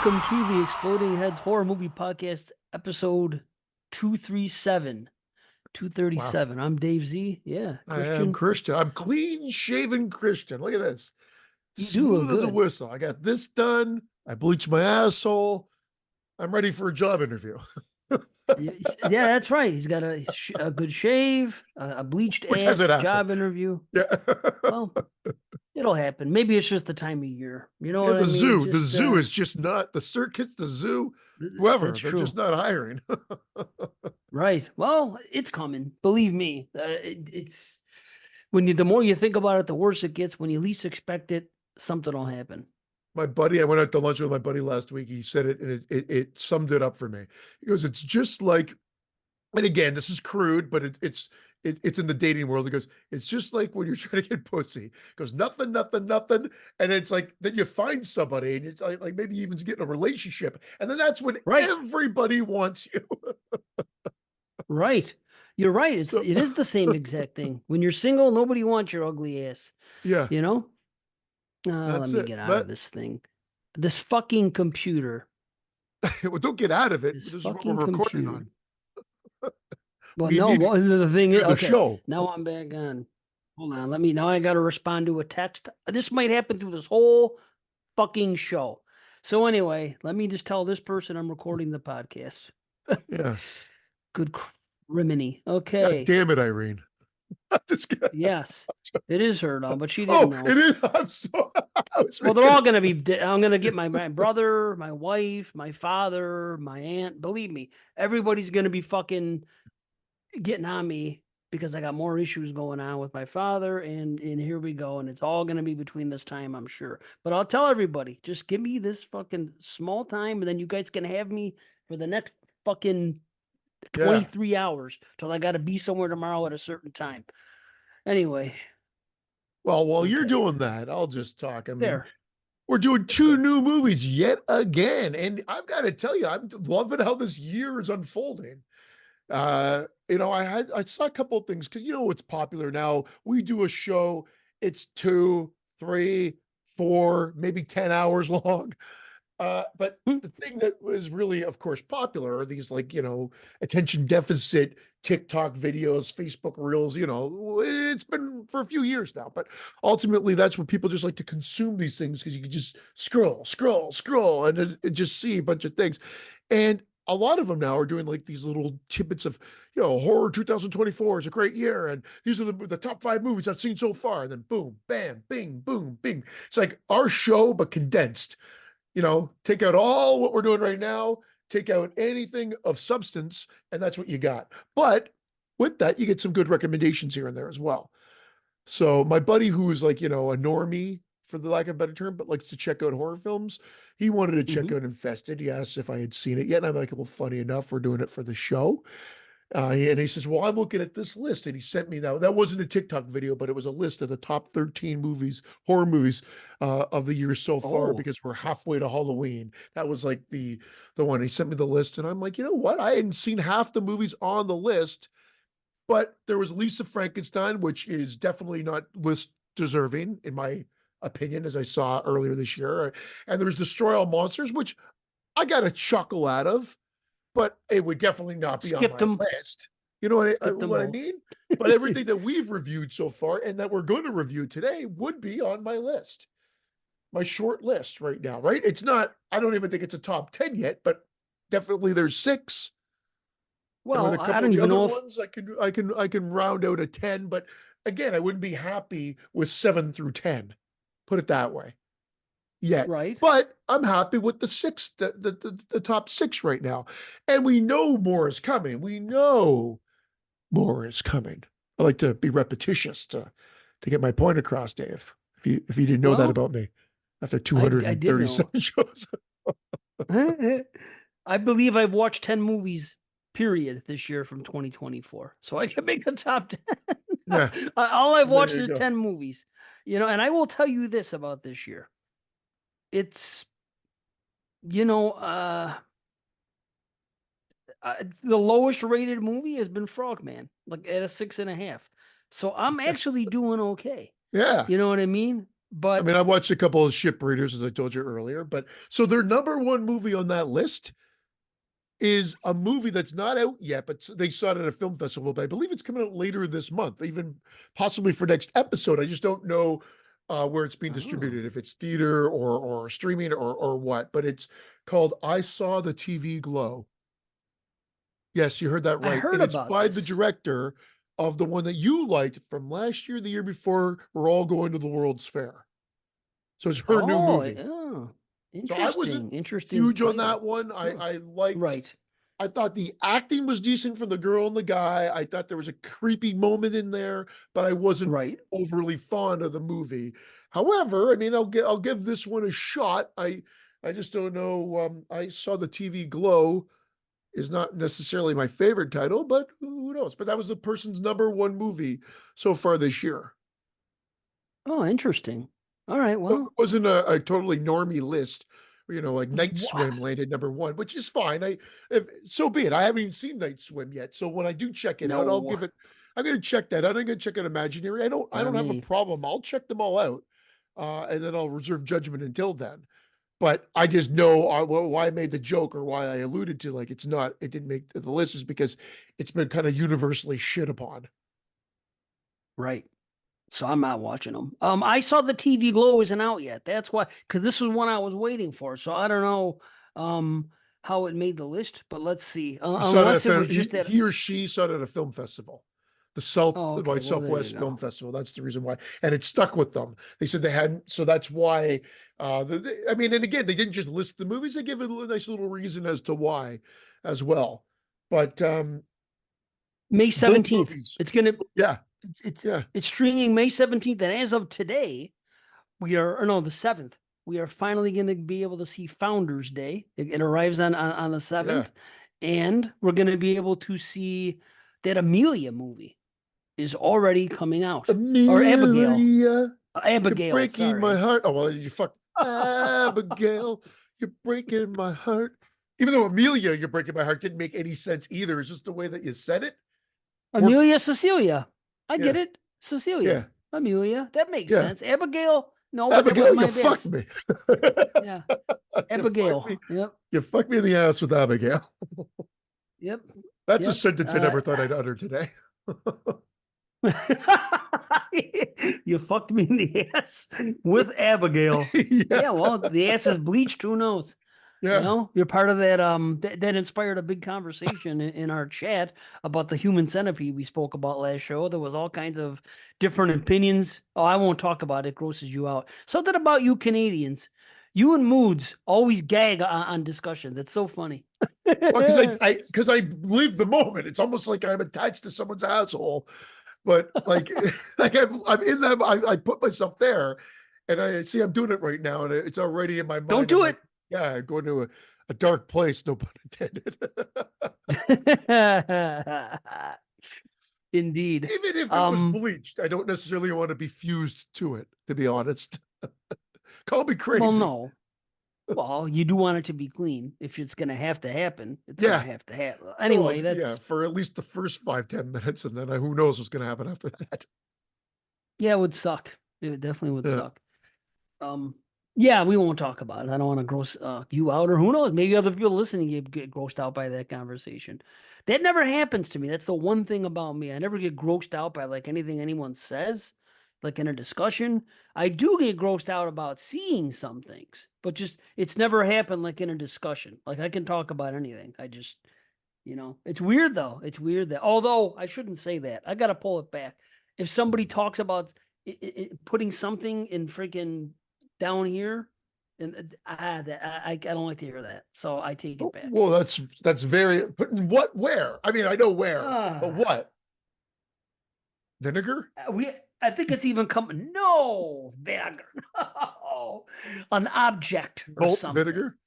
welcome to the Exploding Heads Horror Movie Podcast, episode 237. Wow. 237. I'm Dave Z. Yeah, I am Christian. Christian. I'm clean shaven Christian. Look at this. You do look Smooth as a good. whistle. I got this done. I bleached my asshole. I'm ready for a job interview. Yeah, that's right. He's got a good shave, a bleached Which hasn't ass, happened. job interview. Yeah. Well, it'll happen. Maybe it's just the time of year. You know Yeah, what I the mean? zoo. The Just zoo is just not the circuits, the zoo, that's whoever. They're true. just not hiring. Right. Well, it's coming. Believe me. It's when the more you think about it, the worse it gets. When you least expect it, something will happen. My buddy, I went out to lunch with my buddy last week. He said it and it summed it up for me. He goes, it's just like, and again, this is crude, but it's in the dating world. He goes, it's just like when you're trying to get pussy. He goes, nothing, nothing, nothing. And it's like, then you find somebody and it's like maybe you even get in a relationship. And then that's when Right. everybody wants you. Right. You're right. So, It is the same exact thing. When you're single, nobody wants your ugly ass. yeah, You know? Let that's me it. get out of But this thing. This fucking computer. well, don't get out of it. This This is what we're fucking recording computer. on. Well, We no, need well, the thing is, the okay, show. now I'm back on. Hold on. Now I got to respond to a text. This might happen through this whole fucking show. So anyway, let me just tell this person I'm recording the podcast. Yeah. Good criminy. God Okay. damn it, Irene. Yes, it is her now, but she didn't Oh, know. it is. I'm sorry. Well, they're all going to be, I'm going to get my brother, my wife, my father, my aunt. Believe me, everybody's going to be fucking getting on me because I got more issues going on with my father. And here we go. And it's all going to be between this time, I'm sure. But I'll tell everybody, just give me this fucking small time. And then you guys can have me for the next fucking Yeah. 23 hours till I got to be somewhere tomorrow at a certain time. Anyway. Well, while you're Okay. doing that, I'll just talk. I mean, There. we're doing two new movies yet again. And I've got to tell you, I'm loving how this year is unfolding. I saw a couple of things because what's popular now. We do a show, it's 2, 3, 4, maybe 10 hours long. But the thing that was really, of course, popular are these attention deficit TikTok videos, Facebook reels, it's been for a few years now, but ultimately that's what people just like to consume these things because you can just scroll and just see a bunch of things. And a lot of them now are doing like these little tidbits of, horror 2024 is a great year. And these are the top 5 movies I've seen so far. And then boom, bam, bing, boom, bing. It's like our show, but condensed. Take out all what we're doing right now, take out anything of substance, and that's what you got. But with that, you get some good recommendations here and there as well. So my buddy who is like, a normie, for the lack of a better term, but likes to check out horror films, he wanted to check out Infested. He asked if I had seen it yet. And I'm like, well, funny enough, we're doing it for the show. And he says, well, I'm looking at this list. And he sent me that. That wasn't a TikTok video, but it was a list of the top 13 movies, horror movies of the year so far, Oh. because we're halfway to Halloween. That was like the one. He sent me the list. And I'm like, you know what? I hadn't seen half the movies on the list, but there was Lisa Frankenstein, which is definitely not list deserving, in my opinion, as I saw earlier this year. And there was Destroy All Monsters, which I got a chuckle out of, but it would definitely not be on Skipped my them. list. You know Skipped them what I both. mean? But everything that we've reviewed so far and that we're going to review today would be on my list, my short list right now, right? It's not, I don't even think it's a top 10 yet, but definitely there's 6. And with Well, a I couple don't of the even other know if, ones, I can round out a 10, but again, I wouldn't be happy with 7 through 10. Put it that way. Yet. right. But I'm happy with the 6, the top 6 right now. And we know more is coming. We know more is coming. I like to be repetitious to get my point across, Dave. If you didn't know that Well, about me after I did know. 237 shows. I believe I've watched 10 movies, period, this year from 2024. So I can make a top 10. Yeah, All I've watched there you is go. 10 movies. And I will tell you this about this year. It's, the lowest rated movie has been Frogman, like at a 6.5. So I'm actually doing okay. Yeah. You know what I mean? I But mean, I watched a couple of Ship Raiders, as I told you earlier, but so their number one movie on that list is a movie that's not out yet, but they saw it at a film festival. But I believe it's coming out later this month, even possibly for next episode. I just don't know where it's being oh, distributed, if it's theater or streaming or what. But it's called "I Saw the TV Glow." Yes, you heard that I right, heard and it's about by the this. director of the one that you liked from last year, the year before. We're all going to the World's Fair. So it's her new Oh, movie. So I wasn't interesting huge on title. that one. Huh. I liked Right, I thought the acting was decent from the girl and the guy. I thought there was a creepy moment in there, but I wasn't right. overly fond of the movie. However, I mean, I'll give this one a shot. I just don't know. I saw the TV Glow is not necessarily my favorite title, but who knows? But that was the person's number one movie so far this year. Oh, interesting. All right. So it Well, wasn't a totally normie list. Like Night wha- Swim landed number one, which is fine. So be it. I haven't even seen Night Swim yet. So when I do check it out, no, I'm gonna check that out. I'm gonna check out Imaginary. I not don't have a me. problem. I'll check them all out. And then I'll reserve judgment until then. But I just know why I made the joke, or why I alluded to, like, it didn't make the list, is because it's been kind of universally shit upon. Right. So I'm not watching them. I saw the TV Glow isn't out yet. That's why, because this was one I was waiting for. So I don't know, how it made the list, but let's see. He saw it at a Unless it was just that. he or she saw it at a film festival, the Oh, okay. Well, there you Southwest Film go. Festival. That's the reason why, and it stuck with them. They said they hadn't, so that's why. I mean, and again, they didn't just list the movies; they give it a nice little reason as to why, as well. But May both 17th. movies, It's gonna. yeah, It's it's yeah, it's streaming May 17th, and as of today, we are, or no, the 7th. We are finally going to be able to see Founders Day. It arrives on the yeah. 7th, and we're going to be able to see that Amelia movie is already coming out. Or Abigail. Amelia, you're Abigail, breaking my sorry. heart. Oh well, you fuck Abigail, you're breaking my heart. Even though Amelia, you're breaking my heart, didn't make any sense either. It's just the way that you said it. Worked. Amelia Cecilia. I get Yeah, it. yeah, Cecilia. Amelia. That makes yeah. sense. Abigail. No, but that was Abigail, you my fucked best. me. Yeah. You fucked me. Abigail. Yep. You fucked me in the ass with Abigail. Yep. That's a Yep. sentence I never thought I'd utter today. You fucked me in the ass with Abigail. Yeah, Yeah, well, the ass is bleached. Who knows? yeah. You're part of that. That inspired a big conversation in our chat about the human centipede we spoke about last show. There was all kinds of different opinions. Oh, I won't talk about it. It grosses you out. Something about you Canadians. You and Moods always gag on discussion. That's so funny. Well, because I live the moment. It's almost like I'm attached to someone's asshole. But like, I'm in them. I put myself there, and I see I'm doing it right now, and it's already in my Don't mind. I'm do like, it. yeah, going to a dark place. No pun intended. Indeed. Even if it was bleached, I don't necessarily want to be fused to it. To be honest, call me Well, crazy. no. Well, you do want it to be clean. If it's going to have to happen, it's going Yeah. to have to happen. Well, Anyway, yeah, that's, for at least the first 5-10 minutes, and then who knows what's going to happen after that. yeah, it would suck. It definitely would Yeah. suck. Yeah, we won't talk about it. I don't want to gross you out, or who knows? Maybe other people listening get grossed out by that conversation. That never happens to me. That's the one thing about me. I never get grossed out by like anything anyone says, like in a discussion. I do get grossed out about seeing some things, but just it's never happened like in a discussion. Like I can talk about anything. I just, it's weird though. It's weird that, although I shouldn't say that. I got to pull it back. If somebody talks about putting something in freaking down here, and I don't like to hear that, so I take it back. Well, that's very. But where? I mean, I know where, but what? Vinegar? I think it's even coming. No vinegar. No, an object or Malt something. vinegar?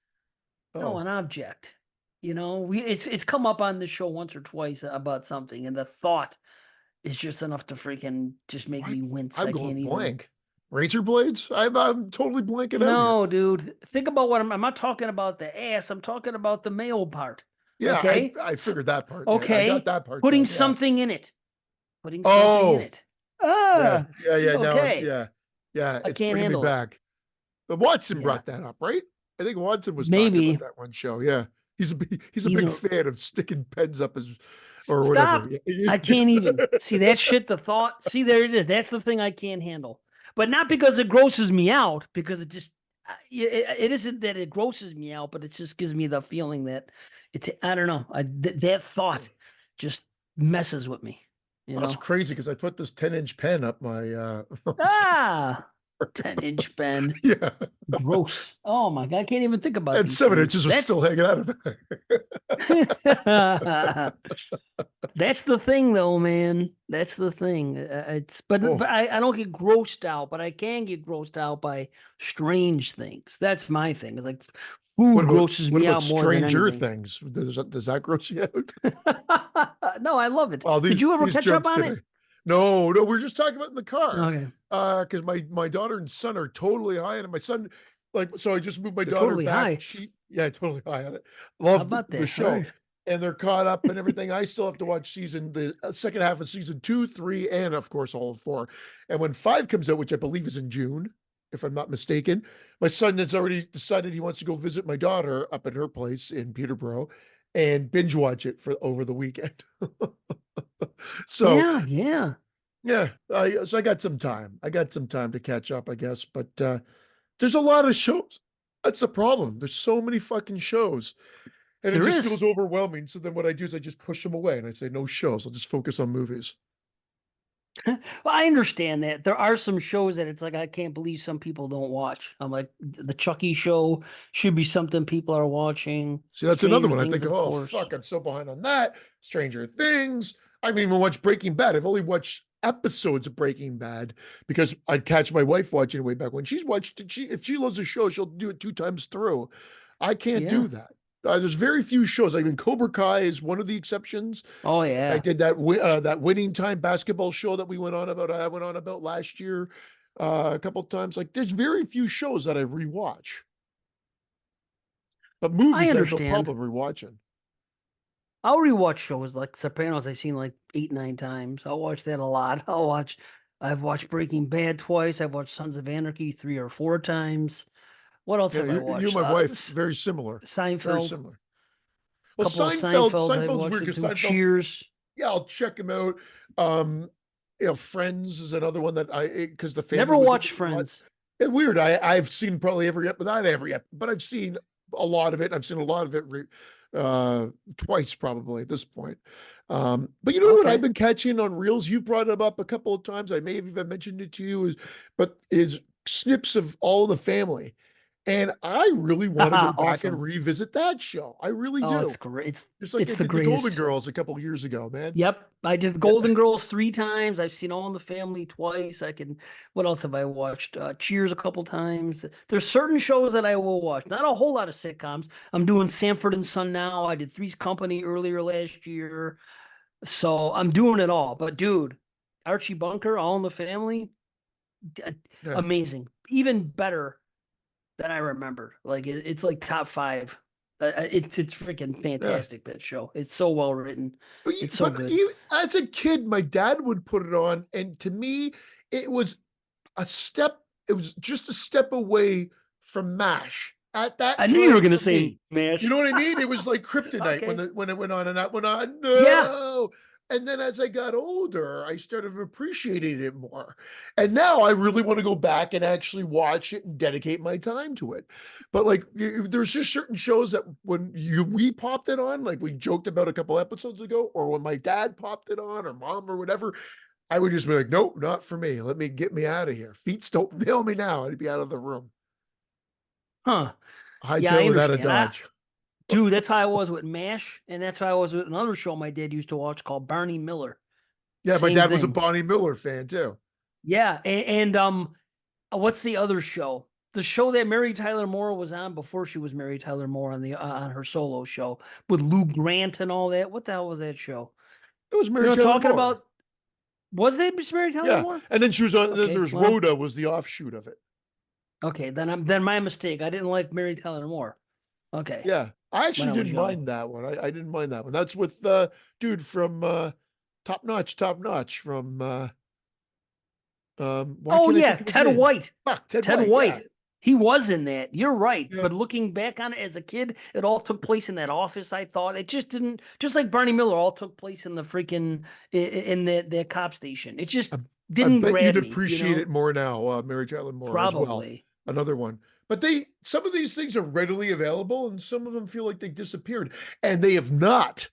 No, Oh, an object. It's come up on the show once or twice about something, and the thought is just enough to freaking just make me wince. I'm I going can't even. blank. Razor blades? I'm totally blanking out here. No, dude. Think about what I'm not talking about the ass. I'm talking about the male part. Yeah, Okay. I figured that part. Yeah, I got Okay. that part Putting down. Yeah. something in it. Putting something in Oh, it. yeah, Ah. yeah, yeah. Now, Okay. yeah, Yeah, I it's can't bringing me handle it. back. But Watson Yeah, brought that up, right? I think Watson was talking about maybe that one show. Yeah, he's a big either. fan of sticking pens up his or whatever. Stop. Yeah. I can't even see that shit. The thought. See, there it is. That's the thing I can't handle. But not because it grosses me out, because it just, it isn't that it grosses me out, but it just gives me the feeling that I don't know. That thought just messes with me, you That's know? crazy because I put this 10-inch pen up my Ah, 10-inch pen. yeah, Gross. Oh my God. I can't even think about and these seven things. inches was still hanging out of there. That's the thing, though, man. That's the thing. It's but Oh, I don't get grossed out, but I can get grossed out by strange things. That's my thing. It's like food grosses what me about out more than Stranger anything. Things? Does that gross you out? No, I love it. Well, Did you ever these catch up jokes on today. it? No, no, we're just talking about in the car. Okay, Because my daughter and son are totally high on it. My son, like, so I just moved my they're daughter totally back. high. Yeah, totally high on it. How Love about the that? All show. right. And they're caught up and everything. I still have to watch the second half of season 2, 3, and of course all of 4. And when 5 comes out, which I believe is in June, if I'm not mistaken, my son has already decided he wants to go visit my daughter up at her place in Peterborough and binge watch it for over the weekend. So Yeah, yeah. yeah, so I got some time. I got some time to catch up, I guess. But there's a lot of shows. That's the problem. There's so many fucking shows, and it There just is. feels overwhelming. So then what I do is I just push them away and I say no shows. I'll just focus on movies. Well, I understand that. There are some shows that it's like I can't believe some people don't watch. I'm like the Chucky show should be something people are watching. See, that's another Stranger one. I Things, think, of oh course. fuck, I'm so behind on that. Stranger Things. I haven't even watched Breaking Bad. I've only watched episodes of Breaking Bad because I'd catch my wife watching it way back when. She's watched it. If she loves a show, she'll do it 2 times through. I can't Yeah. do that. There's very few shows. I mean, Cobra Kai is one of the exceptions. Oh I yeah. did that Winning Time basketball show that we went on about. I went on about last year a couple of times. Like, there's very few shows that I rewatch, but I movies I have no understand. problem rewatching. I'll rewatch shows like Sopranos. I've seen like 8, 9 times. I'll watch that a lot. I've watched Breaking Bad twice. I've watched Sons of Anarchy 3 or 4 times. What else Yeah, have I you and watched? my wife very similar, very Seinfeld. similar. A Well, couple of Seinfelds I've Seinfeld's watched weird it because through. Seinfeld. Cheers. Yeah, I'll check him out. Um, Friends is another one that because the family Never was into watched it a lot. Friends. And weird. I've seen probably every episode, not every episode, but I've seen a lot of it. I've seen a lot of it twice probably at this point. But you know what I've Okay. been catching on Reels? You brought it up a couple of times. I may have even mentioned it to you, is snips of All in the Family. And I really want to go back and Awesome. revisit that show. I really Oh, it's do. great. Just like It's I the did the Golden greatest. Girls a couple of years ago, man. Yep. I did Yeah. Golden Girls 3 times. I've seen All in the Family twice. What else have I watched? Cheers a couple times. There's certain shows that I will watch. Not a whole lot of sitcoms. I'm doing Sanford and Son now. I did Three's Company earlier last year. So I'm doing it all. But dude, Archie Bunker, All in the Family, d- Yeah. amazing. Even better than I remembered. Like it's like top 5. It's freaking Yeah. fantastic, that show. It's so well written. It's so But good. even as a kid, my dad would put it on, and to me, it was a step. It was just a step away from MASH at I that knew you were time gonna for say me. You MASH. know what I mean? It was like kryptonite Okay. when it went on and that went on. Yeah. No. And then as I got older, I started appreciating it more. And now I really want to go back and actually watch it and dedicate my time to it. But like there's just certain shows that when we popped it on, like we joked about a couple episodes ago, or when my dad popped it on or mom or whatever, I would just be like, nope, not for me. Get me out of here. Feet don't fail me now. I'd be out of the room. Huh. Yeah, I Hightail it out of understand. Dodge. Dude, that's how I was with MASH, and that's how I was with another show my dad used to watch called Barney Miller. Yeah, my Same dad was a thing. Bonnie Miller fan too. Yeah, what's the other show? The show that Mary Tyler Moore was on before she was Mary Tyler Moore on her solo show with Lou Grant and all that. What the hell was that show? It was You Mary know, Taylor talking Moore. about, was that Miss Mary Tyler Yeah. Moore? And then she was on, then Okay, there's well, Rhoda was the offshoot of it. okay, then my mistake. I didn't like Mary Tyler Moore. Okay, Yeah. I when actually I was didn't young. mind that one. I didn't mind that one. That's with dude from Top Notch from Why Oh can't I yeah, think of his Ted name? White. Fuck, Ted Ted White. Yeah, White. He was in that. You're right. yeah. But looking back on it as a kid, it all took place in that office, I thought. It just didn't, just like Barney Miller all took place in the freaking in the cop station. It just I, I didn't bet grab you'd me, appreciate it more now. Mary Tyler Moore as well. Probably. Another one. But some of these things are readily available, and some of them feel like they disappeared, and they have not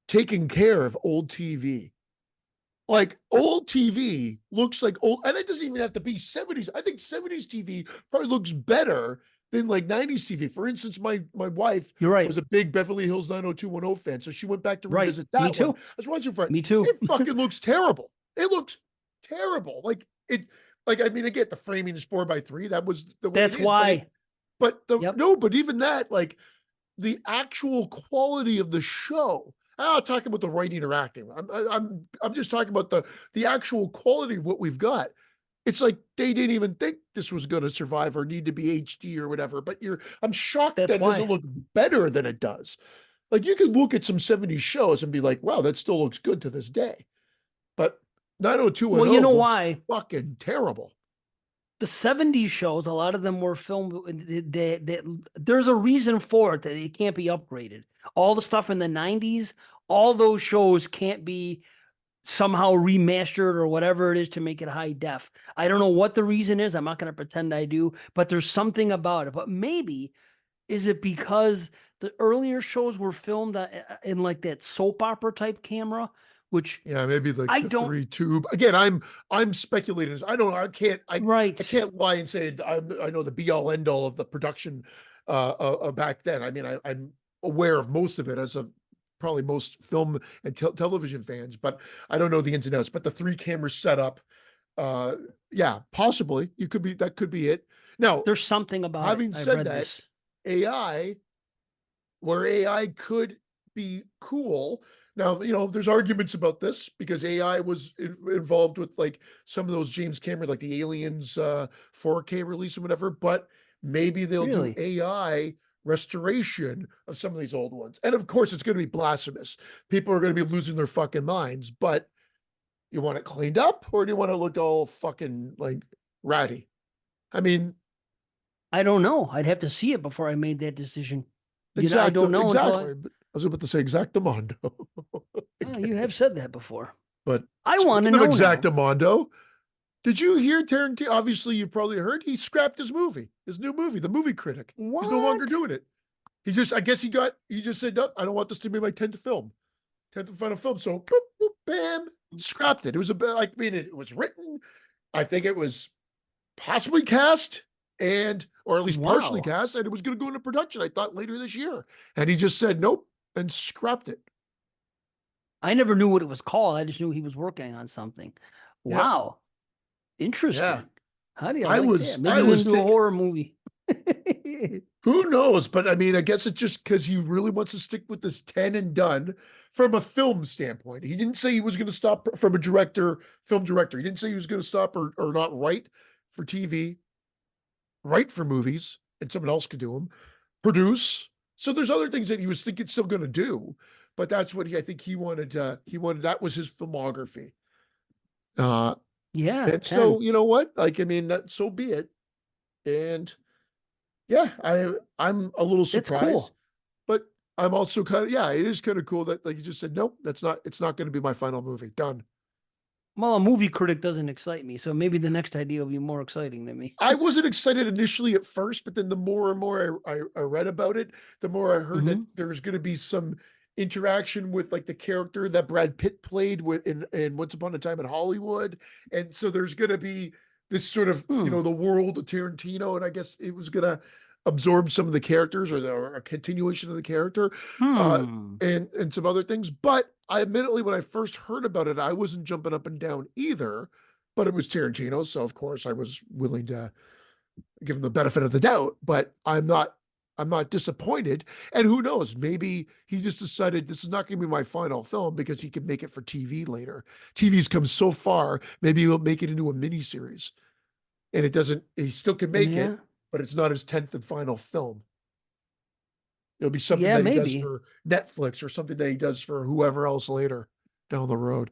taken care of old TV. Like old TV looks like old, and it doesn't even have to be 70s. I think 70s TV probably looks better than like 90s TV. For instance, my wife You're right. was a big Beverly Hills 90210 fan, so she went back to Right. revisit Me that one. too. I was watching for it. Me too. It fucking looks terrible. It looks terrible. Like I mean, again, the framing is 4:3. That was the way it That's is, but why. Yep. but even that, like the actual quality of the show. I'm not talking about the writing or acting. I'm just talking about the actual quality of what we've got. It's like they didn't even think this was going to survive or need to be HD or whatever. But I'm shocked That's that it doesn't why. look better than it does. Like you could look at some 70s shows and be like, wow, that still looks good to this day. But Well, you 90210 know looks why? fucking terrible. The 70s shows, a lot of them were filmed. There's a reason for it that it can't be upgraded. All the stuff in the 90s, all those shows can't be somehow remastered or whatever it is to make it high def. I don't know what the reason is. I'm not going to pretend I do, but there's something about it. But maybe is it because the earlier shows were filmed in like that soap opera type camera, which Yeah, maybe like I the don't. 3 tube. Again, I'm speculating. I don't know. I Right. can't lie and say I know the be all end all of the production back then. I mean, I'm aware of most of it as a probably most film and television fans, but I don't know the ins and outs. But the 3 camera setup, uh, yeah, possibly that could be it. Now, There's something about it. having I've said read that, this. AI where AI could be cool. Now, there's arguments about this because AI was involved with like some of those James Cameron, like the Aliens 4K release and whatever, but maybe they'll do Really. AI restoration of some of these old ones. And of course, it's going to be blasphemous. People are going to be losing their fucking minds, but you want it cleaned up or do you want to look all fucking like ratty? I mean, I don't know. I'd have to see it before I made that decision. I don't know until I. exactly. But I was about to say exactamondo. Oh, you have said that before. But I want to speaking of know now. exactamondo, did you hear Tarantino? Obviously, you've probably heard he scrapped his new movie, The Movie Critic. He's no longer What? doing it. I guess he just said, no, I don't want this to be my 10th film, 10th and final film. So, boop, boop, bam, scrapped it. It was I mean, it was written. I think it was possibly cast or at least partially Wow. cast, and it was going to go into production, I thought, later this year. And he just said, nope, and scrapped it. I never knew what it was called. I just knew he was working on something. Yep. Wow. Yeah. Interesting. How do you I like was, that? Maybe I he's gonna was do a taken. horror movie. Who knows? But I mean, I guess it's just because he really wants to stick with this 10 and done from a film standpoint. He didn't say he was going to stop from a film director. He didn't say he was going to stop or not write for TV, write for movies, and someone else could do them, produce. So there's other things that he was thinking still going to do, but that's what I think he wanted. That was his filmography. Uh, Yeah, and so 10. you know what? Like, I mean, that so be it. And yeah, I'm a little That's surprised, cool. but I'm also kind of yeah, it is kind of cool that like you just said, nope, it's not going to be my final movie. Done. Well, a movie critic doesn't excite me, so maybe the next idea will be more exciting than me. I wasn't excited initially at first, but then the more and more I read about it, the more I heard that Hmm. there's going to be some interaction with like the character that Brad Pitt played with in Once Upon a Time in Hollywood, and so there's going to be this sort of Hmm. the world of Tarantino, and I guess it was going to absorb some of the characters or a continuation of the character, uh, Hmm. and some other things. But I admittedly, when I first heard about it, I wasn't jumping up and down either, but it was Tarantino, so of course I was willing to give him the benefit of the doubt. But I'm not disappointed. And who knows? Maybe he just decided this is not going to be my final film because he can make it for TV later. TV's come so far. Maybe he'll make it into a mini series, and it doesn't. He still can make it, Yeah. but it's not his 10th and final film. It'll be something Yeah, that he does maybe. for Netflix or something that he does for whoever else later down the road.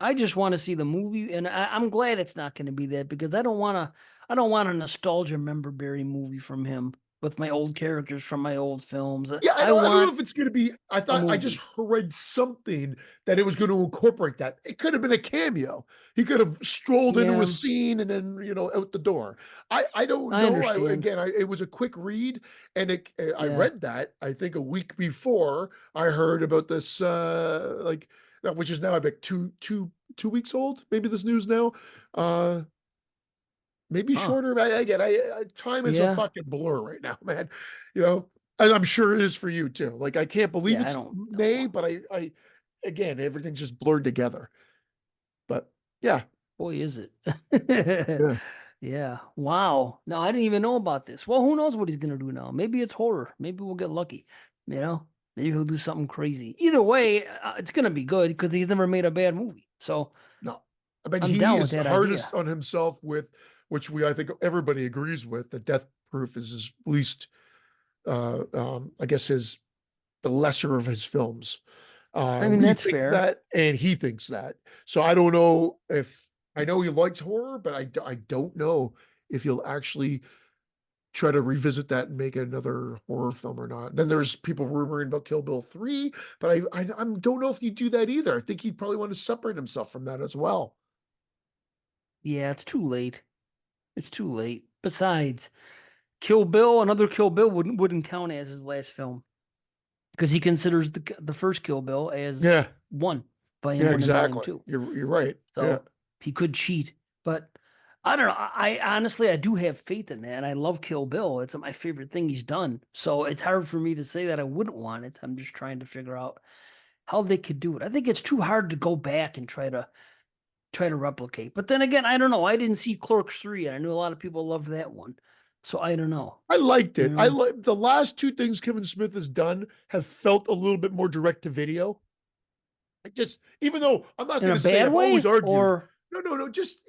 I just want to see the movie, and I'm glad it's not going to be that because I don't want a nostalgia memorabilia movie from him with my old characters from my old films. Yeah, I I don't know want if it's gonna be I a thought I just movie. read something that it was gonna incorporate that. It could have been a cameo. He could have strolled into a Yeah, scene and then, out the door. I don't I know. understand. It was a quick read, and I Yeah. read that, I think, a week before I heard about this, which is now, I bet, 2 weeks old, maybe this news now. Uh, Maybe Huh. shorter. Time is a Yeah. fucking blur right now, man. You know, and I'm sure it is for you too. Like, I can't believe Yeah, I it's don't May, know. but again, everything's just blurred together. But yeah, Boy, is it. yeah. Yeah. Wow. No, I didn't even know about this. Well, who knows what he's gonna do now? Maybe it's horror. Maybe we'll get lucky. You know? Maybe he'll do something crazy. Either way, it's gonna be good because he's never made a bad movie. So No, I mean, I'm he down with is that hardest idea. on himself with, which I think everybody agrees with, that Death Proof is his least, I guess, the lesser of his films. I mean, We that's think fair. that, and he thinks that. So I don't know if I know he likes horror, but I don't know if he'll actually try to revisit that and make another horror film or not. Then there's people rumoring about Kill Bill 3, but I don't know if you do that either. I think he'd probably want to separate himself from that as well. Yeah, it's too late. It's too late. Besides, Kill Bill, another Kill Bill wouldn't count as his last film because he considers the first Kill Bill as Yeah, one, volume yeah, one and volume exactly. two. You're right. Yeah. So he could cheat, but I don't know. I honestly I do have faith in that, and I love Kill Bill. It's my favorite thing he's done. So it's hard for me to say that I wouldn't want it. I'm just trying to figure out how they could do it. I think it's too hard to go back and try to replicate. But then again, I don't know. I didn't see Clerks 3, and I knew a lot of people loved that one. So I don't know. I liked You it. I know, like the last two things Kevin Smith has done have felt a little bit more direct to video. I just, even though I'm not in going a to say, bad I've always way, argued, or no, just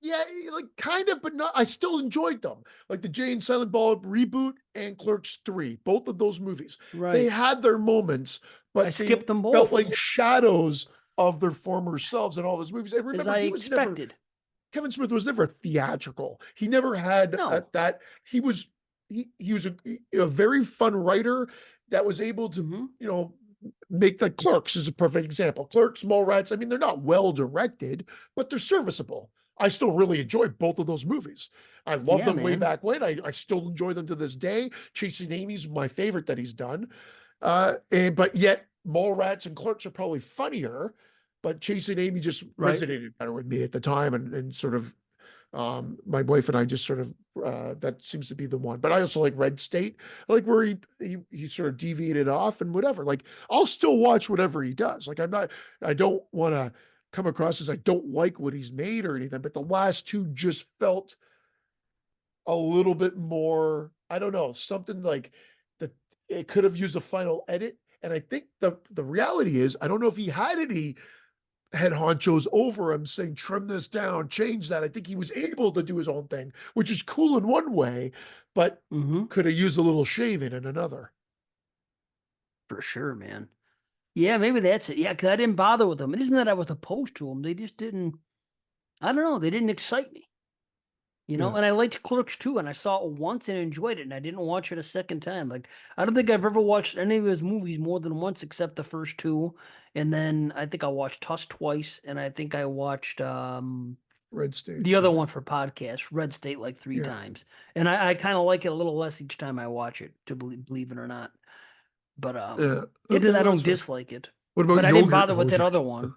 yeah, like kind of, but not. I still enjoyed them, like the Jay and Silent Bob reboot and Clerks 3. Both of those movies, they right? had their moments, I but they skipped them felt both like shadows of their former selves in all those movies. And as remember, I he was never expected. Kevin Smith was never theatrical. He never had No. that. He was a very fun writer that was able to, Hmm. you know make, the Clerks is a perfect example. Clerks, Mallrats. I mean, they're not well directed, but they're serviceable. I still really enjoy both of those movies. I loved Yeah, them way man. back when. I still enjoy them to this day. Chasing Amy's my favorite that he's done. But yet Mallrats and Clerks are probably funnier, but Chasing Amy just Right. resonated better with me at the time, and sort of, my wife and I just sort of, that seems to be the one. But I also like Red State, like where he sort of deviated off and whatever. Like, I'll still watch whatever he does. Like, I don't want to come across as I don't like what he's made or anything, but the last two just felt a little bit more, I don't know, something like that. It could have used a final edit. And I think the reality is, I don't know if he had any head honchos over him saying, trim this down, change that. I think he was able to do his own thing, which is cool in one way, but Hmm. could have used a little shaving in another. For sure, man. Yeah, maybe that's it. Yeah, because I didn't bother with them. It isn't that I was opposed to them. They just didn't, I don't know, they didn't excite me. You know, Yeah. and I liked Clerks too, and I saw it once and enjoyed it, and I didn't watch it a second time. Like, I don't think I've ever watched any of his movies more than once except the first two. And then I think I watched Tusk twice, and I think I watched Red State. the other one for podcast, Red State, like three Yeah. times. And I kind of like it a little less each time I watch it, to believe it or not. But Yeah. it Okay. is, I Well, don't that's fine. dislike it. What about But I didn't yogurt bother with that hosers? other one.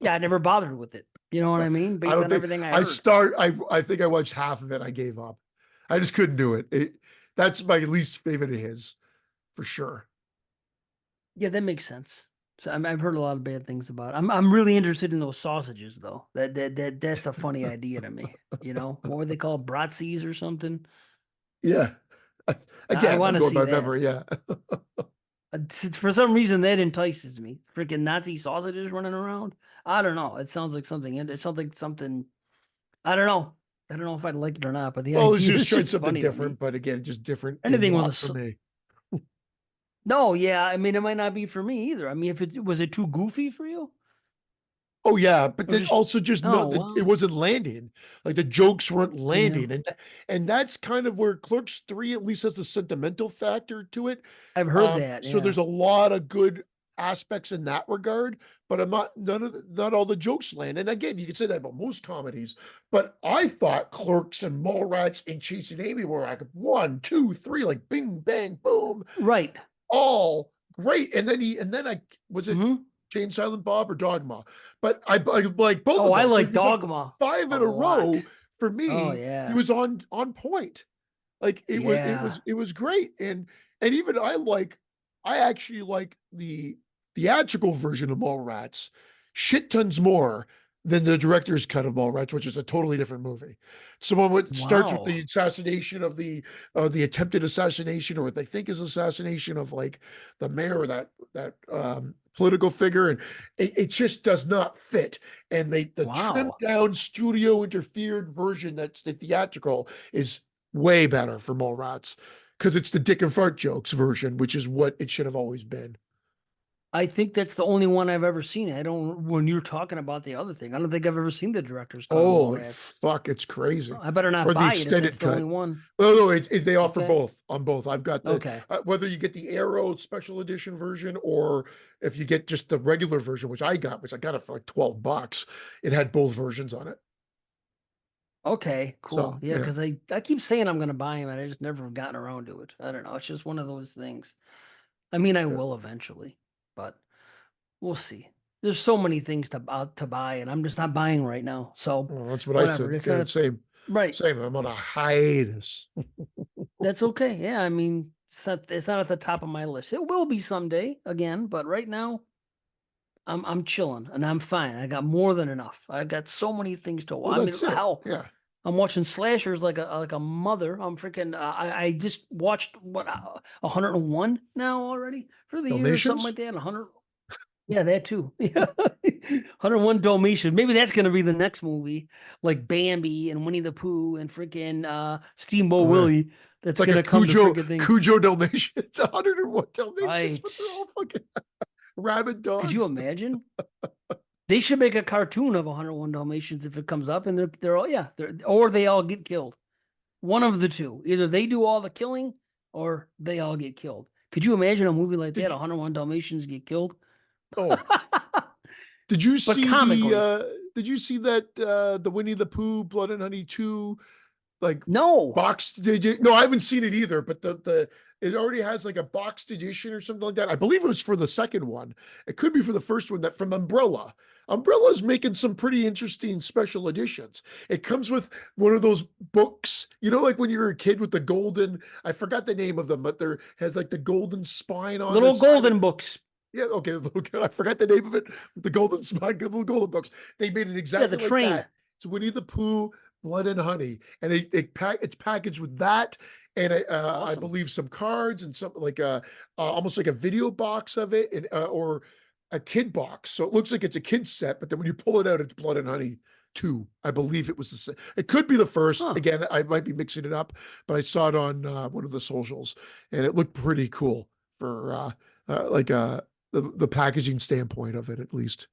Yeah, I never bothered with it. You know what I mean? I Based don't on think everything I heard. I think I watched half of it. I gave up. I just couldn't do it. That's my least favorite of his, for sure. Yeah, that makes sense. So I've heard a lot of bad things about it. I'm really interested in those sausages though. That's a funny idea to me. You know, what were they called? Bratzies or something? Yeah. I Again, I'm want to going see by that. memory. Yeah. For some reason, that entices me. Freaking Nazi sausages running around. I don't know. It sounds like something. It sounds like something. I don't know. I don't know if I'd like it or not, but the Well, it's idea just is trying just something funny to me. different, but again, just different and Anything with not a for me. no, yeah. I mean, it might not be for me either. I mean, if it was it too goofy for you? Oh yeah, but Or then just also just oh not that it well, wasn't landing. Like the jokes weren't yeah. landing, and that's kind of where Clerks 3 at least has the sentimental factor to it. I've heard that, So yeah. there's a lot of good aspects in that regard, but I'm not not all the jokes land. And again, you can say that about most comedies, but I thought Clerks and Mallrats and Chasing Amy were like one, two, three, like bing, bang, boom, Right. all great. And then I was it Hmm. Jane Silent Bob or Dogma, but I like both Oh, of I those. So like just like Dogma five a in a lot. row for Oh me, he yeah. was on point. Like Yeah. it was great. And even I actually like the theatrical version of Mallrats shit tons more than the director's cut of Mallrats, which is a totally different movie. So when it starts with the Wow. assassination of the attempted assassination, or what they think is assassination of like the mayor, that political figure, and it just does not fit. And the trimmed Wow. down studio interfered version that's the theatrical is way better for Mallrats because it's the dick and fart jokes version, which is what it should have always been. I think that's the only one I've ever seen. I don't, when you're talking about the other thing, I don't think I've ever seen the director's cut of Holy Mallrats. fuck, it's crazy. I better not Or the buy it if that's extended the only cut. one. Oh no, they offer Okay. both on both. I've got the Okay. whether you get the Arrow special edition version or if you get just the regular version, which I got it for like $12. It had both versions on it. Okay. Cool. So Yeah. yeah, Cause I keep saying I'm going to buy him and I just never have gotten around to it. I don't know. It's just one of those things. I mean, I yeah. will eventually, but we'll see. There's so many things to buy and I'm just not buying right now. So Well, that's what I whatever. said. It's Yeah, not same, right. same. I'm on a hiatus. That's okay. Yeah, I mean, it's not at the top of my list. It will be someday again, but right now I'm chilling and I'm fine. I got more than enough. I got so many things to Well, watch. I mean, that's it. hell, Yeah. I'm watching slashers like a mother. I'm freaking. I just watched what 101 now already for the year or something like Dalmatians? that. 100. Yeah, that too. Yeah, 101 Dalmatians. Maybe that's gonna be the next movie, like Bambi and Winnie the Pooh and freaking Steamboat Oh, yeah. Willie. That's It's like a gonna come to freaking thing. Cujo Dalmatian. It's 101 Dalmatians, Right. but they're all fucking rabid Could you dogs. imagine? They should make a cartoon of 101 Dalmatians if it comes up, and they're all yeah, or they all get killed. One of the two. Either they do all the killing, or they all get killed. Could you imagine a movie like Did that? you, 101 Dalmatians get killed, oh, did you but see comically. did you see that the Winnie the Pooh Blood and Honey 2 like No. boxed did you no, I haven't seen it either, but the it already has like a boxed edition or something like that. I believe it was for the second one. It could be for the first one that from Umbrella. Umbrella's making some pretty interesting special editions. It comes with one of those books, you know, like when you were a kid with the golden, I forgot the name of them, but there has like the golden spine on the Little side of golden books. yeah, okay, I forgot the name of it. The Golden Spike, the Golden Books. They made it Yeah, the exactly like train. that. It's Winnie the Pooh, Blood and Honey, and it's packaged with that, and I Awesome. believe some cards and something like almost like a video box of it, and or a kid box. So it looks like it's a kid set, but then when you pull it out, it's Blood and Honey 2. I believe it was the it could be the first. Huh. Again, I might be mixing it up, but I saw it on one of the socials, and it looked pretty cool for like the packaging standpoint of it, at least.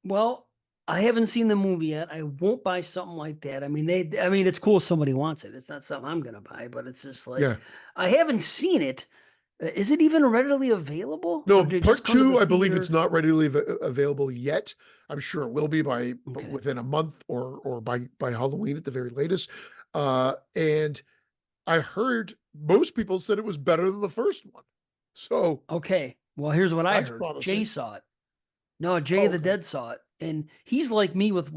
Well, I haven't seen the movie yet. I won't buy something like that. I mean, I mean, it's cool if somebody wants it. It's not something I'm gonna buy, but it's just like Yeah. I haven't seen it. Is it even readily available, or No, did it just part come to the two, I believe it's theater? not readily available yet. I'm sure it will be by Okay. within a month or by Halloween at the very latest. And I heard most people said it was better than the first one. So Okay. Well, here's what I that's heard. Jay promising. saw it. No, Jay Oh, the okay. Dead saw it, and he's like me with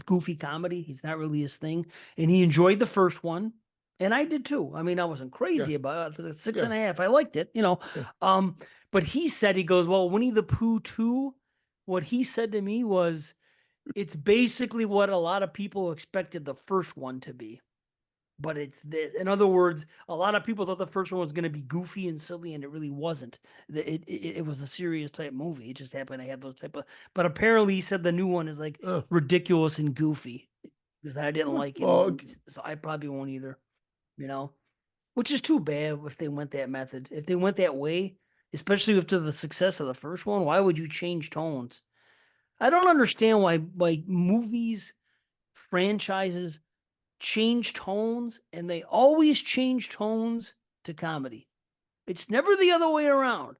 goofy comedy. He's not really his thing, and he enjoyed the first one, and I did too. I mean, I wasn't Yeah. crazy about it. Six Yeah. and a half. I liked it, you know. Yeah. Um, but he said he goes, well, Winnie the Pooh 2, what he said to me was it's basically what a lot of people expected the first one to be. But it's this. In other words, a lot of people thought the first one was going to be goofy and silly, and it really wasn't. It was a serious type movie. It just happened to have those type of. But apparently, he said the new one is like Oh, ridiculous and goofy because I didn't like it, well, so I probably won't either. You know, which is too bad if they went that method. If they went that way, especially after the success of the first one, why would you change tones? I don't understand why movies, franchises change tones, and they always change tones to comedy. It's never the other way around.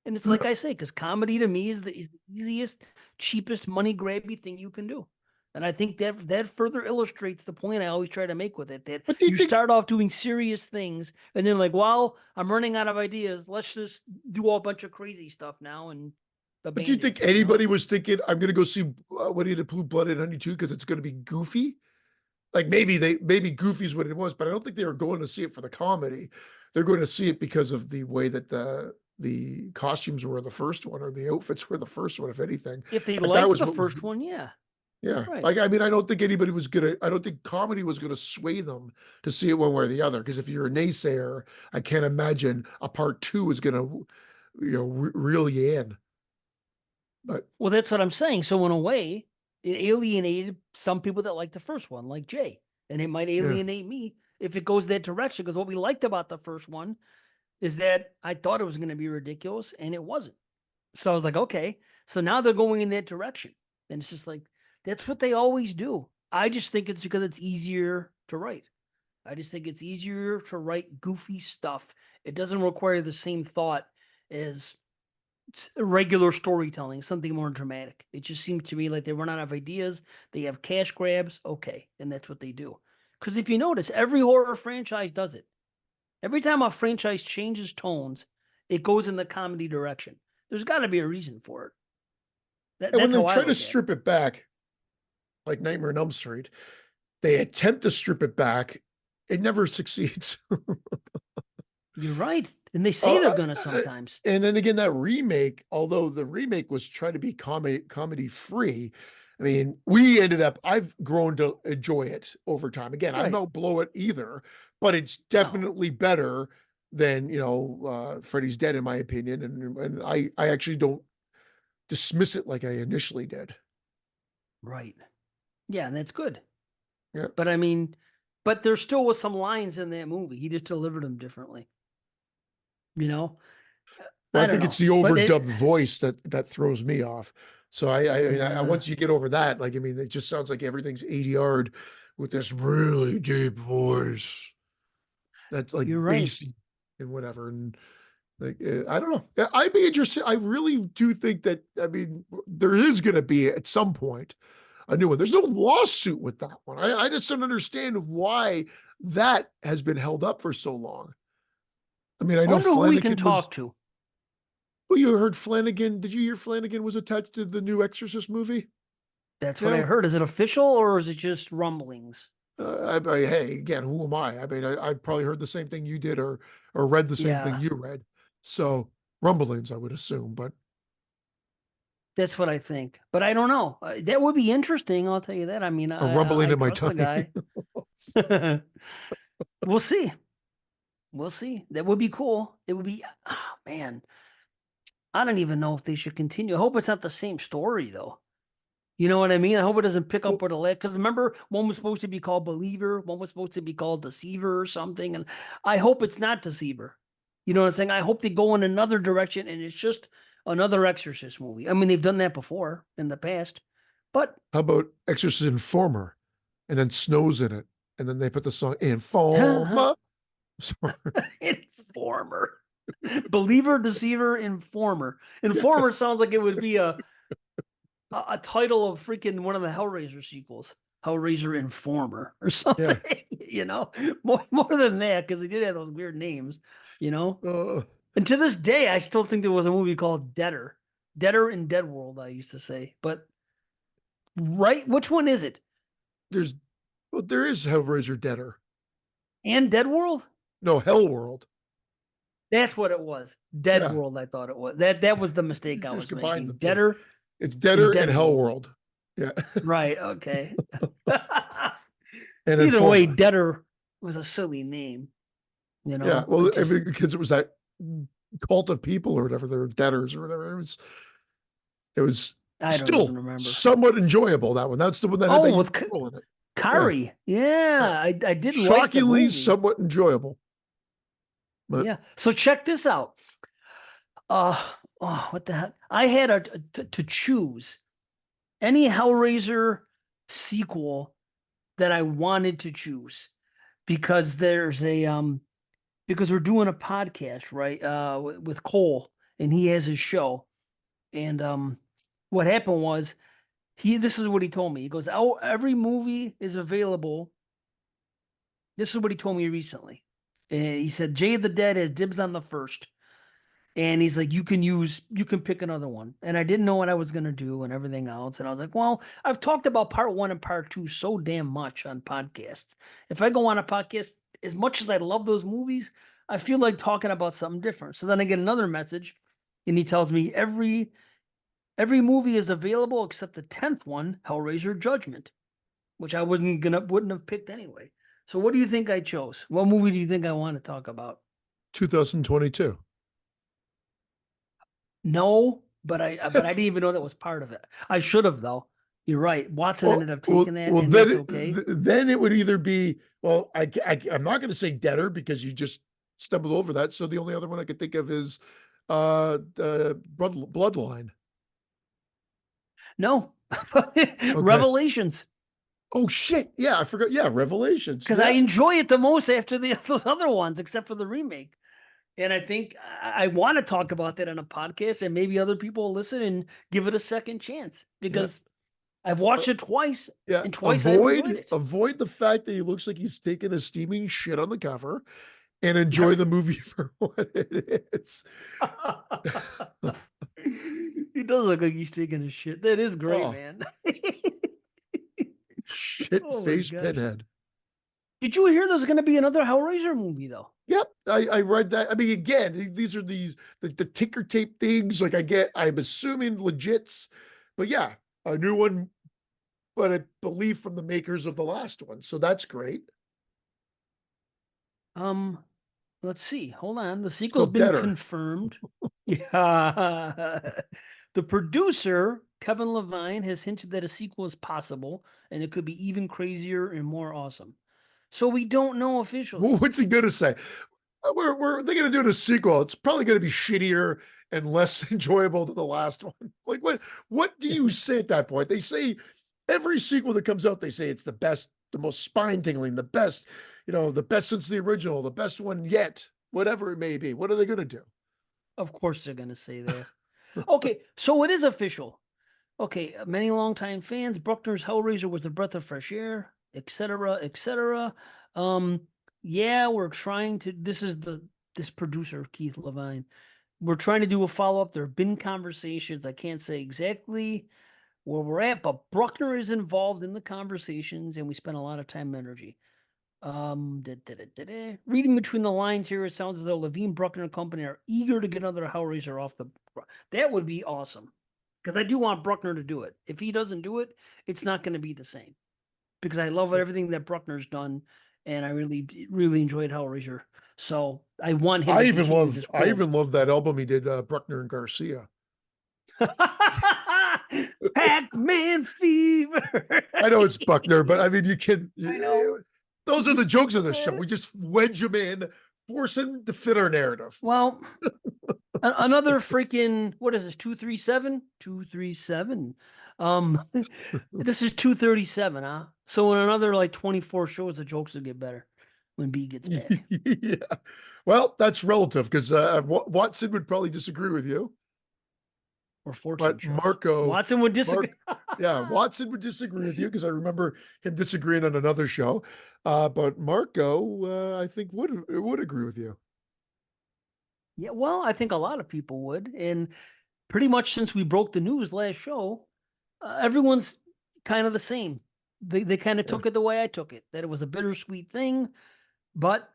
And it's like I say, because comedy to me is the easiest, cheapest, money grabby thing you can do. And I think that further illustrates the point I always try to make with it, that But do you you think start off doing serious things and then like, well, I'm running out of ideas. Let's just do a bunch of crazy stuff now and but do you abandon think it, you know? anybody was thinking, I'm gonna go see Winnie the Pooh Blood and Honey 2 because it's gonna be goofy? Like maybe Goofy is what it was, but I don't think they were going to see it for the comedy. They're going to see it because of the way that the costumes were the first one, or the outfits were the first one, if anything. If they Like that liked was the what was, first one, yeah. yeah. Right. Like I mean, I don't think anybody was gonna. I don't think comedy was gonna sway them to see it one way or the other. Because if you're a naysayer, I can't imagine a part two is gonna, reel you in. But Well, that's what I'm saying. So in a way, it alienated some people that like the first one, like Jay. And it might yeah, alienate me if it goes that direction. Because what we liked about the first one is that I thought it was going to be ridiculous and it wasn't. So I was like, okay. So now they're going in that direction. And it's just like, that's what they always do. I just think it's because it's easier to write. I just think it's easier to write goofy stuff. It doesn't require the same thought as regular storytelling, something more dramatic. It just seemed to me like they run out of ideas. They have cash grabs. Okay. And that's what they do. Because if you notice, every horror franchise does it. Every time a franchise changes tones, it goes in the comedy direction. There's got to be a reason for it. and when That's they how I try to look at it. strip it back, like Nightmare on Elm Street, they attempt to strip it back. It never succeeds. You're right. And they say they're Uh, going to uh, sometimes. and then again, that remake, although the remake was trying to be comedy free, I mean, I've grown to enjoy it over time. Again, I Right. don't blow it either, but it's No. definitely better than, Freddy's Dead, in my opinion. And I actually don't dismiss it like I initially did. Right. Yeah. And that's good. Yeah. But I mean, but there still was some lines in that movie. He just delivered them differently. You know? Well, I I don't think it's know. the But it, overdubbed voice that throws me off. So yeah, once you get over that, like I mean, it just sounds like everything's 80 yard with this really deep voice that's like you're right. bassy and whatever. And like I don't know. I'd be interested. I really do think that I mean there is going to be at some point a new one. There's no lawsuit with that one. I just don't understand why that has been held up for so long. I mean, I I know wonder who we can Flanagan was. talk to. Well, you heard Flanagan. Did you hear Flanagan was attached to the new Exorcist movie? That's what I No. heard. Is it official or is it just rumblings? Hey, again, who am I? I mean, I probably heard the same thing you did, or read the same thing Yeah, you read. So rumblings, I would assume, but that's what I think. But I don't know. That would be interesting. I'll tell you that. I mean, a rumbling I in my trust the tummy. guy. We'll see. We'll see. That would be cool. It would be, oh, man. I don't even know if they should continue. I hope it's not the same story though. You know what I mean? I hope it doesn't pick up Well, where the last. Because remember, one was supposed to be called Believer, one was supposed to be called Deceiver or something. And I hope it's not Deceiver. You know what I'm saying? I hope they go in another direction and it's just another Exorcist movie. I mean, they've done that before in the past, but how about Exorcist Informer, and then Snow's in it, and then they put the song Informer. Sorry. Informer, Believer, Deceiver, Informer. Informer sounds like it would be a title of freaking one of the Hellraiser sequels, Hellraiser Informer or Yeah. something, you know, more than that, because they did have those weird names, you know. Uh, And to this day, I still think there was a movie called Deader in Dead World, I used to say. But right, which one is it? there's well, there is Hellraiser Deader. And Dead World? No, Hell World. That's what it was. Dead Yeah. World, I thought it was. That was the You mistake I just was combine the making. two. Deader It's and Deader Dead and Hell World. World. Yeah. Right, okay. And Either way, Informer. Deader was a silly name, you Yeah. know. Well, It I just mean, because it was that cult of people or whatever, they were debtors or whatever. It was I don't even still remember. somewhat enjoyable, that one. That's the one that had that Oh, young with girl in it. Yeah. Kari. Yeah, I did like the Shockingly movie. somewhat enjoyable. But Yeah. So check this out. Uh Oh, what the heck? I had to choose any Hellraiser sequel that I wanted to choose because there's a because we're doing a podcast, right? With Cole, and he has his show. And what happened was this is what he told me. He goes, "Oh, every movie is available." This is what he told me recently. And he said, "Jay of the Dead has dibs on the first." And he's like, you can pick another one. And I didn't know what I was gonna do and everything else. And I was like, well, I've talked about part one and part two so damn much on podcasts. If I go on a podcast, as much as I love those movies, I feel like talking about something different. So then I get another message, and he tells me every movie is available except the 10th one, Hellraiser Judgment, which I wouldn't have picked anyway. So what do you think I chose? What movie do you think I want to talk about? 2022. No, but I didn't even know that was part of it. I should have though. You're right. Watson Well, ended up well, taking that, well, and then that's okay. then it would either be, well, I'm not going to say Deader because you just stumbled over that. So the only other one I could think of is Bloodline. No, Okay. Revelations, Oh shit. Yeah, I forgot. Yeah, Revelations. because I Yeah. enjoy it the most after those other ones, except for the remake. And I think I want to talk about that on a podcast, and maybe other people will listen and give it a second chance Yeah. because I've watched it twice, Yeah. and twice I've enjoyed it. Avoid the fact that he looks like he's taking a steaming shit on the cover and Yeah. enjoy the movie for what it is. He does look like he's taking a shit. That is great, Oh, man. shit Oh my face gosh. pinhead. Did you hear there's going to be another Hellraiser movie though? Yep, I read that. I mean, again, these are the ticker tape things. Like I'm assuming legits, but yeah, a new one, but I believe from the makers of the last one. So that's great. Um, let's see. Hold on. The No, sequel's been Deader. confirmed. Yeah. The producer, Kevin Levine, has hinted that a sequel is possible and it could be even crazier and more awesome. So we don't know Well, officially. what's he gonna say? They're gonna do a sequel. It's probably gonna be shittier and less enjoyable than the last one. Like what do you say at that point? They say every sequel that comes out, they say it's the best, the most spine tingling, the best, the best since the original, the best one yet, whatever it may be. What are they gonna do? Of course they're going to say that. Okay, so it is official. Okay, many longtime fans, Bruckner's Hellraiser was a breath of fresh air, etc., etc. Um, yeah, we're trying to. This producer Keith Levine. We're trying to do a follow up. There have been conversations. I can't say exactly where we're at, but Bruckner is involved in the conversations, and we spent a lot of time and energy. Reading between the lines here, it sounds as though Levine, Bruckner, and company are eager to get another Hellraiser off the. That would be awesome because I do want Bruckner to do it. If he doesn't do it, it's not going to be the same because I love everything that Bruckner's done, and I really, really enjoyed Hellraiser. So I want him to continue this I role. even love that album he did, Bruckner and Garcia. Pac-Man fever. I know it's Buckner, but I mean, I know. those are the jokes of the show. We just wedge them in, force him to fit our narrative. Well, another freaking what is this? 237? 237. This is 237, huh? So in another like 24 shows, the jokes will get better when B gets back. Yeah. Well, that's relative because Watson would probably disagree with you, Or 14 but shows. Watson would disagree. Yeah, Watson would disagree with you because I remember him disagreeing on another show. But Marco, I think would agree with you. Yeah, well, I think a lot of people would. And pretty much since we broke the news last show, everyone's kind of the same. They kind of took it the way I took it, that it was a bittersweet thing, but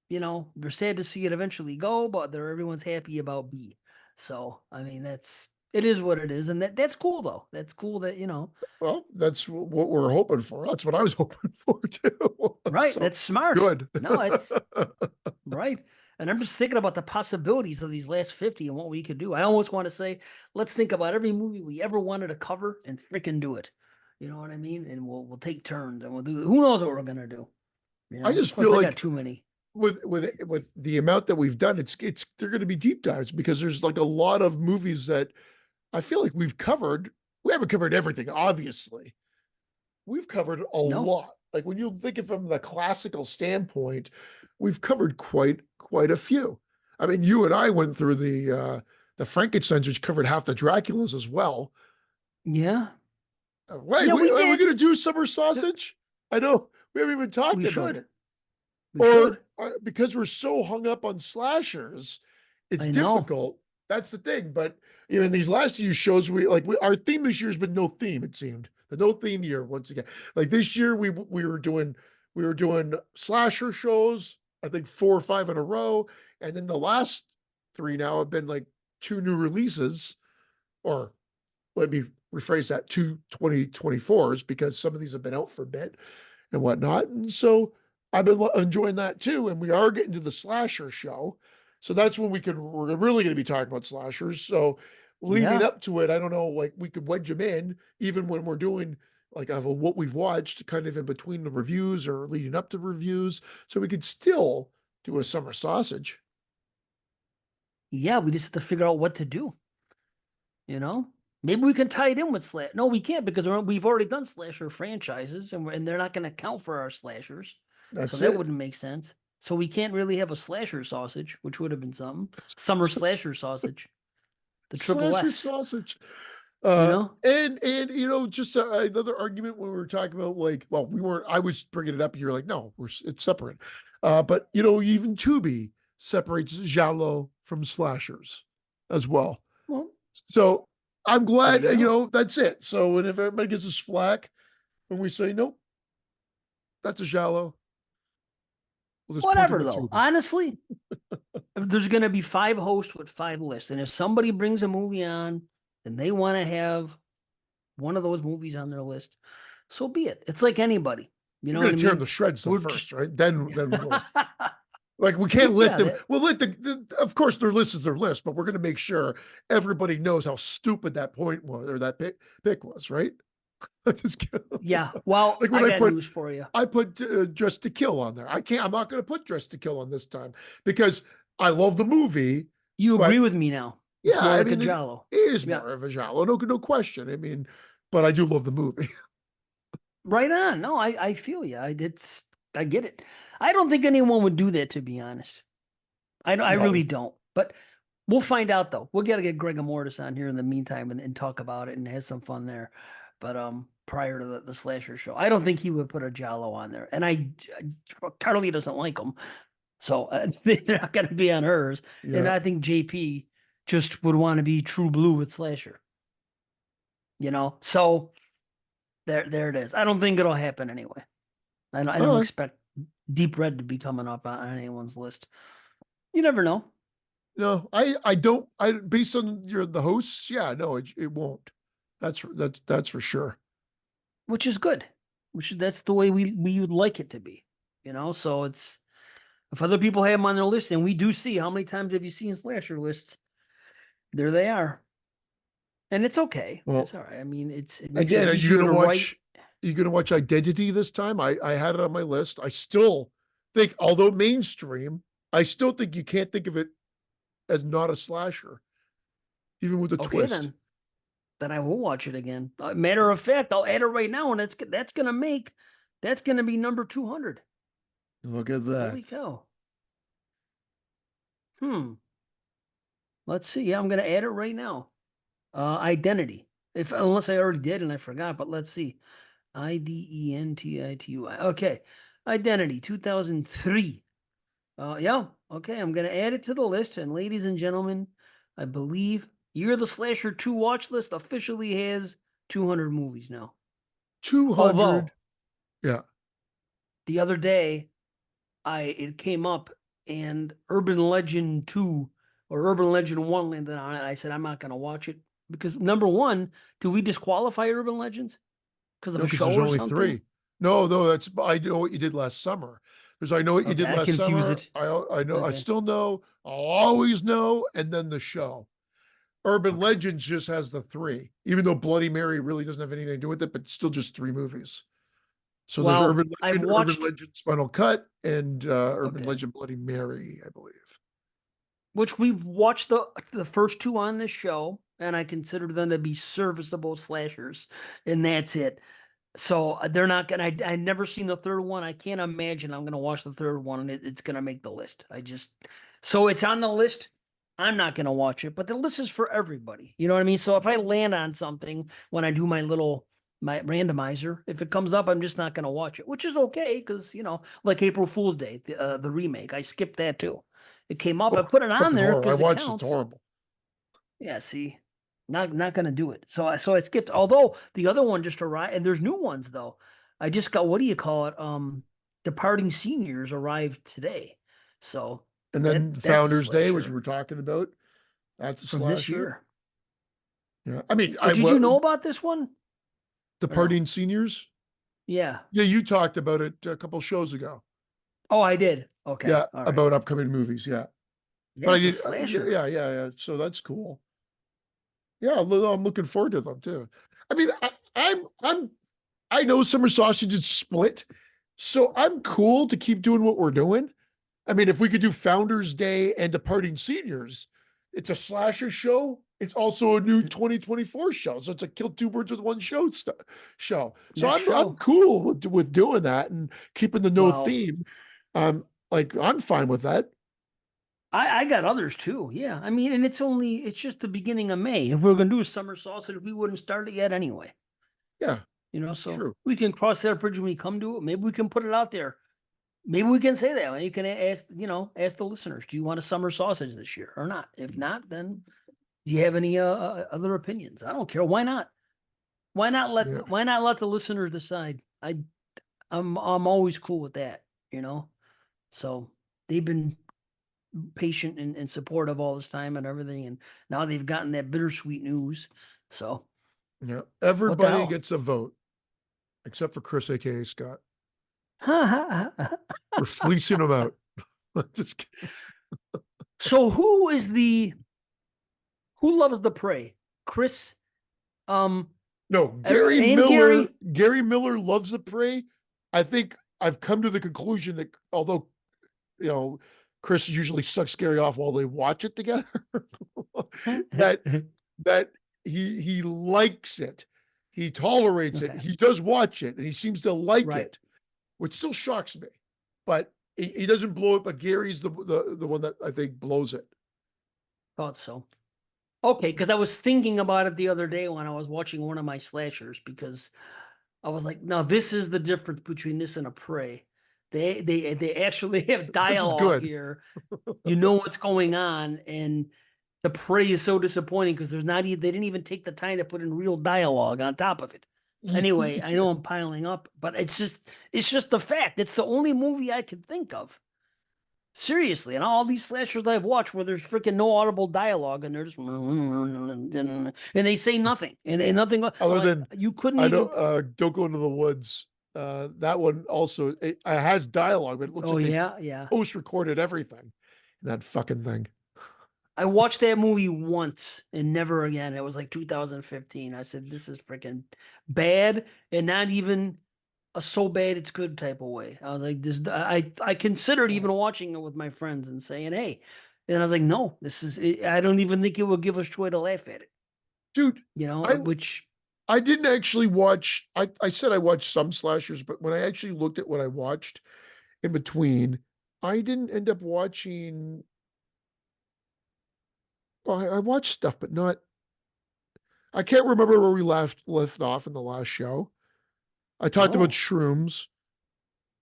they're sad to see it eventually go, but everyone's happy about B. So I mean, it is what it is, and that's cool though. That's cool that Well, that's what we're hoping for. That's what I was hoping for too. right. So That's smart. good. No, it's right. And I'm just thinking about the possibilities of these last 50 and what we could do. I almost want to say, let's think about every movie we ever wanted to cover and freaking do it. You know what I mean? And we'll take turns and we'll do. Who knows what we're gonna do? I Of just course, feel I got like too many. with the amount that we've done, it's they're going to be deep dives because there's like a lot of movies that I feel like we've covered. We haven't covered everything, obviously. We've covered a No. lot. Like when you think of from the classical standpoint, we've covered quite a few. I mean, you and I went through the Frankensteins, which covered half the Draculas as well. Yeah. Wait, Yeah, we are we did. going to do summer sausage? I know we haven't even talked We about should. it. We Or should. because we're so hung up on slashers, it's I know. difficult. That's the thing. But in these last few shows, our theme this year has been no theme. It seemed the no theme year once again. Like this year, we were doing slasher shows. I think 4 or 5 in a row, and then the last three now have been like two new releases, or let me rephrase that, two 2024s, because some of these have been out for a bit and whatnot. And so I've been enjoying that too. And we are getting to the slasher show. So that's when we're really going to be talking about slashers. So leading Yeah. up to it, I don't know, like we could wedge them in even when we're doing like of what we've watched kind of in between the reviews or leading up to reviews. So we could still do a summer sausage. Yeah. We just have to figure out what to do. You know, maybe we can tie it in with slash. No, we can't because we've already done slasher franchises, and they're not going to count for our slashers, so That's that it. wouldn't make sense. So we can't really have a slasher sausage, which would have been something. Summer slasher sausage, the triple Slasher S. sausage. You know, And just another argument when we were talking about like, well, we weren't. I was bringing it up. You're like, no, it's separate. But even Tubi separates giallo from slashers as well. well, So I'm there glad. you go. That's it. So and if everybody gives us flack when we say nope, that's a giallo, we'll just point them Whatever to though. Tubi. Honestly, there's going to be 5 hosts with 5 lists, and if somebody brings a movie on and they want to have one of those movies on their list, so be it. It's like anybody. You We're know what gonna I tear them mean? to shreds though We're just first, right? Then we'll like we can't let yeah, them. that We'll let of course their list is their list, but we're gonna make sure everybody knows how stupid that point was or that pick was, right? I'm just kidding. yeah. Well, Like when I got news for you. I put Dress to Kill on there. I'm not gonna put Dress to Kill on this time because I love the movie, You agree but with me now. It's yeah, more I like a mean Jalo. it is Yeah. more of a genre, no question. I mean, but I do love the movie. Right on. No, I feel you. I get it. I don't think anyone would do that, to be honest. I really No, don't. But we'll find out though. We'll gotta get Greg Mortis on here in the meantime and talk about it and have some fun there. But prior to the slasher show, I don't think he would put a Jalo on there. And Carly doesn't like him. So they're not going to be on hers. And yeah. I think JP just would want to be true blue with Slasher. So there it is. I don't think it'll happen anyway. I don't Uh, expect Deep Red to be coming up on anyone's list. You never know, no, I don't. I based on the hosts, yeah, no, it won't. That's for sure. which is good. That's the way we would like it to be. So it's if other people have them on their list, and we do see how many times have you seen Slasher lists? There they are. And it's okay. It's Well, all right. I mean, it makes it again, easier to write. are you gonna watch Identity this time? I had it on my list. I still think, although mainstream, I still think you can't think of it as not a slasher, even with a Okay, twist. then I will watch it again. Matter of fact, I'll add it right now, and that's gonna be number 200. Look at that. Holy cow! Hmm. Let's see. Yeah, I'm gonna add it right now. Identity. If unless I already did and I forgot, but let's see. Identity. Okay. Identity 2003. Yeah. Okay. I'm gonna add it to the list. And ladies and gentlemen, I believe Year of the Slasher 2 watch list officially has 200 movies now. 200. Although Yeah. the other day, it came up and Urban Legend 2 or Urban Legend 1 landed on it. I said I'm not gonna watch it because number one, do we disqualify Urban Legends because of No, a because show there's or only something? three. No, that's I know what you did last summer. There's I know what you Okay, did I last confuse summer. it. I know I Okay, still know. I'll always know, and then the show. Urban okay. Legends just has the three, even though Bloody Mary really doesn't have anything to do with it, but still just three movies. So there's Well, I've Urban watched, Legends Final Cut, and Urban okay, Legend Bloody Mary, I believe. which we've watched the first two on this show, and I consider them to be serviceable slashers, and that's it. So they're not gonna. I never seen the third one. I can't imagine I'm gonna watch the third one and it's gonna make the list. I just so it's on the list. I'm not gonna watch it, but the list is for everybody. You know what I mean? So if I land on something when I do my randomizer, if it comes up, I'm just not gonna watch it, which is okay because like April Fool's Day, the remake, I skipped that too. It came up, I Oh, put it it's on fucking there horrible. I because it watched it. It's counts. horrible. Yeah, see, not gonna do it. So I skipped. Although the other one just arrived, and there's new ones though. I just got what do you call it? Departing Seniors arrived today. So And then that's a Founders Day, which we slasher were talking about, that's a from this slasher. year. Yeah, I mean, But did you know about this one or no? Departing Seniors. Yeah. Yeah, you talked about it a couple shows ago. Oh, I did. Okay. Yeah, All right. about upcoming movies. Yeah, Yeah, but I it's a did. slasher. Yeah. So that's cool. Yeah, I'm looking forward to them too. I mean, I know summer sausage is split, so I'm cool to keep doing what we're doing. I mean, if we could do Founders Day and Departing Seniors, it's a slasher show. It's also a new 2024 show, so it's a kill two birds with one show. So Next I'm show. cool with doing that and keeping the no Well, theme. Like I'm fine with that. I got others too. Yeah. I mean, and it's just the beginning of May. If we are gonna do a summer sausage, we wouldn't start it yet anyway. Yeah, So true. we can cross that bridge when we come to it. Maybe we can put it out there. Maybe we can say that. You can ask the listeners, do you want a summer sausage this year or not? If not, then do you have any other opinions? I don't care. Why not? Yeah, Why not let the listeners decide? I'm always cool with that. So they've been patient and supportive all this time and everything, and now they've gotten that bittersweet news. So yeah. what the Everybody hell? gets a vote except for Chris, aka Scott. We're fleecing him out. Just kidding. So who loves the prey? Chris, um, No, and Gary. Gary Miller loves the prey. I think I've come to the conclusion that although you know Chris usually sucks Gary off while they watch it together, that that he likes it, he tolerates it, Okay, he does watch it, and he seems to like right. it, which still shocks me. But he doesn't blow it. But Gary's the one that I think blows it. Thought so. Okay, because I was thinking about it the other day when I was watching one of my slashers because I was like, no, this is the difference between this and a prey. They actually have This is dialogue good. here. You know what's going on, and the prey is so disappointing because they didn't even take the time to put in real dialogue on top of it. Anyway, I know I'm piling up, but it's just the fact. It's the only movie I could think of. Seriously, and all these slashers I've watched where there's freaking no audible dialogue and they're just and they say nothing and nothing. I'm Other like, than you couldn't I even. don't go into the woods. That one also it has dialogue, but it looks Oh like they yeah, yeah. post recorded everything. That fucking thing. I watched that movie once and never again. It was like 2015. I said, this is freaking bad and not even a so bad it's good type of way. I was like, this. I considered even watching it with my friends and saying, hey, and I was like, no, this is. I don't even think it will give us joy to laugh at it. Dude, I Which I didn't actually watch. I said I watched some slashers, but when I actually looked at what I watched in between, I didn't end up watching. Well, I watched stuff, but not. I can't remember where we left off in the last show. I talked about oh, shrooms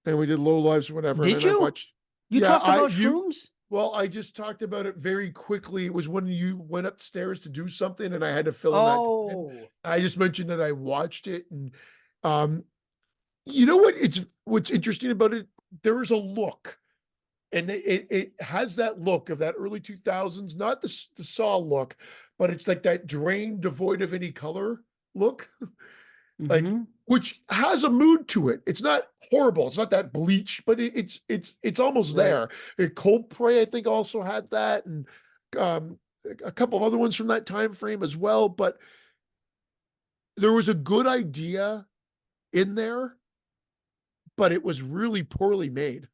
and we did low lives or whatever, and did then I you? watched. You Yeah, talked I about you. shrooms? Well, I just talked about it very quickly. It was when you went upstairs to do something, and I had to fill in that time. Oh, I just mentioned that I watched it, and um, you know what? What's interesting about it. There is a look, and it has that look of that early 2000s, not the Saw look, but it's like that drained, devoid of any color look, like mm-hmm. which has a mood to it. It's not horrible. It's not that bleach, but it's almost Right. there. Cold Prey, I think, also had that, and um, a couple of other ones from that time frame as well. But there was a good idea in there, but it was really poorly made.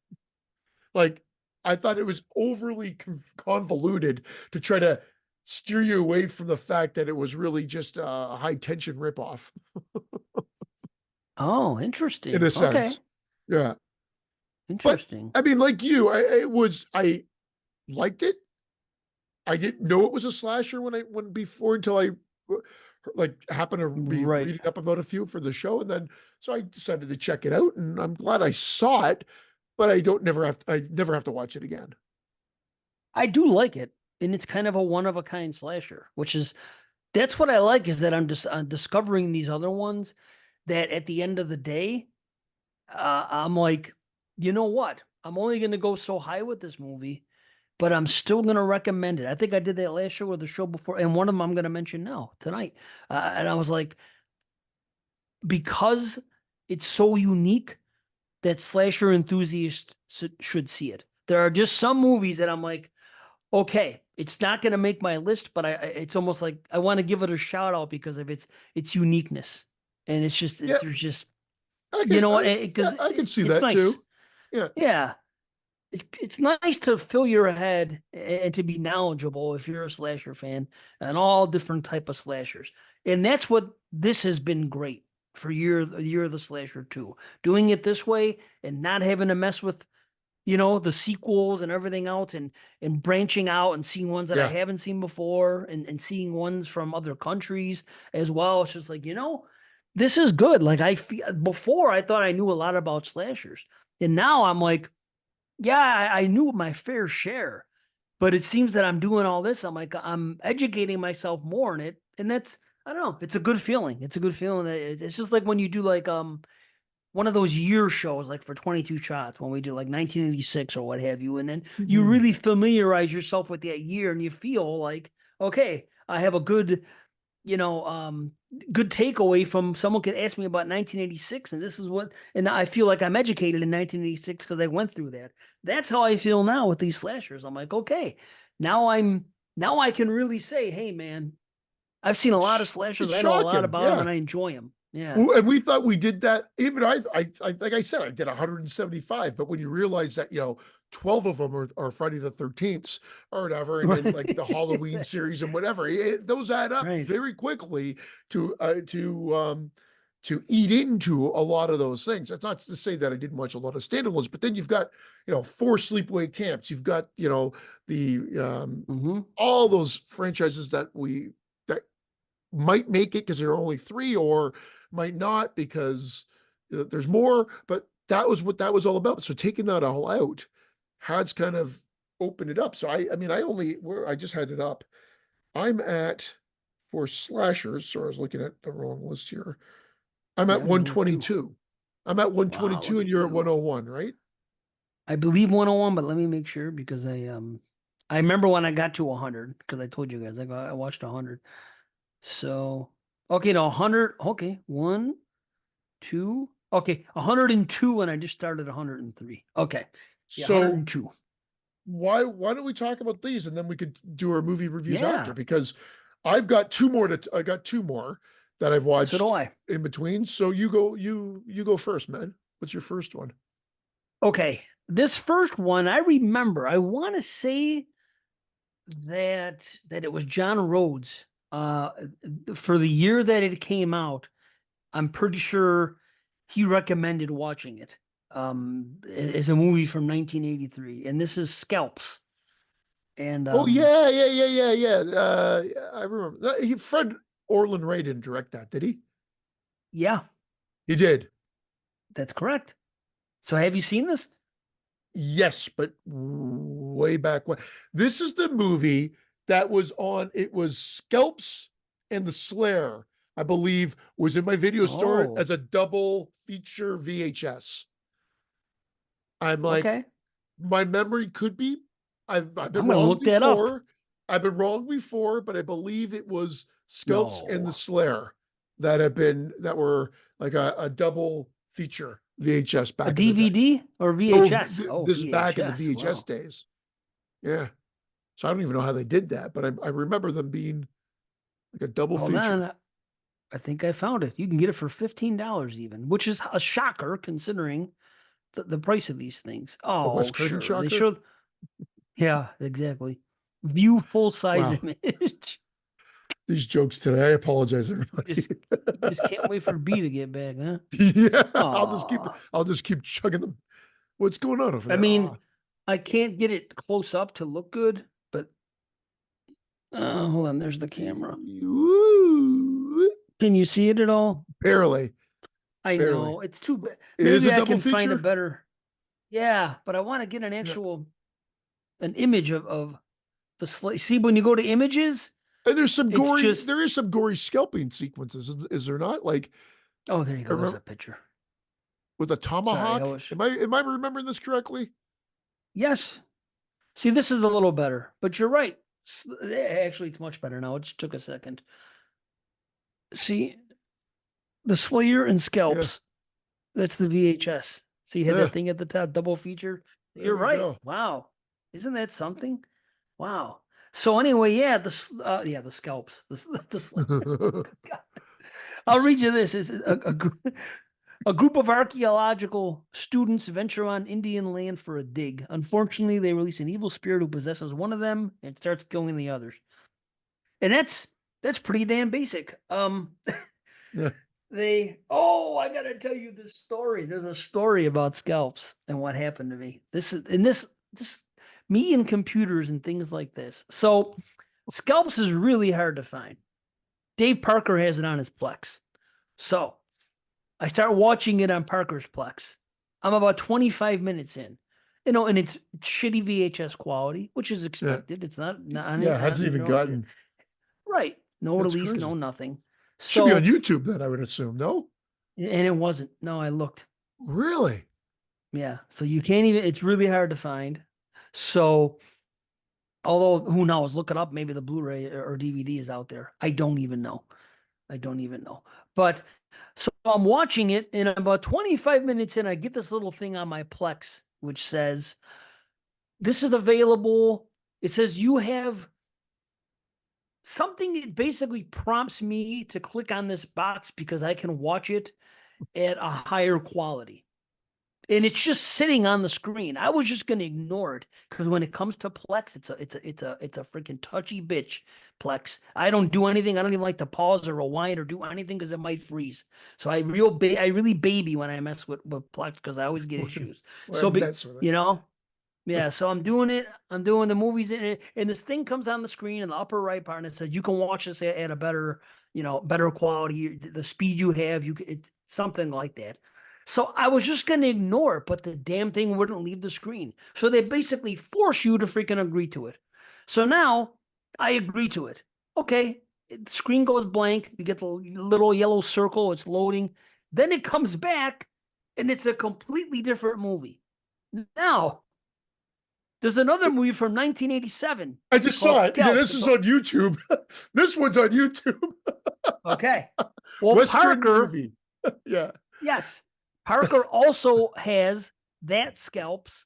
Like, I thought it was overly convoluted to try to steer you away from the fact that it was really just a high tension ripoff Oh, in interesting. a Okay. sense. Yeah. But Interesting. I mean, like you, I liked it. I didn't know it was a slasher when before until I like happened to be Right. reading up about a few for the show, and then so I decided to check it out, and I'm glad I saw it, but I never have to watch it again. I do like it. And it's kind of a one of a kind slasher, which is that's what I like is that I'm discovering these other ones that at the end of the day, I'm like, you know what? I'm only going to go so high with this movie, but I'm still going to recommend it. I think I did that last show or the show before, and one of them I'm going to mention now tonight. And I was like, because it's so unique that slasher enthusiasts should see it. There are just some movies that I'm like, okay, it's not going to make my list, but it's almost like I want to give it a shout out because of its uniqueness, and it's just Yeah, there's just I you can, know what yeah, because I can see it's that nice, too. Yeah, yeah. It's nice to fill your head and to be knowledgeable if you're a slasher fan and all different type of slashers, and that's what this has been great for year of the slasher too. Doing it this way and not having to mess with the sequels and everything else and branching out and seeing ones that I yeah, haven't seen before and seeing ones from other countries as well. It's just like, this is good. Like I feel before I thought I knew a lot about slashers. And now I'm like, yeah, I knew my fair share, but it seems that I'm doing all this. I'm like, I'm educating myself more in it. And that's, I don't know, it's a good feeling. It's a good feeling that it's just like when you do like, one of those year shows like for 22 shots when we do like 1986 or what have you, and then you mhm, really familiarize yourself with that year and you feel like, okay, I have a good you know good takeaway from someone could ask me about 1986, and this is what, and I feel like I'm educated in 1986 because I went through that. That's how I feel now with these slashers. I'm like, okay, now I can really say, hey man, I've seen a lot of it's slashers, I know a lot shocking. about them, Yeah. and I enjoy them. Yeah. And we thought we did that. Even like I said, I did 175. But when you realize that, 12 of them are Friday the 13th or whatever, and then like the Halloween Right. series and whatever, those add up Right. very quickly to eat into a lot of those things. That's not to say that I didn't watch a lot of standalones, but then you've got, four sleepaway camps. You've got, the Hmm. all those franchises that might make it because there are only three, or might not because there's more. But that was what that was all about. So taking that all out has kind of opened it up. So I mean, I just had it up. I'm at for slashers. So I was looking at the wrong list here. I'm at Yeah, me too. 122. I'm at Wow, 122 look and at you're at you. 101, right? I believe 101, but let me make sure because I remember when I got to 100 because I told you guys I watched 100. So okay, no 100. Okay, one, two. Okay, 102, and I just started 103. Okay, yeah, So 102. why don't we talk about these and then we could do our movie reviews after, Yeah, because I got two more that I've so do watched I. in between. So you go first, man. What's your first one? Okay, this first one I remember. I want to say that it was John Rhodes. For the year that it came out, I'm pretty sure he recommended watching it. As a movie from 1983, and this is Scalps. And Oh yeah. I remember. Fred Orland Ray didn't direct that, did he? yeah, He did. that's correct. So have you seen this? Yes, but way back when. This is the movie that was on, it was Scalps and the Slayer, I believe, was in my video store Oh, as a double feature VHS. I'm like, okay. my memory could be, I've been I'm gonna wrong look that up. before. I've been wrong before, but I believe it was Scalps and the No, Slayer that were like a double feature VHS a back in the day. DVD or No, VHS? Oh, this is back in the VHS. VHS Wow. days. Yeah. So I don't even know how they did that, but I remember them being like a double Hold feature. on. I think I found it. You can get it for $15 even, which is a shocker considering. the price of these things. The Wes Oh, Craven sure. They shocker. show. Yeah, exactly. View full size Wow, image. these jokes today. I apologize, You everybody. just can't wait for B to get back, huh? Yeah, Oh, I'll just keep chugging them. What's going on over I there? mean, I can't get it close up to look good, but hold on. There's the camera. Woo. Can you see it at all? Barely, I barely. know it's too bad. It is Maybe a I double can find a feature. better. Yeah, but I want to get Yeah. an image of the see when you go to images, And there's some it's gory, just there is some gory scalping sequences, is there not? Like, oh, there you I go. There's remember a picture. with a Sorry, I tomahawk. was Am I remembering this correctly? yes. See, this is a little better, but you're right. Actually, it's much better now. It just took a second. See, the Slayer and Yeah. Scalps. That's the VHS. So you had Yeah. that thing at the top, double feature. There You're we right. go. Wow, isn't that something? Wow. So anyway, yeah, the scalps, the Slayer. God. I'll read you this. Is a group of archaeological students venture on Indian land for a dig. Unfortunately, they release an evil spirit who possesses one of them and starts killing the others. And that's pretty damn basic. Yeah. I gotta tell you this story. There's a story about scalps and what happened to me. This me and computers and things like this. So scalps is really hard to find. Dave Parker has it on his Plex. So I start watching it on Parker's Plex. I'm about 25 minutes in, and it's shitty VHS quality, which is Yeah. expected. It's not, Yeah. Hasn't even gotten. right. No That's release, crazy. no nothing. Should be on So, YouTube then, I would assume. No? and it wasn't. No, I looked. Really? Yeah. So you can't even, it's really hard to find. So, although who knows, look it up. Maybe the Blu ray or DVD is out there. I don't even know. I don't even know. But so I'm watching it, and about 25 minutes in, I get this little thing on my Plex, which says, this is available. It says you have something. It basically prompts me to click on this box because I can watch it at a higher quality. And it's just sitting on the screen. I was just going to ignore it because when it comes to Plex, it's a freaking touchy bitch. Plex. I don't do anything. I don't even like to pause or rewind or do anything because it might freeze. So I really baby when I mess with Plex because I always get issues. Well, So mess with it. you know, yeah. So I'm doing it. I'm doing the movies in it, and this thing comes on the screen in the upper right part, and it says you can watch this at a better, better quality. The speed you have, it's something like that. So I was just going to ignore it, but the damn thing wouldn't leave the screen. So they basically force you to freaking agree to it. So now I agree to it. Okay, the screen goes blank. You get the little yellow circle. It's loading. Then it comes back, and it's a completely different movie. Now, there's another movie from 1987 I just called saw it. Yeah, Scalps. this is on YouTube. This one's on YouTube. Okay. Well, Western Parker, movie. Yeah. yes, Parker also has that Scalps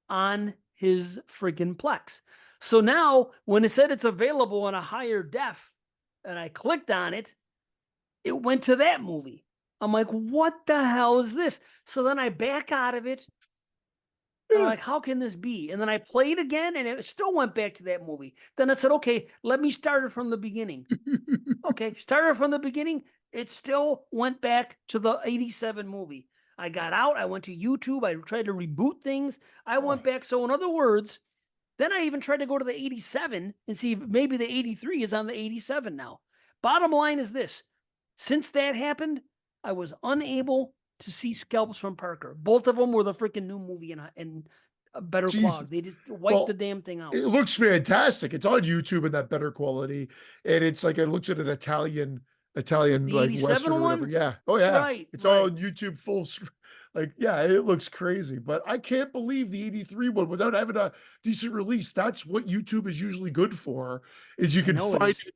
on his freaking Plex. So now, when it said it's available in a higher def, and I clicked on it, it went to that movie. I'm like, what the hell is this? So then I back out of it. And I'm Yeah. like, how can this be? And then I played again and it still went back to that movie. Then I said, okay, let me start it from the beginning. Okay, started from the beginning. It still went back to the 87 movie. I got out. I went to YouTube. I tried to reboot things. I went back. So, in other words, then I even tried to go to the 87 and see if maybe the 83 is on the 87 now. Bottom line is this: since that happened, I was unable to see Scalps from Parker. Both of them were the freaking new movie and a better Jesus. quality. They just wiped the Well, damn thing out. it looks fantastic. It's on YouTube in that better quality. And it's like it looks at an Italian The like 87 Western or whatever. one? Yeah. Oh yeah. Right, It's all right. on YouTube full like, yeah, it looks crazy. But I can't believe the 83 one without having a decent release. That's what YouTube is usually good for, is you I can know it find is. it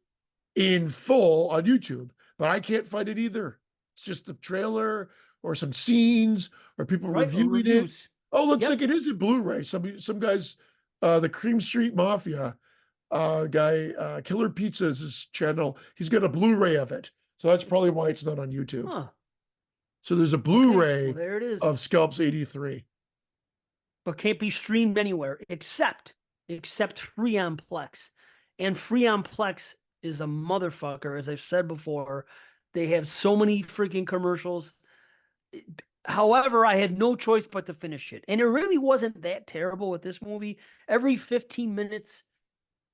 in full on YouTube. But I can't find it either. It's just the trailer or some scenes or people Right, or reviewing it. reviews. Oh, looks Yep. like it is a Blu-ray. Some guys, the Cream Street Mafia guy, Killer Pizza is his channel. He's got a Blu-ray of it, so that's probably why it's not on YouTube. Huh. So there's a Okay, well Blu-ray there it is. of Scalps 83. But can't be streamed anywhere except free on Plex. And free on Plex is a motherfucker, as I've said before. They have so many freaking commercials. However, I had no choice but to finish it. And it really wasn't that terrible with this movie. Every 15 minutes,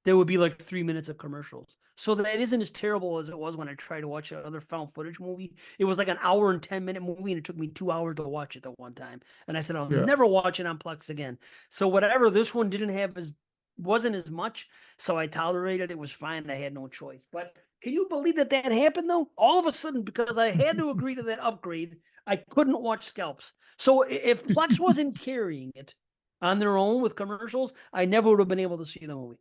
there would be like 3 minutes of commercials. So that isn't as terrible as it was when I tried to watch another found footage movie. It was like an hour and 10 minute movie, and it took me 2 hours to watch it the one time. And I said, I'll Yeah. never watch it on Plex again. So whatever this one didn't have as wasn't as much, so I tolerated it. It was fine. I had no choice. But can you believe that that happened though? All of a sudden, because I had to agree to that upgrade, I couldn't watch Scalps. So if Plex wasn't carrying it on their own with commercials, I never would have been able to see the movie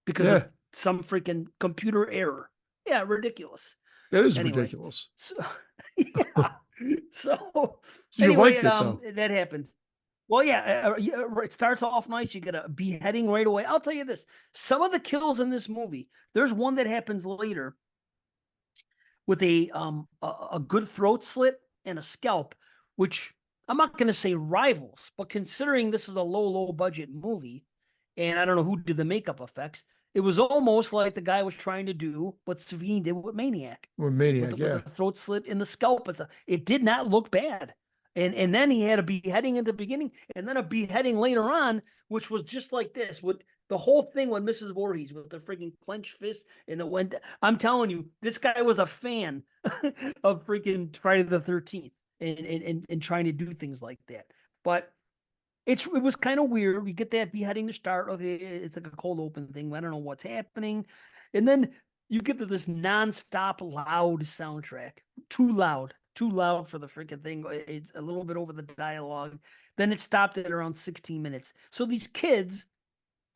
because of Yeah, some freaking computer error. Yeah, ridiculous. that is Anyway, ridiculous. so yeah. So So you anyway, liked it though. that happened. Well, yeah, it starts off nice. You get a beheading right away. I'll tell you this: some of the kills in this movie. There's one that happens later with a good throat slit and a scalp, which I'm not going to say rivals, but considering this is a low budget movie, and I don't know who did the makeup effects, it was almost like the guy was trying to do what Savini did with Maniac, Well, with Maniac, with yeah. the throat slit in the scalp. It did not look bad. And then he had a beheading at the beginning, and then a beheading later on, which was just like this, with the whole thing with Mrs. Voorhees with the freaking clenched fist and the went. I'm telling you, this guy was a fan of freaking Friday the 13th and trying to do things like that. But it was kind of weird. We get that beheading to start. Okay, it's like a cold open thing. I don't know what's happening, and then you get to this nonstop loud soundtrack. Too loud for the freaking thing. It's a little bit over the dialogue. Then it stopped at around 16 minutes. So these kids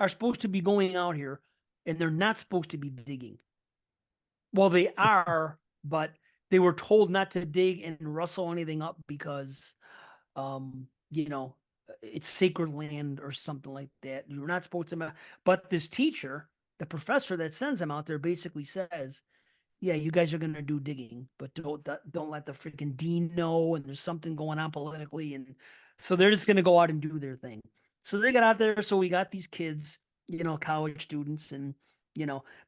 are supposed to be going out here, and they're not supposed to be digging. Well, they are, but they were told not to dig and rustle anything up because, you know, it's sacred land or something like that. You're not supposed to. But this teacher, the professor that sends them out there, basically says, "Yeah, you guys are gonna do digging, but don't let the freaking dean know." And there's something going on politically, and so they're just gonna go out and do their thing. So they got out there. So we got these kids, college students, and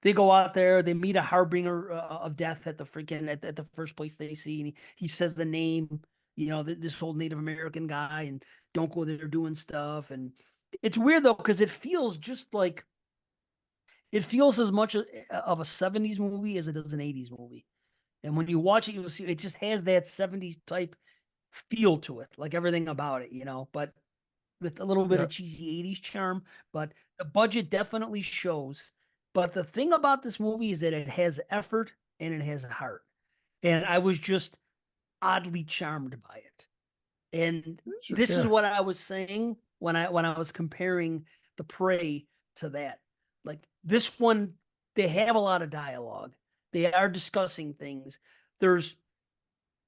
they go out there. They meet a harbinger of death at the freaking at the first place they see, and he says the name, this old Native American guy, and don't go there doing stuff. And it's weird though because it feels as much of a 70s movie as it does an 80s movie. And when you watch it, you'll see it just has that 70s type feel to it, like everything about it, but with a little bit Yeah. of cheesy 80s charm. But the budget definitely shows. But the thing about this movie is that it has effort and it has heart. And I was just oddly charmed by it. And Sure, this is yeah. what I was saying when I was comparing The Prey to that. Like this one, they have a lot of dialogue. They are discussing things.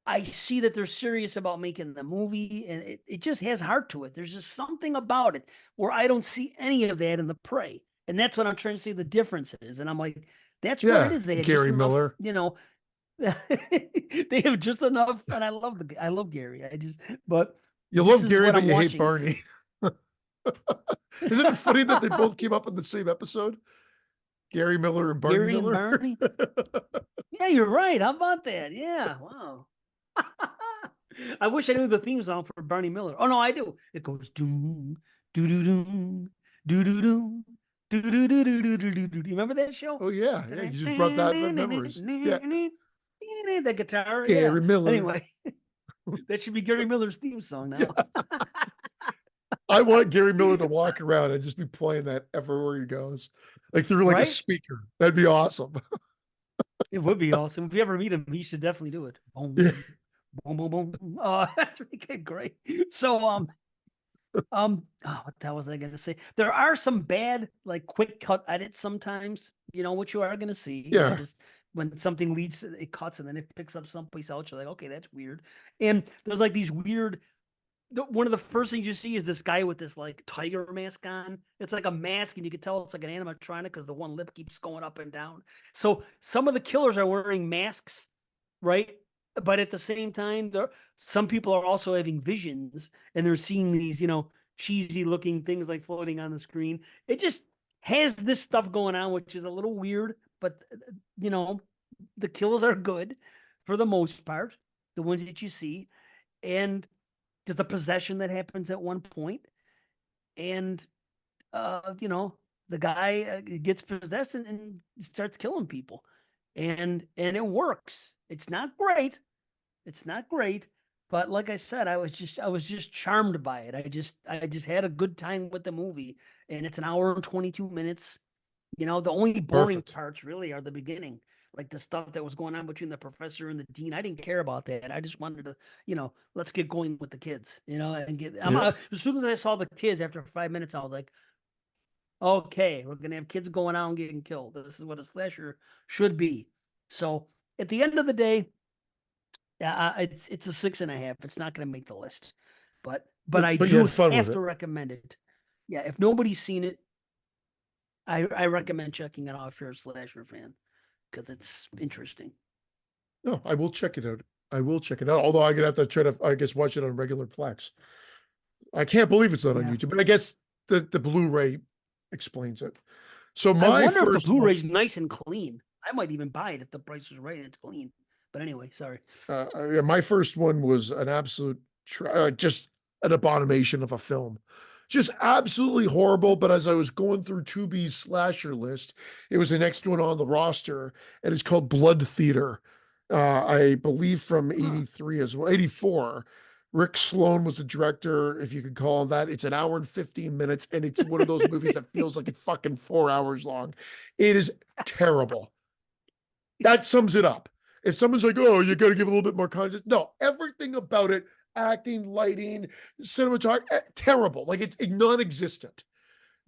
I see that they're serious about making the movie, and it just has heart to it. There's just something about it where I don't see any of that in The Prey. And that's what I'm trying to say the difference is. And I'm like, that's what it Yeah. is. They had just Gary enough, Miller. they have just enough, and I love Gary. But You this love is Gary, what but I'm you hate watching. Barney. Isn't it funny that they both came up in the same episode? Gary Miller and Barney Gary and Miller. Barney. Yeah, you're right. How about that? Yeah, wow. I wish I knew the theme song for Barney Miller. Oh no, I do. It goes doom, doo doo doom, doo doo doom, doo doo doo doo doo doo doo. Do you remember that show? Oh yeah, yeah. You just brought that memories. Yeah, The guitar, yeah. Gary Miller. Anyway, that should be Gary Miller's theme song now. I want Gary Miller to walk around and just be playing that everywhere he goes, like through like a Right? speaker. That'd be awesome. It would be awesome. If you ever meet him, you should definitely do it. Yeah, Boom, boom, boom, boom. Oh, that's really great. So, what the hell was I gonna say? There are some bad, like quick cut edits sometimes, what you are gonna see, yeah, just when something leads, it cuts and then it picks up someplace else. You're like, okay, that's weird. And there's like these weird. One of the first things you see is this guy with this like tiger mask on. It's like a mask, and you can tell it's like an animatronic because the one lip keeps going up and down. So some of the killers are wearing masks, right? but at the same time, some people are also having visions and they're seeing these, cheesy looking things like floating on the screen. It just has this stuff going on, which is a little weird, but you know, the kills are good for the most part, the ones that you see. And there's a possession that happens at one point, and you know, the guy gets possessed and starts killing people, and it works. It's not great. It's not great, but like I said, I was just charmed by it. I just had a good time with the movie, and it's an hour and 22 minutes. The only boring Perfect. parts really are the beginning, like the stuff that was going on between the professor and the dean. I didn't care about that. I just wanted to, let's get going with the kids, and get. Yeah. As soon as I saw the kids after 5 minutes, I was like, okay, we're gonna have kids going out and getting killed. This is what a slasher should be. So at the end of the day, yeah, it's a 6.5. It's not going to make the list, but I But you do had fun with have it. to recommend it. Yeah, if nobody's seen it, I recommend checking it out if you're a slasher fan because it's interesting. No, I will check it out. I will check it out. Although I'm gonna have to try to, I guess, watch it on regular Plex. I can't believe it's not on Yeah, YouTube, but I guess the Blu-ray explains it. So I my wonder if the first one, Blu-ray's nice and clean. I might even buy it if the price is right and it's clean. But anyway, sorry. yeah, my first one was an absolute, just an abomination of a film, just absolutely horrible. But as I was going through Tubi's slasher list, it was the next one on the roster, and it's called Blood Theater. I believe from Huh. '83 as well, '84. Rick Sloan was the director, if you could call him that. It's an hour and 15 minutes, and it's one of those movies that feels like it's fucking 4 hours long. It is terrible. That sums it up. If someone's like, oh, you got to give a little bit more context. No, everything about it, acting, lighting, cinematography, terrible. Like it's non-existent.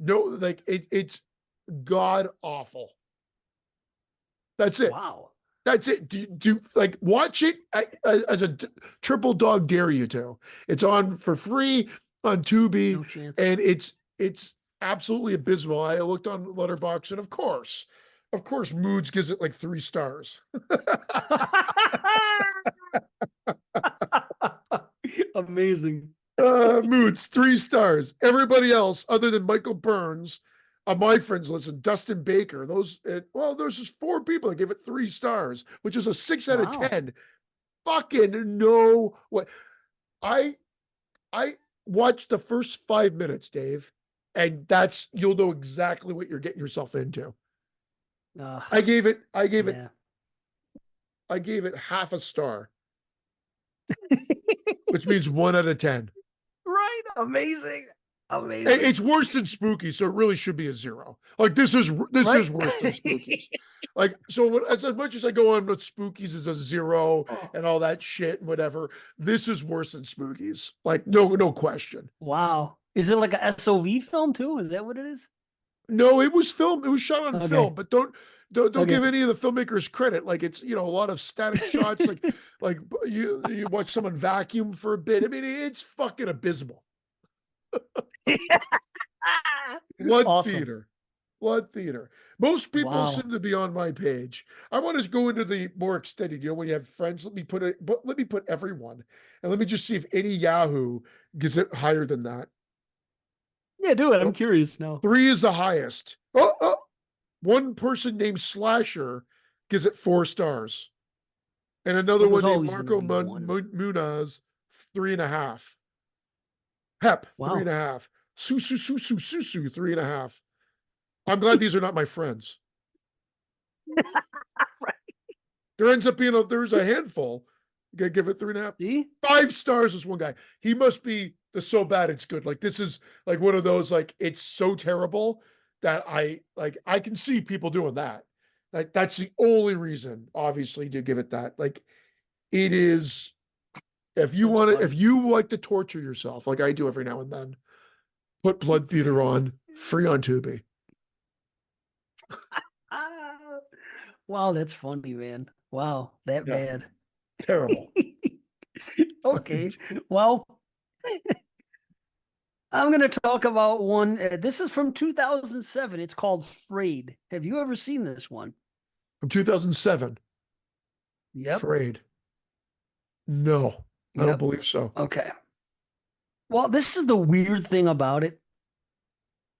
No, like it's god awful. That's it. Wow. That's it. Do like watch it as a triple dog dare you to. It's on for free on Tubi, No chance. and it's absolutely abysmal. I looked on Letterboxd, and of course, Moods gives it like 3 stars. Amazing. Moods 3 stars. Everybody else, other than Michael Burns, on my friends list, and Dustin Baker, there's just 4 people that give it 3 stars, which is a 6 out of Wow. 10. Fucking no way. I I watched the first 5 minutes, Dave, and you'll know exactly what you're getting yourself into. Uh, I gave it, I gave it, yeah. I gave it half a star, which means 1 out of 10. Right. Amazing. It's Amazing. worse than Spooky, so it really should be a 0. Like this is Right. worse than Spookies. Like so, as much as I go on with Spookies as a 0 Oh, and all that shit and whatever, this is worse than Spookies. Like no question. wow. Is it like a SOV film too? Is that what it is? No, it was film. It was shot on film, Okay. but don't give Okay. any of the filmmakers credit. Like it's a lot of static shots. Like you watch someone vacuum for a bit. I mean, it's fucking abysmal. Blood Awesome. Theater. Blood Theater. Most people Wow. seem to be on my page. I want to go into the more extended. When you have friends, let me put everyone, and let me just see if any Yahoo gets it higher than that. Yeah, do it. I'm Nope. curious now. 3 is the highest. One person named Slasher gives it 4 stars, and another Well, one there's named always going to Marco be one. Munaz 3.5. Pep three and Wow. a half. Susu 3.5. I'm glad these are not my friends. There ends up being there's a handful. Gotta give it 3.5. See? 5 stars is one guy. He must be the so bad it's good. Like this is like one of those like it's so terrible that I can see people doing that. Like that's the only reason, obviously, to give it that. Like it is That's if funny. you like to torture yourself, like I do every now and then, put Blood Theater on free on Tubi. Ah, wow, that's funny, man. Wow, that Yeah, bad. terrible. Okay. Well, I'm going to talk about one. This is from 2007. It's called Frayed. Have you ever seen this one? From 2007. Yep. Afraid. No, I don't Yep. believe so. Okay. Well, this is the weird thing about it.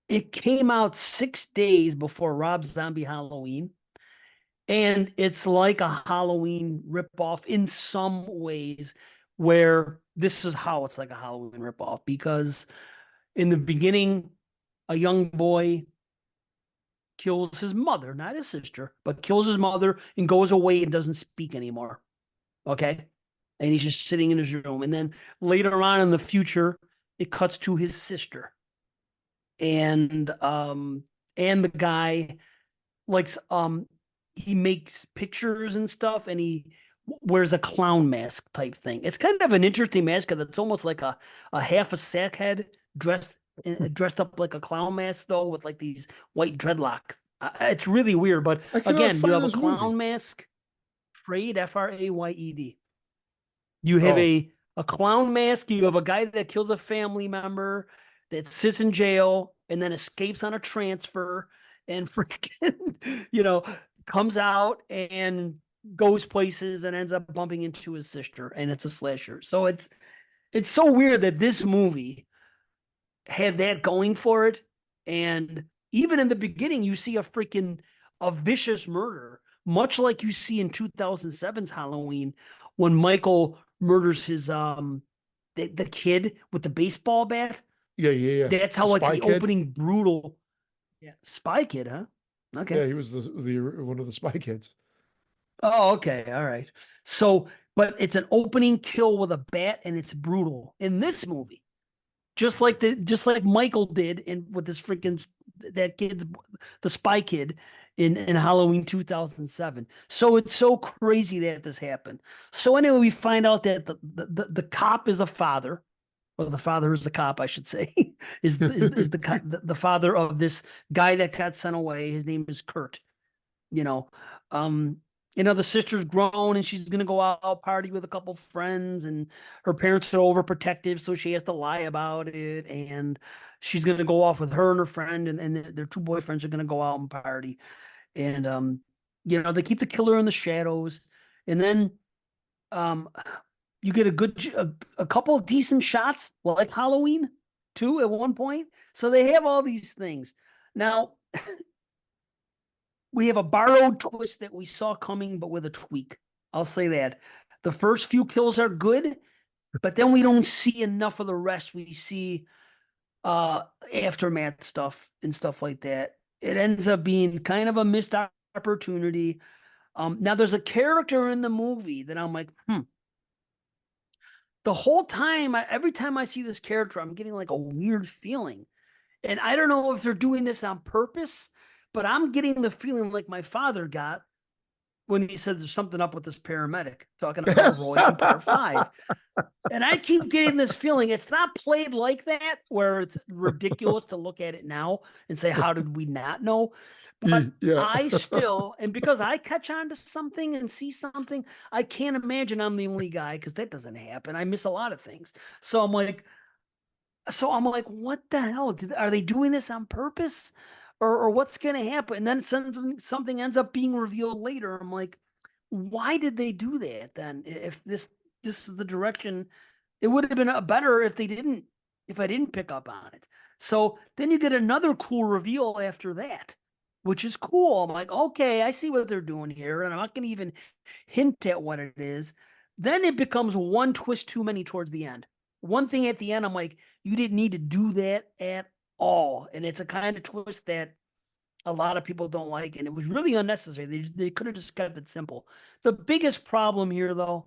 It came out 6 days before Rob Zombie Halloween, and it's like a Halloween ripoff in some ways, where this is how it's like a Halloween ripoff because in the beginning, a young boy kills his mother, not his sister, but kills his mother and goes away and doesn't speak anymore. Okay. And he's just sitting in his room. And then later on in the future, it cuts to his sister. And the guy likes he makes pictures and stuff and he wears a clown mask type thing. It's kind of an interesting mask because it's almost like a half a sack head dressed up like a clown mask though with like these white dreadlocks. It's really weird, but I cannot again, you find have a this movie. clown mask, Frayed, Frayed. You have Oh, a clown mask. You have a guy that kills a family member that sits in jail and then escapes on a transfer and freaking, comes out and goes places and ends up bumping into his sister and it's a slasher. So it's so weird that this movie had that going for it. And even in the beginning, you see a vicious murder, much like you see in 2007's Halloween when Michael murders his the kid with the baseball bat. yeah, yeah, yeah. That's how The like Spy the Kid. opening brutal. Yeah, Spy Kid, huh? Okay. Yeah, he was the one of the Spy Kids. Oh, okay. All right. So, but it's an opening kill with a bat and it's brutal. In this movie, just like Michael did in with this freaking that kid's the Spy Kid in Halloween 2007. So it's so crazy that this happened. So anyway, we find out that the cop is a father, or the father is the cop, I should say, is the father of this guy that got sent away. His name is Kurt. You know, um, the sister's grown and she's gonna go out party with a couple friends, and her parents are overprotective, so she has to lie about it. And she's gonna go off with her and her friend, and their two boyfriends are gonna go out and party. And they keep the killer in the shadows, and then um, you get a couple of decent shots like Halloween too at one point. So they have all these things now. We have a borrowed twist that we saw coming, but with a tweak. I'll say that. The first few kills are good, but then we don't see enough of the rest. We see aftermath stuff and stuff like that. It ends up being kind of a missed opportunity. Now there's a character in the movie that I'm like, the whole time, every time I see this character, I'm getting like a weird feeling. And I don't know if they're doing this on purpose, but I'm getting the feeling like my father got when he said there's something up with this paramedic, talking about Roy in part five. And I keep getting this feeling it's not played like that, where it's ridiculous to look at it now and say, how did we not know? But Yeah. I still, and because I catch on to something and see something, I can't imagine I'm the only guy because that doesn't happen. I miss a lot of things. So I'm like, what the hell? Are they doing this on purpose? Or what's going to happen? And then something ends up being revealed later. I'm like, why did they do that then? If this is the direction, it would have been better if I didn't pick up on it. So then you get another cool reveal after that, which is cool. I'm like, okay, I see what they're doing here, and I'm not going to even hint at what it is. Then it becomes one twist too many towards the end. One thing at the end, I'm like, you didn't need to do that at all. And it's a kind of twist that a lot of people don't like. And it was really unnecessary. They could have just kept it simple. The biggest problem here, though,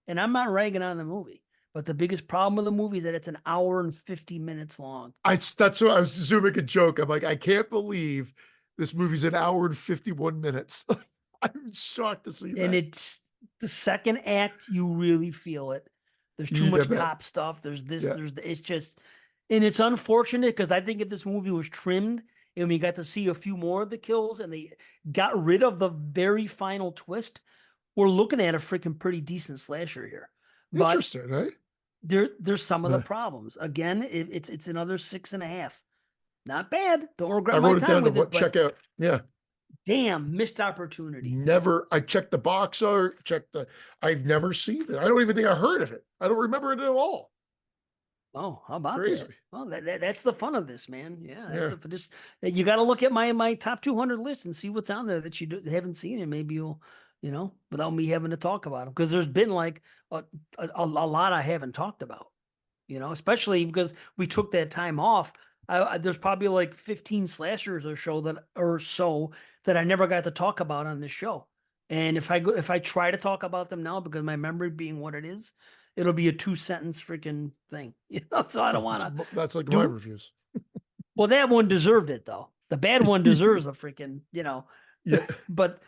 and I'm not ragging on the movie, but the biggest problem with the movie is that it's an hour and 50 minutes long. That's what I was just gonna make a joke. I'm like, I can't believe this movie's an hour and 51 minutes. I'm shocked to see And that. it's the second act, you really feel it. There's too Yeah, much man. cop stuff. There's this, Yeah. it's just, and it's unfortunate because I think if this movie was trimmed and we got to see a few more of the kills and they got rid of the very final twist, we're looking at a freaking pretty decent slasher here. But Interesting, right? there's some of the Yeah. problems. Again, it's another 6.5. Not bad. Don't I regret my wrote it time down to with it, what but check out. Yeah. Damn, missed opportunity. Never, I checked the box art, I've never seen it. I don't even think I heard of it. I don't remember it at all. Oh, how about Crazy. that? Well, that's the fun of this, man. Yeah, that's Yeah. the just you got to look at my top 200 list and see what's on there that haven't seen, and maybe you'll, without me having to talk about them, because there's been like a lot I haven't talked about, especially because we took that time off. There's probably like 15 slashers or so that I never got to talk about on this show. And if I try to talk about them now, because my memory being what it is, it'll be a 2 sentence freaking thing, So I don't want to That's like my do. reviews. Well, that one deserved it though. The bad one deserves a freaking, Yeah. But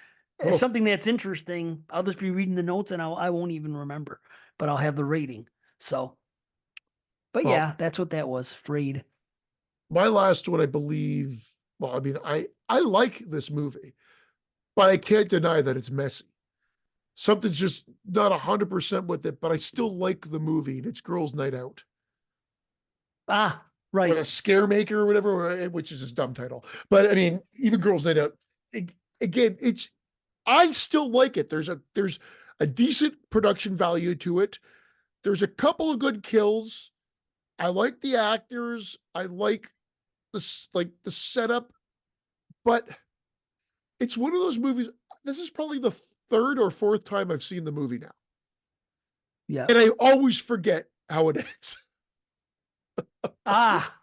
Oh, something that's interesting, I'll just be reading the notes and I won't even remember, but I'll have the rating. So, but well, yeah, that's what that was. Freed. my last one, I believe. Well, I mean, I like this movie, but I can't deny that it's messy. Something's just not 100% with it, but I still like the movie, and it's Girls' Night Out. Ah, Or right. the Scare Maker or whatever, which is his dumb title. But I mean, even Girls Night Out. Again, I still like it. There's a decent production value to it. There's a couple of good kills. I like the actors. I like the setup, but it's one of those movies. This is probably the third or fourth time I've seen the movie now, Yeah. and I always forget how it ends. Ah,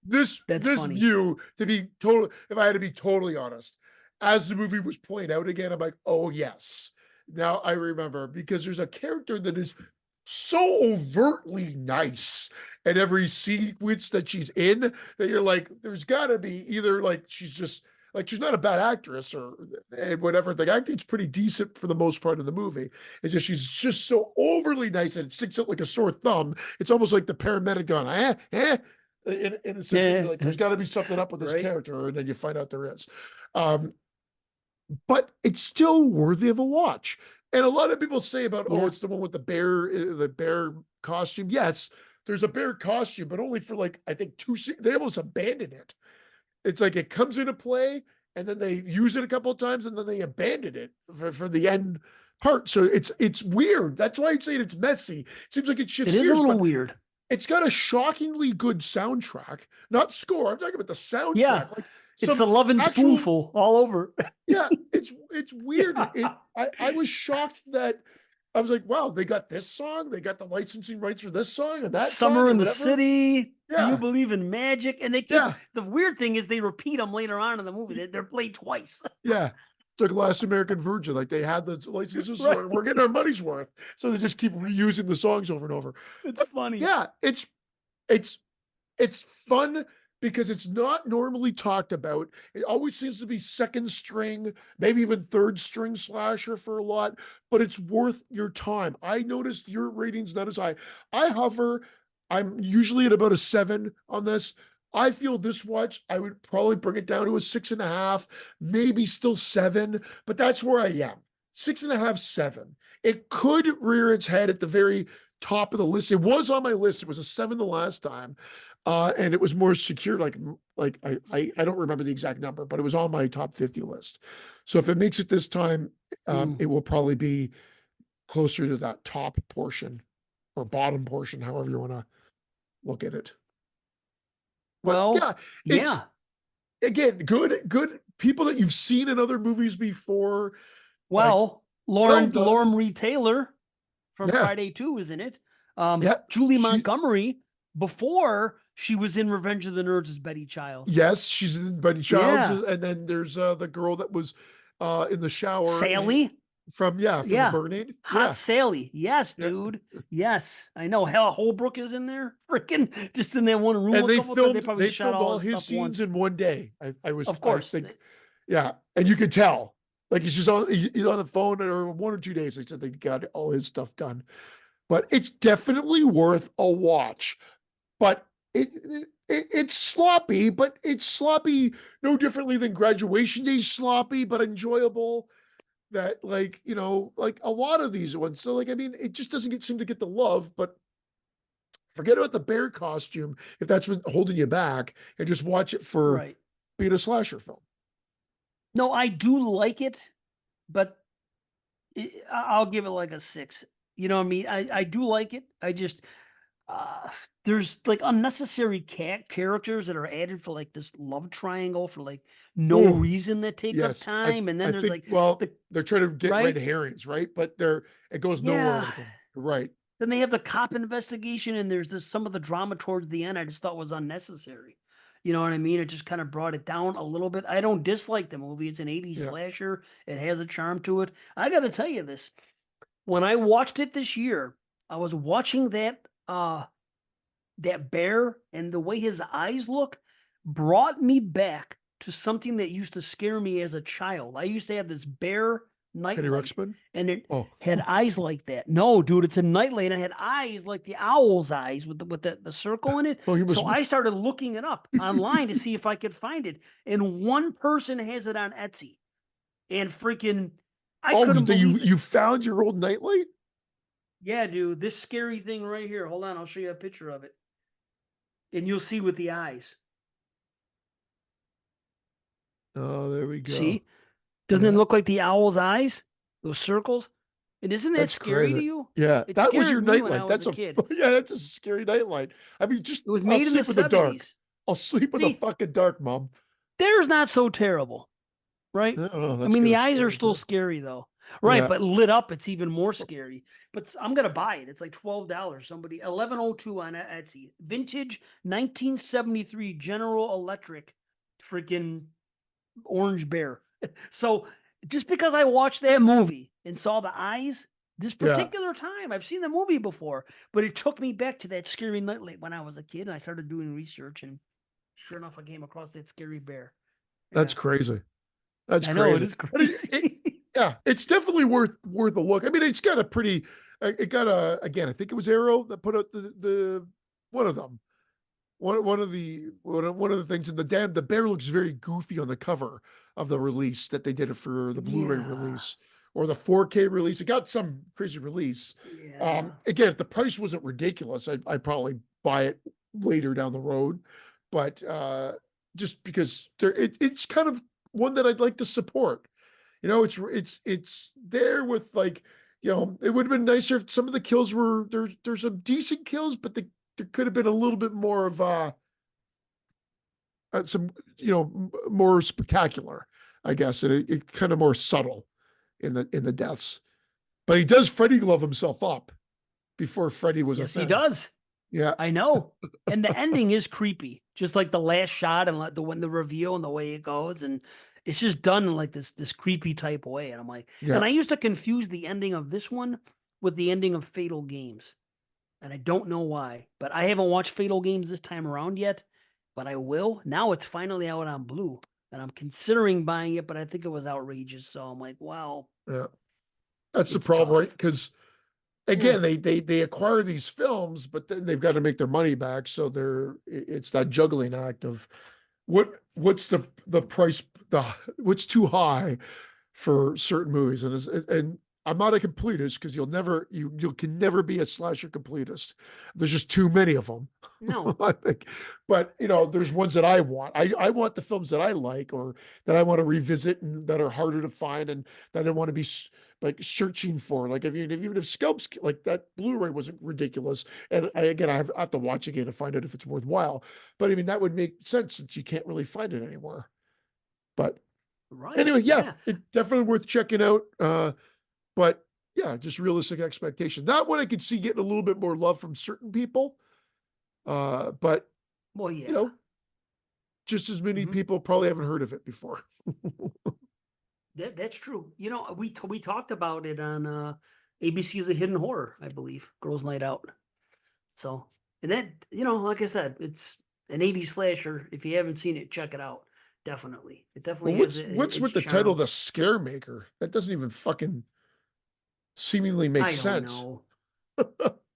this that's this funny. view, to be total, if I had to be totally honest, as the movie was playing out again, I'm like, oh yes, now I remember, because there's a character that is so overtly nice at every sequence that she's in, that you're like, there's got to be either like she's just like, she's not a bad actress, or and whatever. The acting's pretty decent for the most part of the movie. It's just she's just so overly nice and it sticks out like a sore thumb. It's almost like the paramedic going, in a sense that you're Yeah. like, there's got to be something up with this Right. character, and then you find out there is. Um, but it's still worthy of a watch. And a lot of people say about, oh, Yeah. it's the one with the bear costume. Yes, there's a bear costume, but only for like, I think they almost abandon it. It's like it comes into play, and then they use it a couple of times, and then they abandon it for the end part. So it's weird. That's why I'm saying it's messy. It seems like it shifts It is a gears, little but weird. it's got a shockingly good soundtrack, not score. I'm talking about the Yeah. soundtrack, like It's the some love and actual. spoonful all over. Yeah, it's weird. Yeah. I was shocked that I was like, wow, they got this song, they got the licensing rights for this song and that song Summer or in the whatever. City. Do you Yeah, believe in magic? And they keep yeah, the weird thing is they repeat them later on in the movie. They're played twice. yeah. It's like Last American Virgin, like they had the licenses, Right. so we're getting our money's worth. So they just keep reusing the songs over and over. It's But funny. yeah, it's it's fun because it's not normally talked about. It always seems to be second string, maybe even third string slasher for a lot, but it's worth your time. I noticed your rating's not as high. I hover, I'm usually at about a 7 on this. I feel this watch, I would probably bring it down to a 6.5, maybe still 7, but that's where I am. 6.5, 7. It could rear its head at the very top of the list. It was on my list. It was a 7 the last time. And it was more secure, like I don't remember the exact number, but it was on my top 50 list. So if it makes it this time, Mm. it will probably be closer to that top portion or bottom portion, however you want to look at it. But Well, yeah, it's yeah. again good people that you've seen in other movies before. Like, Well, well Lauren done. Marie Taylor from Yeah, Friday 2 is in it. yeah. Julie She Montgomery before she was in Revenge of the Nerds as Betty Childs. Yes, she's in Buddy Childs, Yeah. and then there's the girl that was in the shower Sally. from the Yeah. burning. Hot Yeah, Sally. Yes, yeah. dude. Yes. I know. Hell, Holbrook is in there. Freaking just in that one room And a couple times. They probably they shot filmed all all his his stuff scenes once. in one day. Of I course. think, yeah, and you could tell, like he's just he's on the phone, or 1 or 2 days. They said they got all his stuff done, but it's definitely worth a watch. But it's sloppy, but it's sloppy no differently than Graduation Day sloppy, but enjoyable. That, like, like a lot of these ones. So like, I mean, it just doesn't seem to get the love. But forget about the bear costume if that's been holding you back, and just watch it for Right. being a slasher film. No, I do like it, but I'll give it like a 6. You know what I mean? I do like it. I just uh there's like unnecessary characters that are added for like this love triangle for like no Oh, reason that take up yes. I time, and then I there's think, like well, the they're trying to get red right? herrings, right? But it goes nowhere Yeah. with them. You're right. Then they have the cop investigation, and there's this some of the drama towards the end I just thought was unnecessary. You know what I mean? It just kind of brought it down a little bit. I don't dislike the movie. It's an 80s Yeah. slasher. It has a charm to it. I got to tell you this. When I watched it this year, I was watching that bear, and the way his eyes look brought me back to something that used to scare me as a child. I used to have this bear Teddy nightlight, Ruxpin? and it Oh. had eyes like that. No, dude, it's a nightlight, and it had eyes like the owl's eyes with the circle in it. Oh, you must So I started looking it up online to see if I could find it. And one person has it on Etsy. And freaking I Oh, couldn't you believe it. you found your old nightlight? Yeah, dude, this scary thing right here. Hold on, I'll show you a picture of it. And you'll see with the eyes. Oh, there we go. See? Doesn't it Yeah. look like the owl's eyes? Those circles? And isn't that That's scary to crazy. you? Yeah, It that was your scared me when I nightlight. was That's a a kid. yeah, that's a scary nightlight. I mean, just It was I'll made in the sleep in the dark. 70s. I'll sleep in the See, fucking dark, Mom. there's not so terrible, right? I don't know. I That's mean, kind the of eyes are scary still too. scary though. Right, Yeah. but lit up, it's even more scary. But I'm gonna buy it. It's like $12. Somebody 1102 on Etsy. Vintage 1973 General Electric freaking orange bear. So just because I watched that movie and saw the eyes, this Yeah. particular time, I've seen the movie before, but it took me back to that scary nightlight when I was a kid, and I started doing research, and sure enough, I came across that scary bear. That's Yeah, crazy. That's I know it crazy. is But crazy. yeah, it's definitely worth a look. I mean, it's got a pretty it got a again, I think it was Arrow that put out the one of them. One of the things in the bear looks very goofy on the cover of the release that they did it for the Blu-ray Yeah, release or the 4K release. It got some crazy release. yeah, Again, if the price wasn't ridiculous, I'd probably buy it later down the road. But just because it's kind of one that I'd like to support. It's there with like, it would have been nicer if some of the kills were there's some decent kills, but there could have been a little bit more of some more spectacular, I guess, and it kind of more subtle in the deaths. But he does Freddy glove himself up before Freddy was a yes, he thing. does. Yeah, I know. And the ending is creepy, just like the last shot and like the reveal and the way it goes, and it's just done in like this creepy type way. And I'm like, yeah. and I used to confuse the ending of this one with the ending of Fatal Games, and I don't know why. But I haven't watched Fatal Games this time around yet, but I will. Now it's finally out on Blue, and I'm considering buying it, but I think it was outrageous. So I'm like, well, Yeah. That's the it's problem, right? tough. Because Yeah, again, they acquire these films, but then they've got to make their money back. So it's that juggling act of what's the price what's too high for certain movies, and I'm not a completist because you can never be a slasher completist. There's just too many of them, no, I think. But there's ones that I want. I want the films that I like or that I want to revisit and that are harder to find and that I want to be like searching for. Like even if Scalps like that Blu-ray wasn't ridiculous, and I have to watch again to find out if it's worthwhile. But I mean that would make sense since you can't really find it anymore. But right, anyway, yeah, yeah. it definitely worth checking out. But yeah, just realistic expectation. That one I could see getting a little bit more love from certain people. But Well, you yeah. know, just as many Mhm. people probably haven't heard of it before. That's true. You know, we talked about it on ABC as a hidden horror, I believe, Girls Night Out. So, and that, like I said, it's an 80s slasher. If you haven't seen it, check it out. Definitely. It Well, definitely has what's its with the title, charm. The Scaremaker? That doesn't even fucking seemingly make I don't sense. know.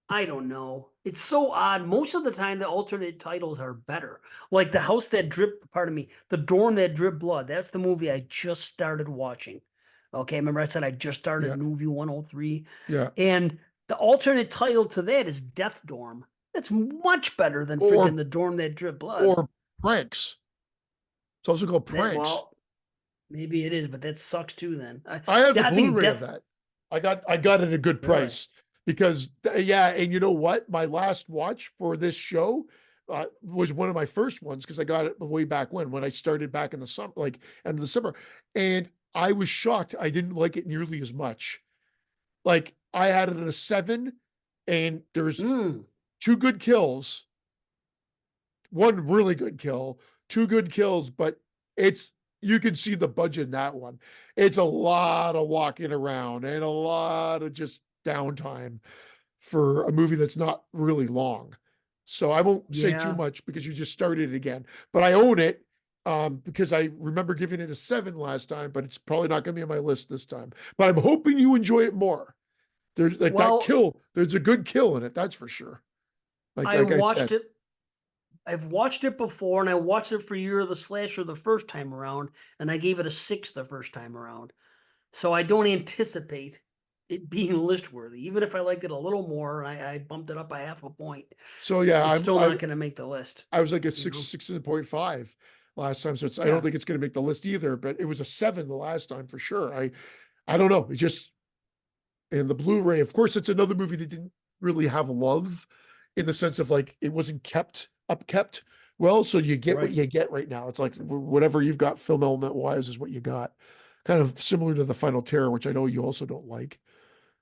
I don't know. It's so odd. Most of the time, the alternate titles are better. Like The House That Dripped, pardon me, The Dorm That Dripped Blood. That's the movie I just started watching. Okay, remember I said I just started Yeah, movie 103? yeah. And the alternate title to that is Death Dorm. That's much better than freaking Or The Dorm That Dripped Blood. or pranks. It's also called That, pranks. well, Maybe it is, but that sucks too. Then I have the I think Blu-ray of Death. that. I got it at a good Really? price because yeah, and you know what? My last watch for this show was one of my first ones because I got it way back when I started back in the summer, like end of the summer, and I was shocked. I didn't like it nearly as much. Like I had it at a 7, and there's Mm, two good kills, one really good kill, two good kills, but it's you can see the budget in that one. It's a lot of walking around and a lot of just downtime for a movie that's not really long. So I won't say too yeah. much because you just started it again. But I own it because I remember giving it a 7 last time, but it's probably not going to be on my list this time. But I'm hoping you enjoy it more. There's like that Well, kill. There's a good kill in it, that's for sure. I Like I watched said. it. I've watched it before, and I watched it for Year of the Slasher the first time around, and I gave it a 6 the first time around. So I don't anticipate it being list worthy. Even if I liked it a little more, I bumped it up by half a point. So yeah, It's I'm still not going to make the list. I was like a You know? 6.5 last time. So I don't Yeah. think it's going to make the list either, but it was a 7 the last time for sure. I don't know. It just, and the Blu-ray, of course, it's another movie that didn't really have love in the sense of like, it wasn't kept well. So you get what Right. you get right now. It's like whatever you've got film element wise is what you got. Kind of similar to the Final Terror, which I know you also don't like,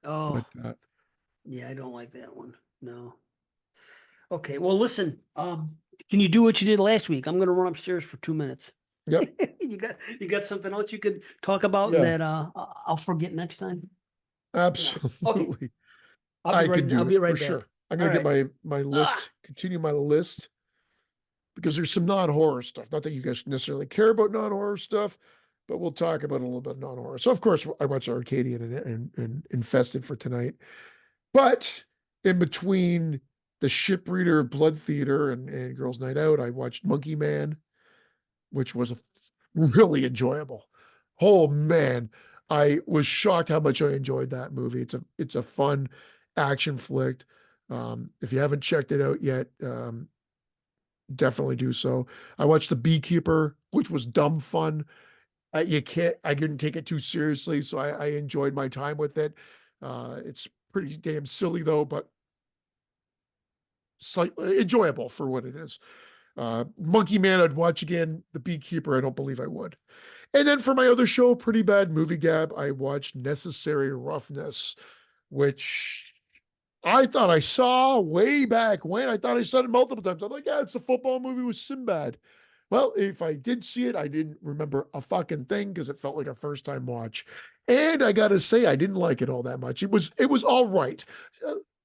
but Oh, yeah. I don't like that one. No. Okay. Well, listen. Can you do what you did last week? I'm going to run upstairs for 2 minutes. yep. You got something else you could talk about Yeah, that I'll forget next time? Yeah. Okay. absolutely. I'll be I right could I'll do be it for right back. sure. I'm All going to get right. my Ah, list, continue my list because there's some non-horror stuff. Not that you guys necessarily care about non-horror stuff, but we'll talk about a little bit of non-horror. So of course I watched Arcadian and Infested for tonight. But in between the Ship Reader Blood Theater and Girls Night Out, I watched Monkey Man, which was really enjoyable. Oh man, I was shocked how much I enjoyed that movie. It's a fun action flick. If you haven't checked it out yet, definitely do so. I watched The Beekeeper, which was dumb fun. I couldn't take it too seriously, so I enjoyed my time with it. It's pretty damn silly though, but slightly enjoyable for what it is. Monkey Man, I'd watch again. The Beekeeper, I don't believe I would. And then for my other show, Pretty Bad Movie Gab, I watched Necessary Roughness, which I thought I saw way back when. I thought I saw it multiple times. I'm like, yeah, it's a football movie with Sinbad. Well, if I did see it, I didn't remember a fucking thing because it felt like a first time watch. And I gotta say, I didn't like it all that much. It was all right.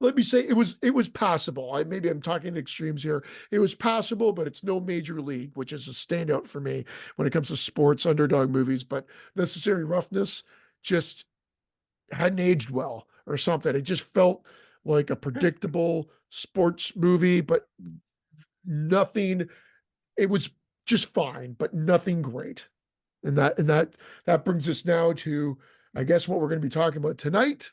Let me say it was passable. Maybe I'm talking extremes here. It was passable, but it's no major league, which is a standout for me when it comes to sports underdog movies. But Necessary Roughness just hadn't aged well or something. It just felt like a predictable sports movie, but nothing. It was just fine, but nothing great. And that brings us now to, I guess, what we're going to be talking about tonight,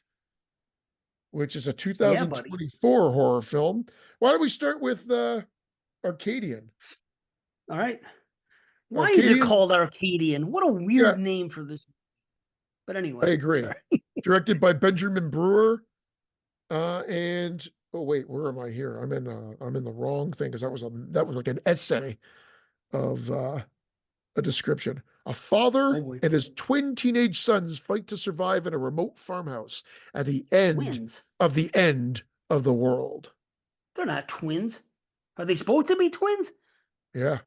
which is a yeah, buddy. 2024 horror film. Why don't we start with Arcadian? All right. Why is it Arcadian, called Arcadian? What a yeah, weird name for this. But I anyway, agree. sorry. Directed by Benjamin Brewer. And oh wait, where am I here? I'm in the wrong thing because that was like an essay of a description. A Oh father boy. and his twin teenage sons fight to survive in a remote farmhouse at the end Twins. of the end of the world. They're not twins. Are they supposed to be twins? Yeah.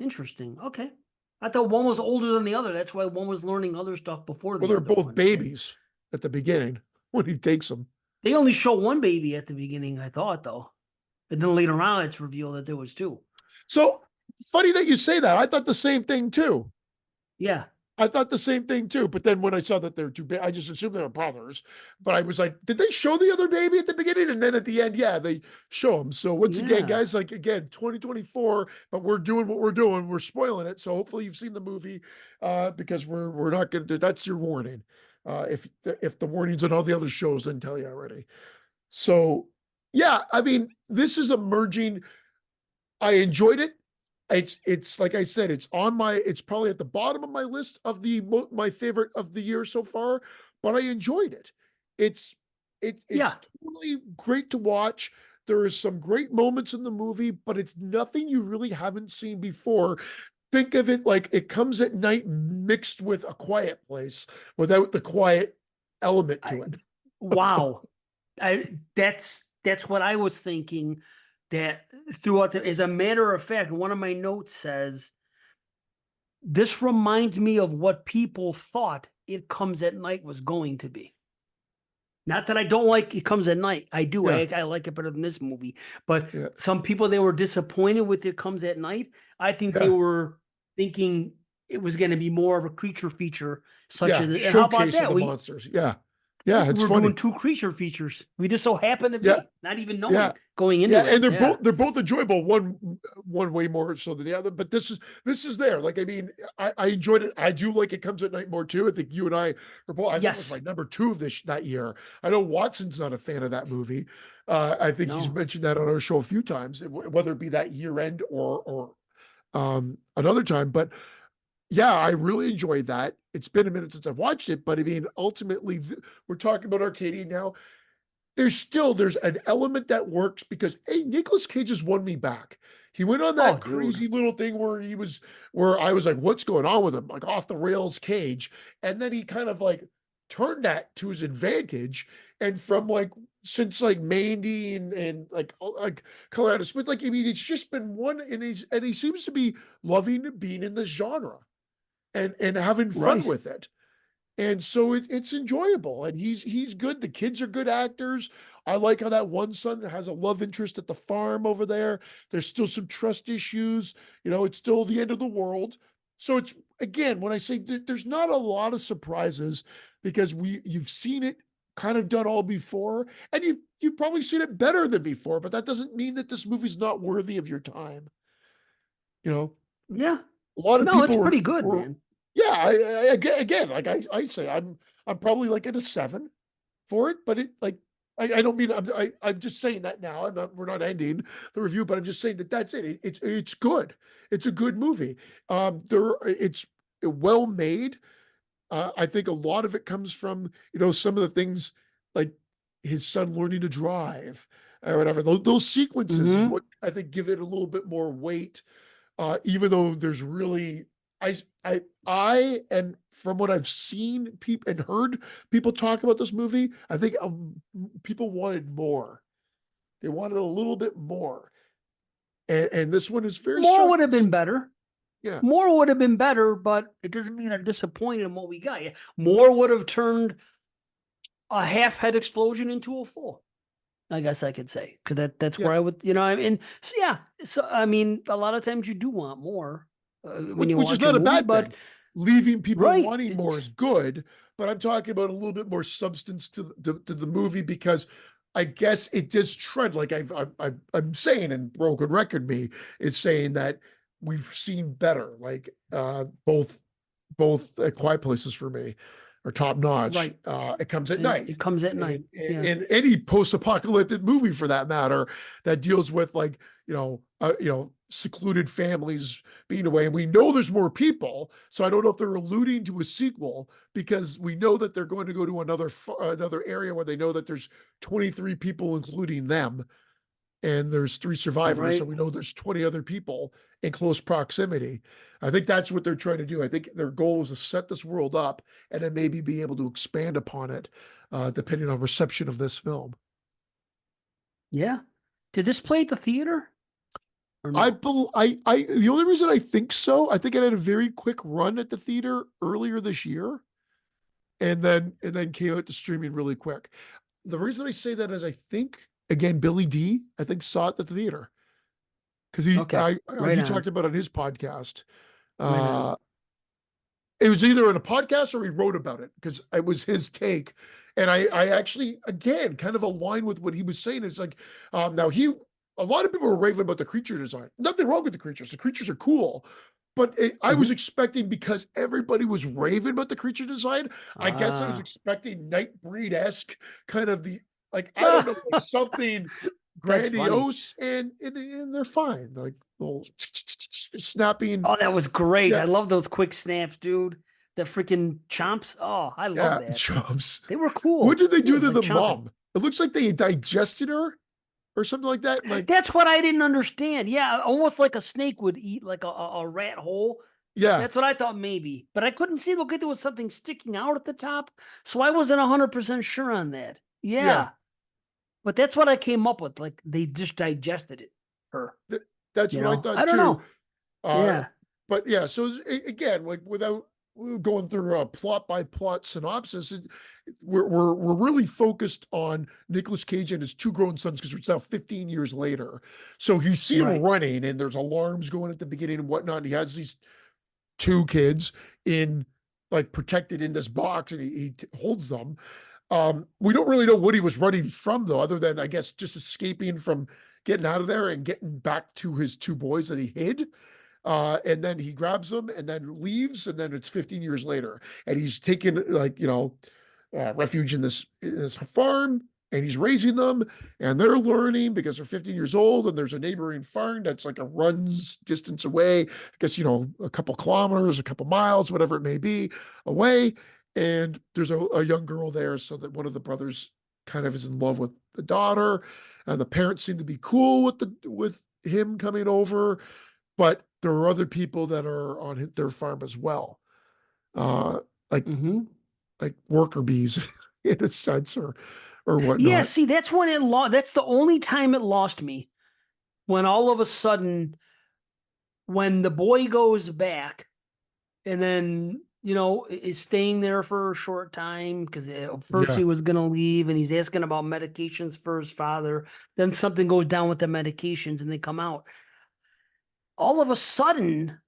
Interesting. Okay. I thought one was older than the other. That's why one was learning other stuff before Well, the they're other both one. babies at the beginning when he takes them. They only show one baby at the beginning, I thought, though. And then later on, it's revealed that there was two. So funny that you say that. I thought the same thing too. Yeah. I thought the same thing too. But then when I saw that they're two, I just assumed they were brothers. But I was like, did they show the other baby at the beginning? And then at the end, yeah, they show them. So once again, Yeah. guys, like again, 2024, but we're doing what we're doing. We're spoiling it. So hopefully you've seen the movie, because we're not going to do. That's your warning. If the warnings on all the other shows didn't tell you already. So yeah, I mean, this is emerging. I enjoyed it. It's like I said, it's probably at the bottom of my list of my favorite of the year so far, but I enjoyed it. It's it's Yeah, totally great to watch. There is some great moments in the movie, but it's nothing you really haven't seen before. Think of it like It Comes at Night mixed with A Quiet Place without the quiet element to I it. wow. That's what I was thinking. That throughout as a matter of fact, one of my notes says this reminds me of what people thought It Comes at Night was going to be. Not that I don't like It Comes at Night. I do. Yeah, I like it better than this movie. But yeah, some people, they were disappointed with It Comes at Night. I think they yeah, were thinking it was going to be more of a creature feature, such yeah. as, and how about Showcase of that? the monsters. Yeah, yeah. It's We're funny. doing two creature features. We just so happen to Yeah, be, not even yeah. knowing going Yeah, into and it. Yeah. they're both enjoyable. One way more so than the other, but this is there. Like I mean, I enjoyed it. I do like It Comes at Night more too. I think you and I are both. I think it was Yes. my number two of this that year. I know Watson's not a fan of that movie. I think he's No. mentioned that on our show a few times, whether it be that year end or another time. But yeah, I really enjoyed that. It's been a minute since I've watched it, but I mean, ultimately, we're talking about Arcadian now. There's an element that works because hey, Nicolas Cage has won me back. He went on Oh, that dude. crazy little thing where I was like, what's going on with him? Like off the rails Cage. And then he kind of like turned that to his advantage. And from like since like Mandy and Colorado Smith, like I mean, it's just been one and he seems to be loving being in this genre and having fun Right. with it. And so it's enjoyable, and he's good. The kids are good actors. I like how that one son has a love interest at the farm over there. There's still some trust issues. You know, it's still the end of the world. So it's again, when I say there's not a lot of surprises because you've seen it kind of done all before, and you've probably seen it better than before, but that doesn't mean that this movie's not worthy of your time. You know, Yeah. a lot of No, it's people pretty good, were man. yeah, again, like I say, I'm probably like at a 7 for it, but it like I don't mean I'm just saying that now. We're not ending the review, but I'm just saying that that's it. It's good. It's a good movie. It's well made. I think a lot of it comes from some of the things like his son learning to drive or whatever. Those sequences is Hmm. what I think give it a little bit more weight even though there's really and from what I've seen people and heard people talk about this movie, I think people wanted more. They wanted a little bit more, and this one is very More would have surface. been better. Yeah, More would have been better, but it doesn't mean I'm disappointed in what we got. Yeah. More would have turned a half head explosion into a full. I guess I could say because that's yeah, where I would, I mean, so yeah. So I mean, a lot of times you do want more when you which is watch a not a movie, bad but thing. Leaving people right, wanting more is good, but I'm talking about a little bit more substance to the movie because I guess it does tread like I'm saying, and broken record me is saying that we've seen better. Like both Quiet Places for me are top notch. right. It Comes at And Night. it comes at night. And, Yeah. and any post-apocalyptic movie for that matter that deals with like secluded families being away, and we know there's more people, so I don't know if they're alluding to a sequel because we know that they're going to go to another area where they know that there's 23 people including them and there's 3 survivors, so Right. we know there's 20 other people in close proximity. I think that's what they're trying to do. I think their goal is to set this world up and then maybe be able to expand upon it, depending on reception of this film. Yeah. Did this play at the theater or I, no? bel I, the only reason I think so, I think it had a very quick run at the theater earlier this year, and then came out to streaming really quick. The reason I say that is I think again Billy D, I think saw it at the theater because Okay. Right he on. talked about it on his podcast. Right on. Uh, it was either in a podcast or he wrote about it because it was his take. And I actually, again, kind of align with what he was saying. It's like, now a lot of people were raving about the creature design. Nothing wrong with the creatures. The creatures are cool. But I was Hmm. expecting because everybody was raving about the creature design. I guess I was Ah. expecting Nightbreed esque kind of like, I don't know, like That's something funny. grandiose and they're fine. Like, well, snapping. Oh, that was great. Yeah, I love those quick snaps, dude. The freaking chomps. Oh, I love yeah, that. jobs. They were What cool. did they Yeah, do it was to like the chomping. mom? It looks like they digested her or something like that. Like, That's what I didn't understand. Yeah, almost like a snake would eat like a rat hole. yeah, That's what I thought maybe. But I couldn't see. Look, there was something sticking out at the top. So I wasn't 100% sure on that. yeah. Yeah. But that's what I came up with. Like they just digested it. Her, Th- that's you what I know? I thought don't too. know. Uh, Yeah. but yeah, so again, like without going through a plot by plot synopsis, we're really focused on Nicolas Cage and his two grown sons because it's now 15 years later. So he's seen Right. running, and there's alarms going at the beginning and whatnot. And he has these two kids in like protected in this box, and he holds them. We don't really know what he was running from though, other than I guess just escaping from getting out of there and getting back to his two boys that he hid. And then he grabs them and then leaves, and then it's 15 years later, and he's taken like refuge in this farm, and he's raising them, and they're learning because they're 15 years old, and there's a neighboring farm that's like a run's distance away, I guess a couple kilometers, a couple miles, whatever it may be away, and there's a young girl there, so that one of the brothers kind of is in love with the daughter, and the parents seem to be cool with him coming over, but there are other people that are on their farm as well, uh, like Mm-hmm. worker bees in a sense, or Yeah, whatnot. see, that's when it lost. That's the only time it lost me. When all of a sudden, when the boy goes back and then, is staying there for a short time because first Yeah, he was going to leave and he's asking about medications for his father. Then something goes down with the medications and they come out. All of a sudden,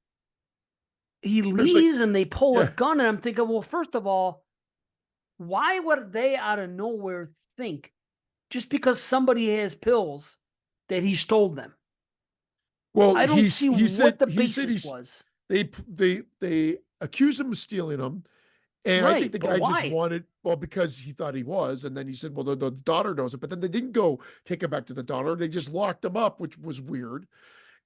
he there's like leaves and they pull a yeah. gun. And I'm thinking, well, first of all, why would they out of nowhere think just because somebody has pills that he stole them? Well, I don't see he what said the he said basis he's was. they accused him of stealing them. And I think Right, the but guy just why? wanted, well, because he thought he was. And then he said, well, the daughter knows it. But then they didn't go take him back to the daughter. They just locked him up, which was weird.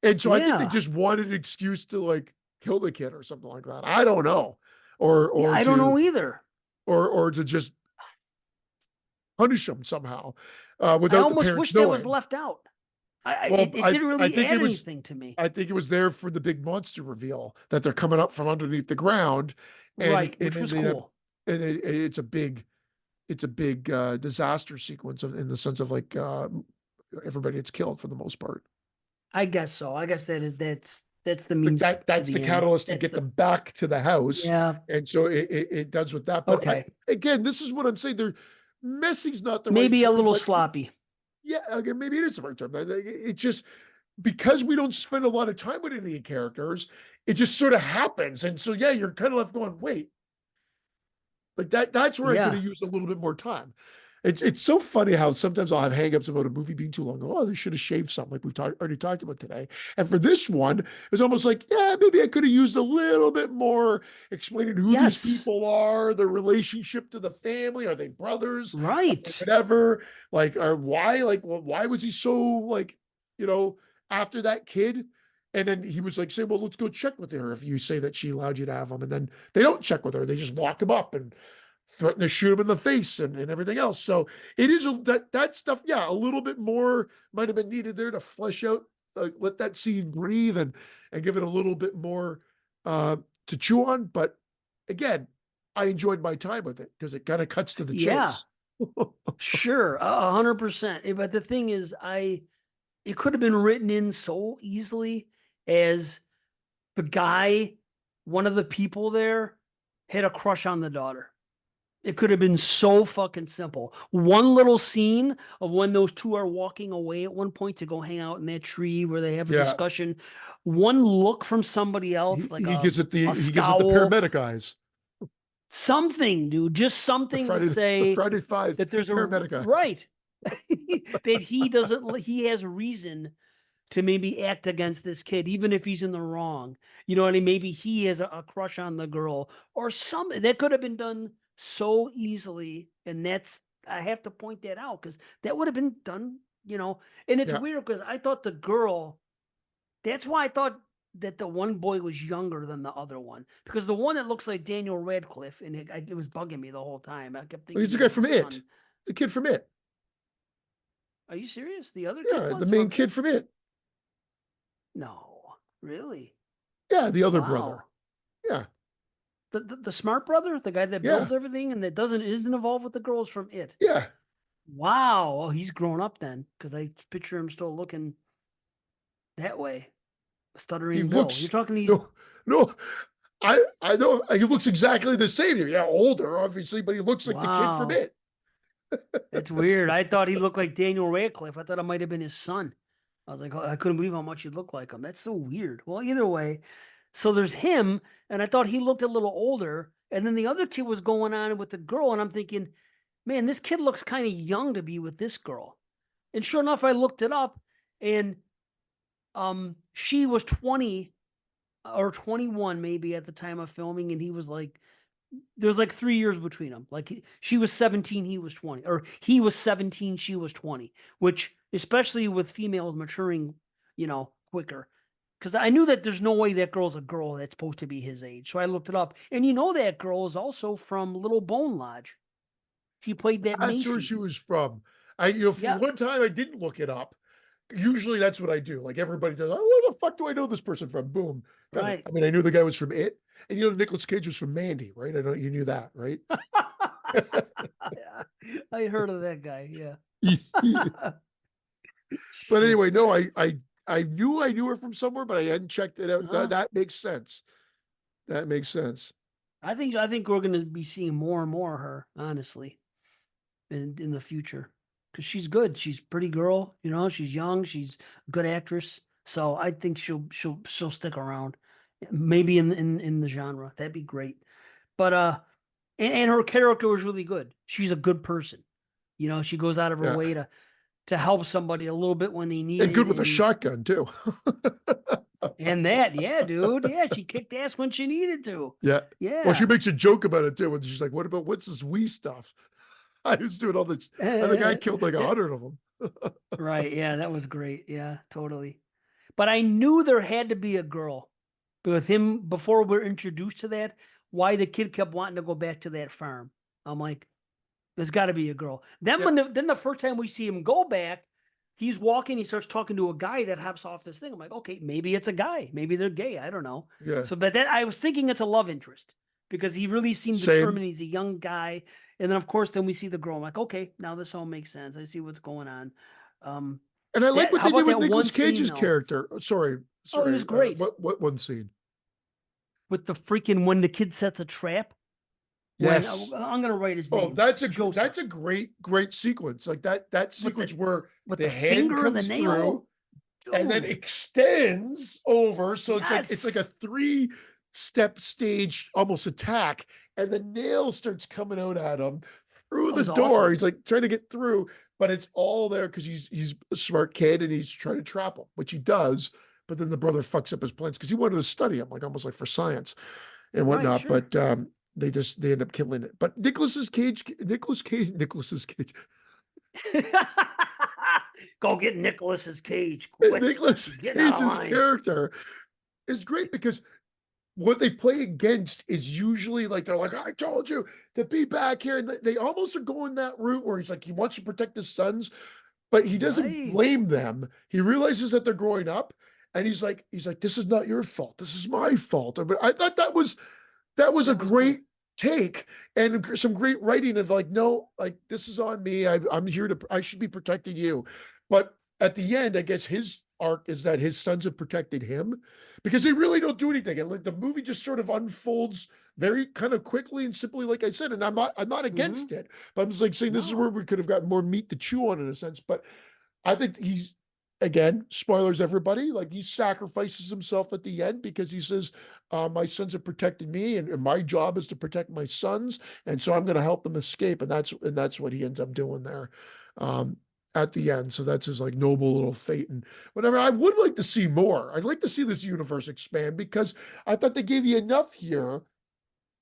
And so I think they Yeah. just wanted an excuse to like kill the kid or something like that. I don't know. Yeah, Or I don't know either. or to just punish him somehow, I without the almost parents wish that was knowing. left out. Well, It didn't I really think add it was anything to me. I think it was there for the big monster reveal that they're coming up from underneath the ground, Right, and which then was they end up, cool. and it's a big disaster sequence in the sense of like everybody gets killed for the most part. I guess so. I guess that's the Like means to that's the the end. catalyst to That's get the them back to the house, Yeah. and so it does with that. But Okay. again, this is what I'm saying. They're messy's not the right Maybe a term, little but sloppy. yeah, again, maybe it is the right term. It's just because we don't spend a lot of time with any of the characters, it just sort of happens. And so yeah, you're kind of left going, wait, like that's where I could Yeah. have used a little bit more time. It's so funny how sometimes I'll have hangups about a movie being too long. Oh, they should have shaved something like already talked about today. And for this one, it was almost like, yeah, maybe I could have used a little bit more explaining who these Yes. people are, their relationship to the family. Are they brothers? Are they Right. whatever? Like, or why? Like, well, why was he so like, you know, after that kid? And then he was like saying, well, let's go check with her if you say that she allowed you to have him. And then they don't check with her. They just lock him up and threaten to shoot him in the face and everything else. So it is that stuff. Yeah, a little bit more might have been needed there to flesh out, let that scene breathe and give it a little bit more uh, to chew on. But again, I enjoyed my time with it because it kind of cuts to the Yeah. chase. Sure. 100%. But the thing is, it could have been written in so easily as the guy, one of the people there, had a crush on the daughter. It could have been so fucking simple. One little scene of when those two are walking away at one point to go hang out in that tree where they have a Yeah, discussion. One look from somebody else, like a he gives it the scowl, paramedic eyes, something, dude, just something to the say Friday Five that there's a paramedic eyes. right that he doesn't, he has reason to maybe act against this kid, even if he's in the wrong. You know what I mean? Maybe he has a crush on the girl or something that could have been done so easily. And I have to point that out because that would have been done, And it's Yeah, weird because I thought the girl, that's why I thought that the one boy was younger than the other one, because the one that looks like Daniel Radcliffe, and it was bugging me the whole time. I kept Well, thinking he's the he guy was from his It, son. the kid from It. Are you serious? The other kid Yeah, the was main from kid It? from It. No, really? Yeah, the other brother. Wow. Yeah, The smart brother, the guy that yeah, builds everything and that doesn't isn't involved with the girls from It. yeah. Wow. Well, he's grown up then, because I picture him still looking that way. He Stuttering Bill. You're looks talking he's no, no. I know he looks exactly the same. Yeah, older, obviously, but he looks like the kid from wow. It. That's weird. I thought he looked like Daniel Radcliffe. I thought it might have been his son. I was like, oh, I couldn't believe how much he looked like him. That's so weird. Well, either way, so there's him, and I thought he looked a little older. And then the other kid was going on with the girl, and I'm thinking, man, this kid looks kind of young to be with this girl. And sure enough, I looked it up, and she was 20 or 21 maybe at the time of filming, and he was like, there's like 3 years between them. Like she was 17, he was 20, or he was 17, she was 20, which especially with females maturing, quicker. Because I knew that there's no way that girl's a girl that's supposed to be his age. So I looked it up. And that girl is also from Little Bone Lodge. She played that That's where Macy. she was from. For Yeah, one time I didn't look it up. Usually that's what I do. Like everybody does. Oh, where the fuck do I know this person from? Boom. Found it. right. I mean, I knew the guy was from It, and Nicolas Cage was from Mandy, right? I know you knew that, right? Yeah, I heard of that guy. Yeah. But Shit. anyway, no, I knew her from somewhere, but I hadn't checked it out. That, Uh-huh. that makes sense. That makes sense. I think we're gonna be seeing more and more of her, honestly, in the future. Because she's good. She's a pretty girl, she's young, she's a good actress. So I think she'll stick around. Maybe in the genre. That'd be great. But and her character was really good. She's a good person. She goes out of her Yeah, way to help somebody a little bit when they need and it. good with a shotgun too. And that, yeah, dude. Yeah, she kicked ass when she needed to. Yeah. Well, she Yeah. makes a joke about it too. When she's like, what's this wee stuff? I was doing all the, I think I killed like 100 of them. Right. Yeah, that was great. Yeah, totally. But I knew there had to be a girl. But with him, before we're introduced to that, why the kid kept wanting to go back to that farm. I'm like, there's got to be a girl. Then Yeah. then the first time we see him go back, he's walking. He starts talking to a guy that hops off this thing. I'm like, okay, maybe it's a guy. Maybe they're gay. I don't know. Yeah. So, but that I was thinking it's a love interest because he really seemed Same. determined. He's a young guy, and then of course, then we see the girl. I'm like, okay, now this all makes sense. I see what's going on. Um, And I like what how they did about with that one Nicolas scene Cage's though? character. Sorry, Oh, it was sorry. great What one scene? with the freaking when the kid sets a trap. When Yes. I'm gonna write his Oh, name, that's Joseph, a great sequence. Like that with sequence where with the the hand finger and the comes nail, through and then dude. extends over. So it's like a Yes, 3-step stage almost attack, and the nail starts coming out at him through that the was door. awesome. He's like trying to get through, but it's all there because he's a smart kid and he's trying to trap him, which he does. But then the brother fucks up his plans because he wanted to study him, like almost like for science and Right, whatnot. sure. But they end up killing it. But Nicholas's Cage, Go get Nicholas's cage quick. Nicholas He's getting out of Cage's line. character is great because what they play against is usually like they're like, I told you to be back here. And they almost are going that route where he's like, he wants to protect his sons, but he doesn't Right. blame them. He realizes that they're growing up, and he's like, this is not your fault. This is my fault. I thought that was a That was good. great take and some great writing of like, no, like this is on me. I'm here I should be protecting you. But at the end, I guess his arc is that his sons have protected him because they really don't do anything. And like the movie just sort of unfolds very kind of quickly and simply, like I said, and I'm not Mm-hmm. against it, but I'm just like saying this is where No. we could have gotten more meat to chew on in a sense. But I think he's again, spoilers, everybody. Like he sacrifices himself at the end because he says, "My sons have protected me, and my job is to protect my sons, and so I'm going to help them escape." And that's what he ends up doing there um, at the end. So that's his like noble little fate and whatever. I would like to see more. I'd like to see this universe expand because I thought they gave you enough here,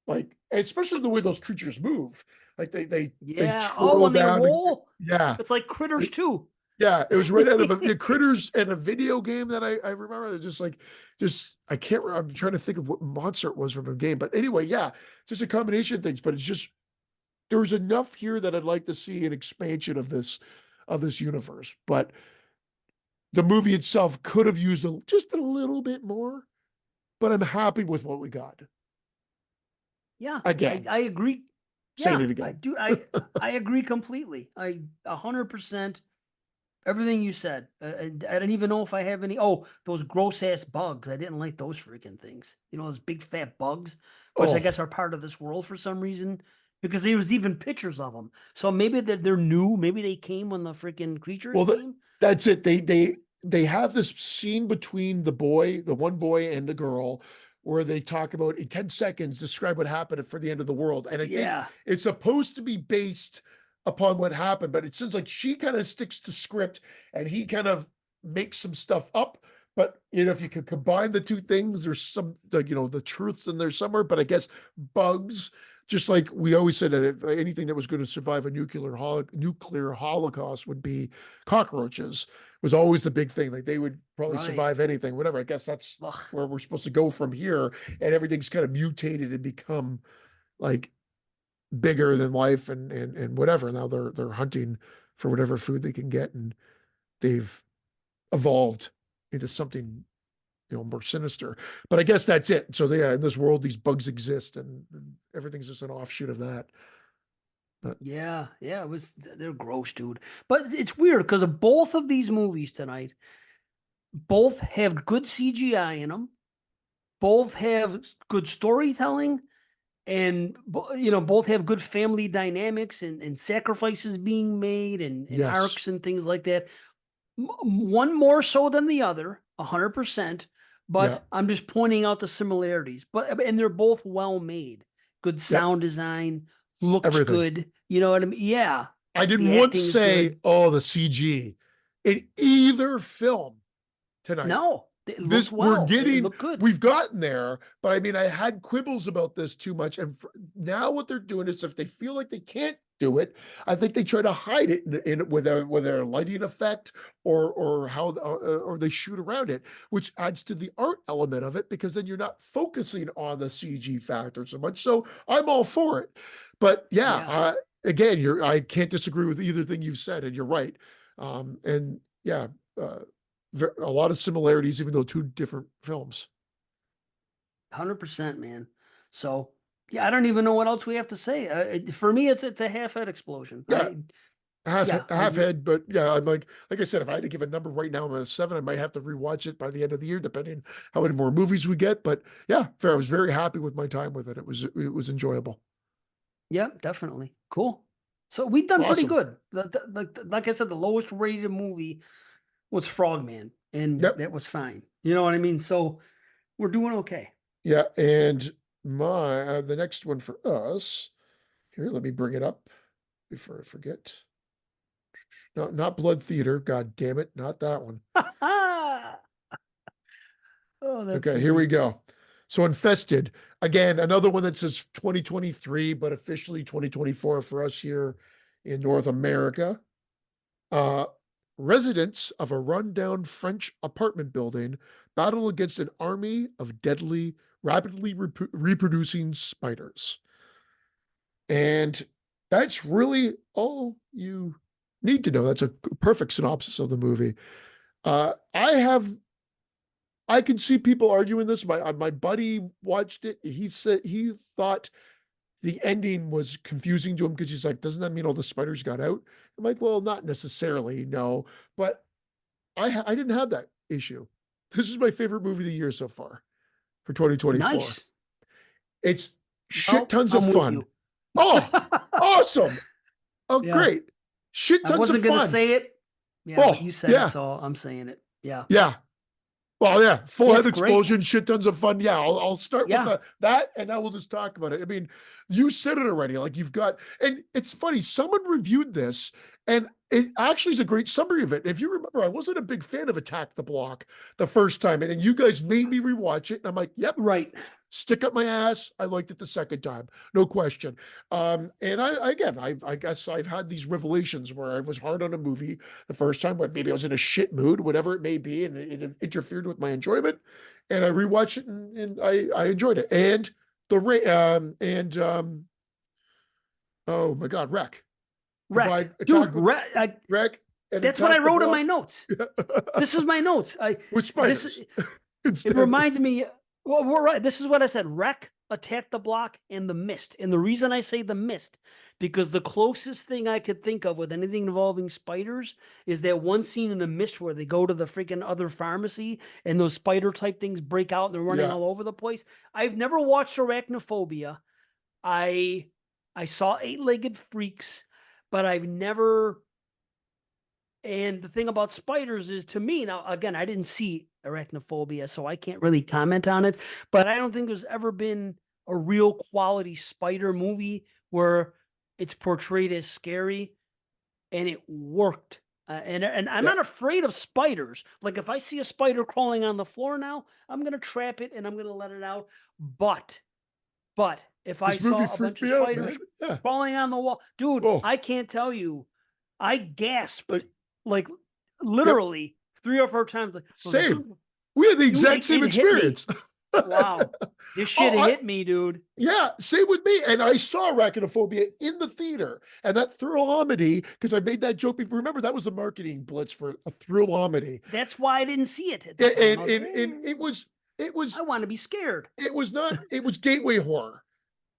like especially the way those creatures move. Like they Yeah. Oh, twirl when they down. roll, Yeah. it's like Critters too. Yeah, it was right out of the Critters and a video game that I remember. They're just like, I can't. I'm trying to think of what monster it was from a game, but anyway, yeah, just a combination of things. But it's just there's enough here that I'd like to see an expansion of this universe. But the movie itself could have used just a little bit more. But I'm happy with what we got. Yeah, Again, I agree. saying Yeah, it I again. do. I agree completely. 100%. Everything you said. I don't even know if I have any. Oh, those gross ass bugs. I didn't like those freaking things. You know, those big fat bugs, which I Oh, guess are part of this world for some reason. Because there was even pictures of them. So maybe they're new. Maybe they came when the freaking creatures well, came. that's it. They have this scene between the one boy and the girl, where they talk about in 10 seconds, describe what happened for the end of the world. And I think Yeah. it's supposed to be based upon what happened, but it seems like she kind of sticks to script and he kind of makes some stuff up. But if you could combine the two things, there's some like, the truths in there somewhere. But I guess bugs, just like we always said that if anything that was going to survive a nuclear holocaust would be cockroaches, was always the big thing. Like they would probably Right. survive anything, whatever. I guess that's Ugh. where we're supposed to go from here. And everything's kind of mutated and become like bigger than life and whatever. Now they're hunting for whatever food they can get, and they've evolved into something more sinister. But I guess that's it. So yeah, in this world, these bugs exist, and everything's just an offshoot of that. But Yeah. Yeah. They're gross, dude. But it's weird because of both of these movies tonight, both have good CGI in them, both have good storytelling, and both have good family dynamics and sacrifices being made and yes, arcs and things like that. One more so than the other, 100%. yeah, But I'm just pointing out the similarities. And they're both well made. Good yep, sound design, looks everything. good. You know what I mean? Yeah, I didn't the once acting is say, good. oh, the CG in either film tonight. No, it looked This we're well. It getting, looked good. we've gotten there, but I mean, I had quibbles about this too much. And now what they're doing is if they feel like they can't do it, I think they try to hide it in with a lighting effect or how or they shoot around it, which adds to the art element of it because then you're not focusing on the CG factor so much. So I'm all for it. But yeah, Yeah, again, I can't disagree with either thing you've said, and you're right. And yeah, uh, a lot of similarities, even though two different films. 100%, man. So yeah, I don't even know what else we have to say. For me, it's a half head explosion. Yeah, Yeah, half head, but yeah, I'm like I said, if I had to give a number right now, I'm at a 7. I might have to rewatch it by the end of the year, depending how many more movies we get. But yeah, fair. I was very happy with my time with it. It was enjoyable. yeah, definitely. Cool. So we've done pretty Awesome. good. Like I said, the lowest rated movie was Frogman, and Yep. that was fine. You know what I mean? So we're doing okay. Yeah, and my the next one for us here. Let me bring it up before I forget. Not Blood Theater. God damn it, not that one. Oh, that's Okay, here we funny. go. So Infested, again, another one that says 2023, but officially 2024 for us here in North America. Uh, Residents of a rundown French apartment building battle against an army of deadly, rapidly reproducing spiders. And that's really all you need to know. That's a perfect synopsis of the movie. I can see people arguing this. My buddy watched it. He said he thought the ending was confusing to him because he's like, doesn't that mean all the spiders got out? I'm like, well, not necessarily, no. But I didn't have that issue. This is my favorite movie of the year so far for 2024. Nice. It's shit Well, tons of I'm with fun. you. Oh, awesome. Oh, Yeah, great. Shit I tons of wasn't gonna fun. say it. Yeah, but Oh, you said it, yeah. so I'm saying it. Yeah, Yeah. Well, yeah, full yeah, head it's great. explosion, shit tons of fun. Yeah, I'll start with Yeah, that, and now we'll just talk about it. I mean, you said it already. Like you've got, and it's funny. Someone reviewed this, And it actually is a great summary of it. If you remember, I wasn't a big fan of Attack the Block the first time, and then you guys made me rewatch it, and I'm like, yep, Right. stick up my ass. I liked it the second time, no question. And I guess I've had these revelations where I was hard on a movie the first time, where maybe I was in a shit mood, whatever it may be, and it interfered with my enjoyment. And I rewatched it, and I enjoyed it. And oh my God, Wreck. Wreck. Combined Dude, Attack with Wreck and that's what I Attack the wrote in my Block notes. This is my notes. with This spiders it instead. reminds me. Well, we're right. This is what I said: Wreck, Attack the Block, and The Mist. And the reason I say The Mist, because the closest thing I could think of with anything involving spiders is that one scene in The Mist where they go to the freaking other pharmacy and those spider type things break out and they're running Yeah. all over the place. I've never watched Arachnophobia. I saw Eight-Legged Freaks, but I've never. And the thing about spiders is, to me, now again, I didn't see Arachnophobia, so I can't really comment on it. But I don't think there's ever been a real quality spider movie where it's portrayed as scary and it worked. And I'm Yeah. not afraid of spiders. Like if I see a spider crawling on the floor now, I'm gonna trap it and I'm gonna let it out. But if I This movie saw a bunch freaked of me out, man. spiders Yeah. crawling on the wall, dude, Oh, I can't tell you. I gasped like, like yep. literally 3 or 4 times. Like, I was like, Same. We had the dude, exact same it hit me. experience. Wow, this shit Oh, hit me, dude. yeah, same with me. And I saw Arachnophobia in the theater, and that Thrillamedy, because I made that joke before. Remember, that was the marketing blitz for a Thrillamedy. That's why I didn't see it at the And, time. and, I was like, and it I was, want to be scared. it was gateway horror.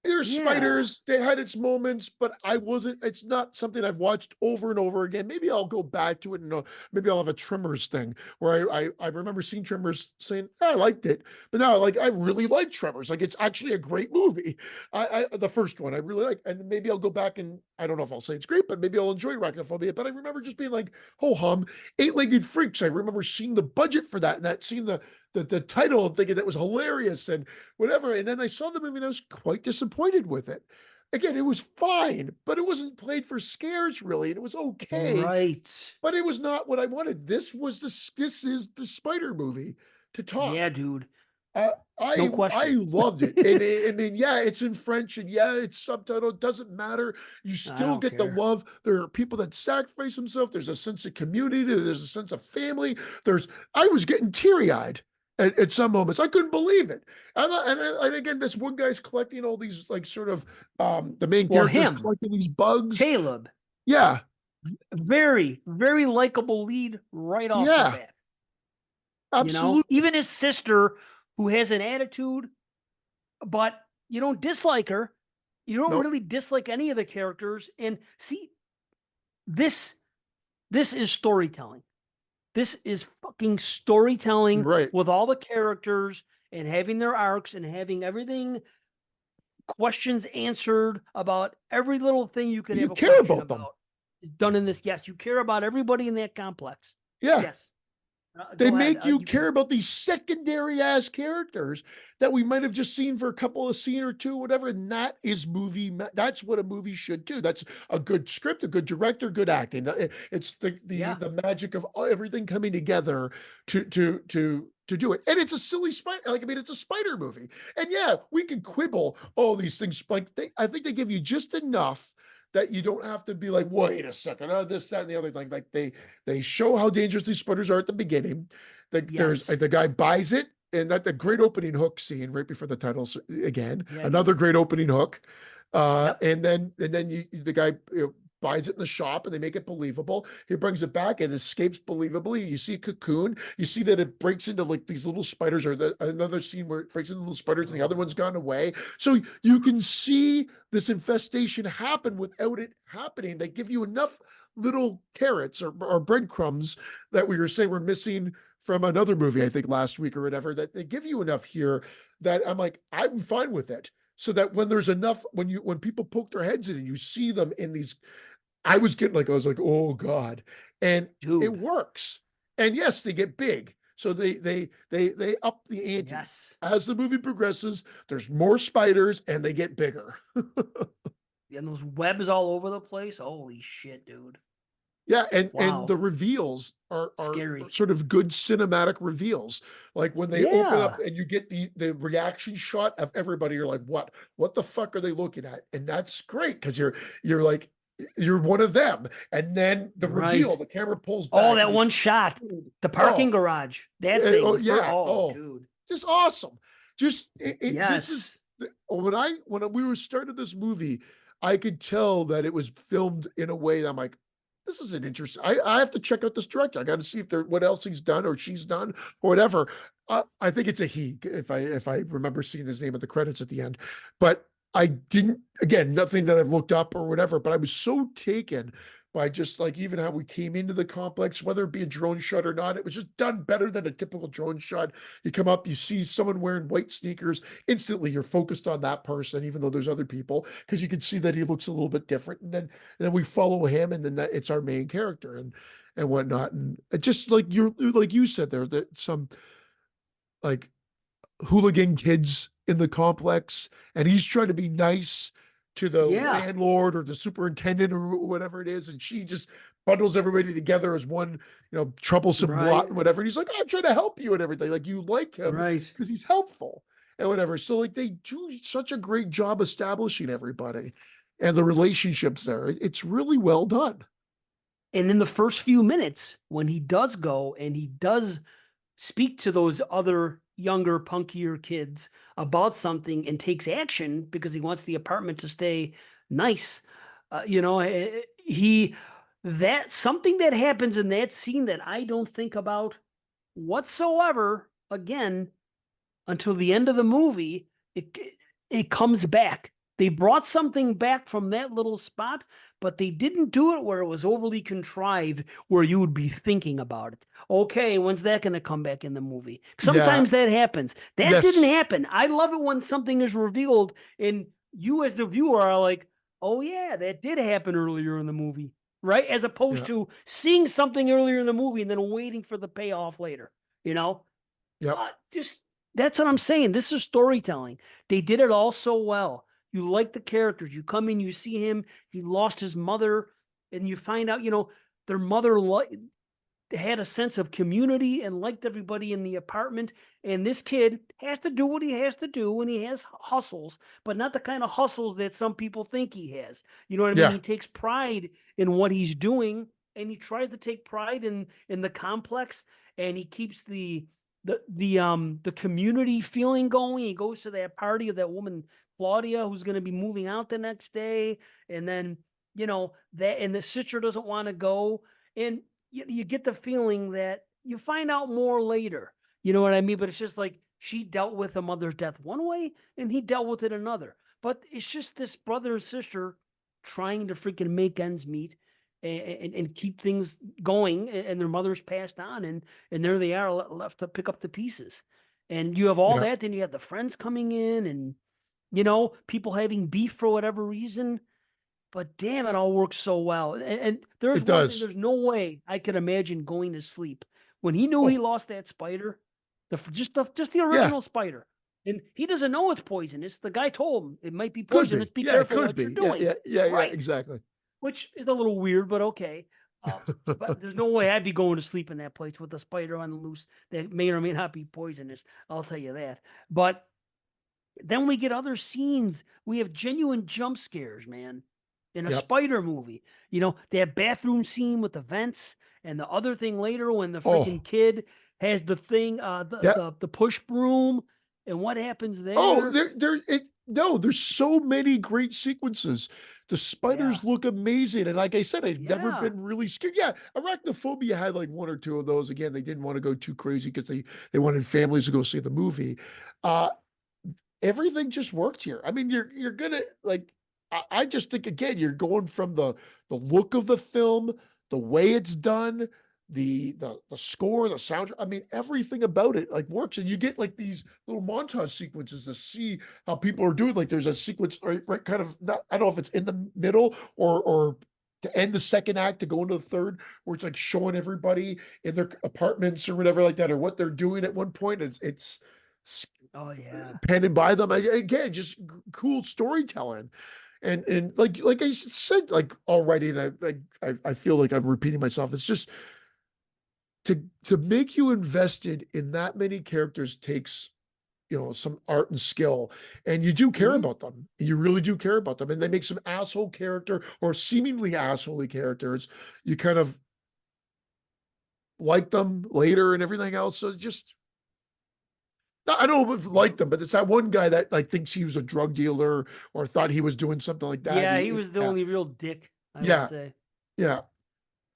There's Yeah, spiders, they had its moments, but it's not something I've watched over and over again. Maybe I'll go back to it and maybe I'll have a Tremors thing where I remember seeing Tremors saying, I liked it, but now I really like Tremors. Like it's actually a great movie. The first one I really like, and maybe I'll go back and I don't know if I'll say it's great, but maybe I'll enjoy Arachnophobia. But I remember just being like, ho hum, Eight-Legged Freaks. I remember seeing the budget for that and seeing the title and thinking that was hilarious and whatever. And then I saw the movie and I was quite disappointed with it. Again, it was fine, but it wasn't played for scares really. And it was okay, right. but it was not what I wanted. This is the Spider movie to Yeah, top. dude. Uh, No I question. loved it. And I mean, yeah, it's in French and yeah, it's subtitled. Doesn't matter. You I still don't get the care. love. There are people that sacrifice themselves. There's a sense of community. There's a sense of family. I was getting teary eyed at some moments. I couldn't believe it. And again, this one guy's collecting all these like sort of the main Well, character is him, collecting these bugs. Caleb, Yeah, very, very likable lead right off the yeah, bat. absolutely. Even his sister, who has an attitude, but you don't dislike her. You don't No, really dislike any of the characters. And see, this this is storytelling. This is fucking storytelling right. with all the characters and having their arcs and having everything questions answered about every little thing you could You have a care question about them. about is done in this. Yes, you care about everybody in that complex. Yeah. Yes. They Go ahead. make you You care can. about these secondary ass characters that we might have just seen for a couple of scene or two, whatever. And that is that's what a movie should do. That's a good script, a good director, good acting. It's Yeah. the magic of everything coming together to do it. And it's a silly spider. Like, I mean, it's a spider movie. And yeah, we can quibble all these things. Like I think they give you just enough that you don't have to be like, wait a second, this, that, and the other thing. Like they show how dangerous these spiders are at the beginning. There's Yes. the guy buys it, and that the great opening hook scene right before the titles again. Yeah, Another dude. great opening hook. Yep. And then the guy buys it in the shop and they make it believable. He brings it back and escapes believably. You see a cocoon. You see that it breaks into like these little spiders, or another scene where it breaks into little spiders and the other one's gone away. So you can see this infestation happen without it happening. They give you enough little carrots or breadcrumbs that we were saying we're missing from another movie, I think last week or whatever, that they give you enough here that I'm like, I'm fine with it. So that when there's enough, when people poke their heads in and you see them in these, I was like, oh God. And it Dude. works. And yes, they get big. So they up the ante. Yes. As the movie progresses, there's more spiders and they get bigger. And those webs all over the place. Holy shit, dude. Yeah, and the Wow. reveals are Scary. sort of good cinematic reveals. Like when they open up Yeah. and you get the reaction shot of everybody, you're like, what the fuck are they looking at? And that's great because you're like you're one of them. And then the reveal, Right. the camera pulls Oh, back and that you one see, shot. dude, The parking oh, garage. That thing. oh The first. yeah, Oh, oh, dude. just awesome. Just this is Yes. when we were starting this movie, I could tell that it was filmed in a way that I'm like, this is an interesting. I have to check out this director. I got to see if there what else he's done or she's done or whatever. I think it's a he if I remember seeing his name at the credits at the end, but I didn't. Again, nothing that I've looked up or whatever. But I was so taken by just like even how we came into the complex, whether it be a drone shot or not, it was just done better than a typical drone shot. You come up, you see someone wearing white sneakers, instantly you're focused on that person, even though there's other people, because you can see that he looks a little bit different. And then we follow him, and then it's our main character and whatnot. And it just like you said there, that some like hooligan kids in the complex, and he's trying to be nice to the Yeah. landlord or the superintendent or whatever it is, and she just bundles everybody together as one, troublesome Right. lot and whatever. And he's like, "Oh, I'm trying to help you and everything." Like you like him Right. because he's helpful and whatever. So like they do such a great job establishing everybody and the relationships there. It's really well done. And in the first few minutes, when he does go and he does speak to those other younger, punkier kids about something and takes action because he wants the apartment to stay nice, he that something that happens in that scene that I don't think about whatsoever again until the end of the movie. It comes back. They brought something back from that little spot, but they didn't do it where it was overly contrived, where you would be thinking about it. Okay, when's that going to come back in the movie? Yeah. Sometimes that happens. That didn't Yes. happen. I love it when something is revealed and you, as the viewer, are like, oh, yeah, that did happen earlier in the movie, right? As opposed Yeah. to seeing something earlier in the movie and then waiting for the payoff later, you know? Yep. Just that's what I'm saying. This is storytelling. They did it all so well. You like the characters. You come in, you see him. He lost his mother, and you find out, their mother had a sense of community and liked everybody in the apartment. And this kid has to do what he has to do, and he has hustles, but not the kind of hustles that some people think he has. You know what I mean? Yeah. He takes pride in what he's doing, and he tries to take pride in the complex, and he keeps the community feeling going. He goes to that party of that woman Claudia, who's going to be moving out the next day, and then that, and the sister doesn't want to go, and you get the feeling that you find out more later. You know what I mean? But it's just like she dealt with a mother's death one way, and he dealt with it another. But it's just this brother and sister trying to freaking make ends meet and keep things going, and their mother's passed on, and there they are left to pick up the pieces. And you have all Yeah. that, then you have the friends coming in, and people having beef for whatever reason. But damn, it all works so well. And there's It one thing: does. there's no way I could imagine going to sleep when he knew he Oh, lost that spider, just the yeah. original spider, and he doesn't know it's poisonous. The guy told him it might be Could poisonous. be. Be Yeah, it careful could what you're be. Yeah, doing. yeah, yeah, yeah, Right, exactly. which is a little weird, but okay. But there's no way I'd be going to sleep in that place with a spider on the loose that may or may not be poisonous. I'll tell you that. But then we get other scenes. We have genuine jump scares, man, in a Yep. spider movie. That bathroom scene with the vents, and the other thing later when the freaking Oh, kid has the thing, the yeah. the, the push broom, and what happens Oh, there? no, there's so many great sequences. The Yeah, spiders look amazing. And like I said, I've never yeah, been really scared. Yeah, Arachnophobia had like one or two of those. Again, they didn't want to go too crazy because they wanted families to go see the movie. Uh, Everything just worked here. I mean, you're gonna like I just think again, you're going from the look of the film, the way it's done, the score, the sound. I mean, everything about it like works. And you get like these little montage sequences to see how people are doing. Like there's a sequence right kind of not, I don't know if it's in the middle or to end the second act to go into the third, where it's like showing everybody in their apartments or whatever like that, or what they're doing at one point. oh yeah, penning by them. Again, just cool storytelling. And like I said, like already, and I feel like I'm repeating myself. It's just to make you invested in that many characters takes, some art and skill, and you do care Hmm. about them. You really do care about them, and they make some asshole character or seemingly assholey characters. You kind of like them later and everything else. So just I don't know if like them, but it's that one guy that like thinks he was a drug dealer or thought he was doing something like that. Yeah, he was the Yeah, only real dick, I would yeah, say. yeah.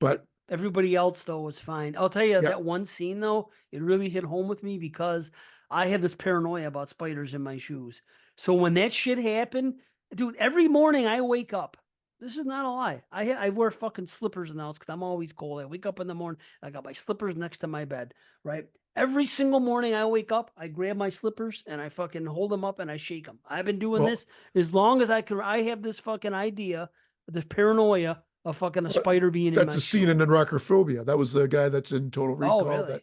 But Everybody else though was fine. I'll tell you yeah, that one scene though, it really hit home with me because I have this paranoia about spiders in my shoes. So when that shit happened, dude, every morning I wake up. This is not a lie. I wear fucking slippers in the house because I'm always cold. I wake up in the morning, I got my slippers next to my bed, right? Every single morning I wake up, I grab my slippers and I fucking hold them up and I shake them. I've been doing well, this as long as I can. I have this fucking idea, this paranoia of fucking a well, spider being in that's my a scene shoe. in Arachnophobia. That was the guy that's in Total Oh, Recall. That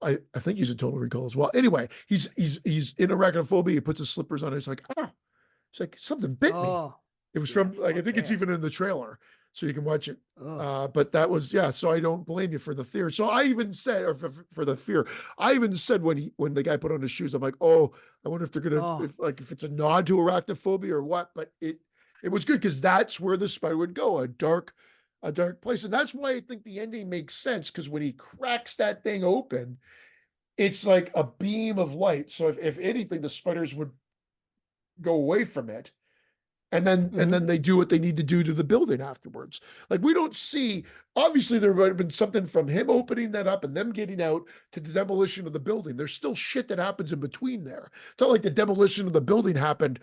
really? I think he's in Total Recall as well. Anyway, he's in Arachnophobia. He puts his slippers on. He's like, oh, it's like something bit me. Oh, It was yeah, from like I fuck think it's that. even in the trailer, so you can watch it. Oh, But that was yeah. So I don't blame you for the fear. So I even said, or for the fear, I even said when the guy put on his shoes, I'm like, oh, I wonder if they're gonna oh, if it's a nod to arachnophobia or what. But it was good because that's where the spider would go, a dark place, and that's why I think the ending makes sense because when he cracks that thing open, it's like a beam of light. So if anything, the spiders would go away from it and hmm, then they do what they need to do to the building afterwards. Like we don't see, obviously there might have been something from him opening that up and them getting out to the demolition of the building. There's still shit that happens in between there. It's not like the demolition of the building happened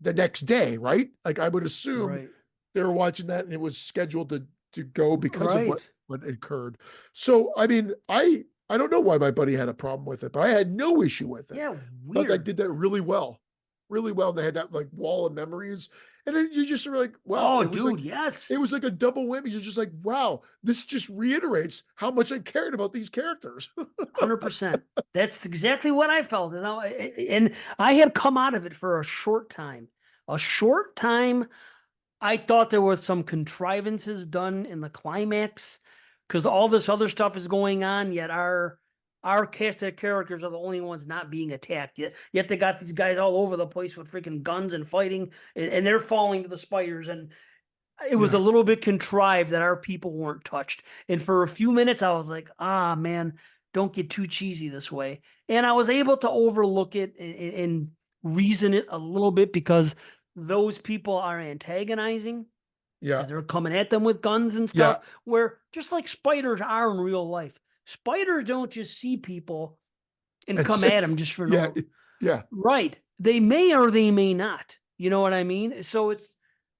the next day, right? Like I would assume right, they were watching that and it was scheduled to go because of right. what occurred. So I mean, I don't know why my buddy had a problem with it, but I had no issue with it. Yeah, I thought they weird. did that really well, really well. And they had that like wall of memories, and then you just were like, wow, Oh, dude, it yes. was like a double whammy. You're just like, wow, this just reiterates how much I cared about these characters. 100%. That's exactly what I felt. And I had come out of it for a short time. A short time. I thought there was some contrivances done in the climax because all this other stuff is going on, yet our cast of characters are the only ones not being attacked. Yet they got these guys all over the place with freaking guns and fighting, and they're falling to the spiders. And it was a Yeah, little bit contrived that our people weren't touched. And for a few minutes, I was like, ah, man, don't get too cheesy this way. And I was able to overlook it and reason it a little bit because those people are antagonizing yeah, because they're coming at them with guns and yeah. stuff. Where just like spiders are in real life, spiders don't just see people and It's come at it. them just for Yeah, no yeah. right. They may or they may not. You know what I mean? So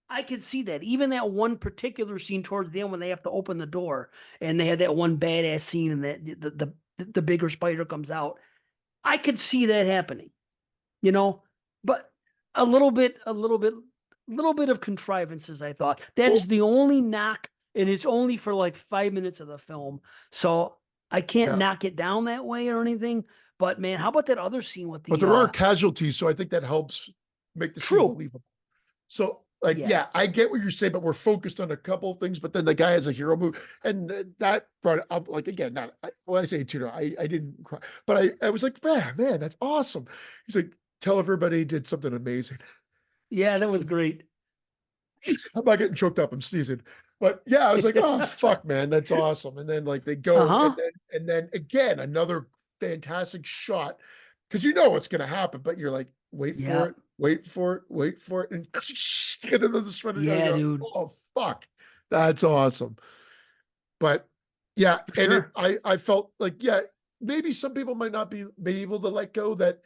I could see that. Even that one particular scene towards the end when they have to open the door and they had that one badass scene and that the bigger spider comes out. I could see that happening, you know, but a little bit of contrivances, I thought. That Well, is the only knock, and it's only for like 5 minutes of the film. So I can't yeah. knock it down that way or anything. But man, how about that other scene with But the there are casualties, so I think that helps make the scene true. believable. So, like, Yeah. yeah, I get what you're saying, but we're focused on a couple of things. But then the guy has a hero move, and that brought it up. Like again, not when I say tutor, I didn't cry, but I was like, man, that's awesome. He's like, tell everybody he did something amazing. Yeah, that was great. I'm not getting choked up. I'm sneezing. But yeah, I was like, oh fuck, man, that's awesome. And then like they go, Uh-huh. and then again another fantastic shot because you know what's gonna happen, but you're like, wait for Yeah. it, wait for it, wait for it, and get into the sweater. I Yeah, go, dude. oh fuck, that's awesome. But yeah, For and sure. I felt like yeah, maybe some people might not be able to let go that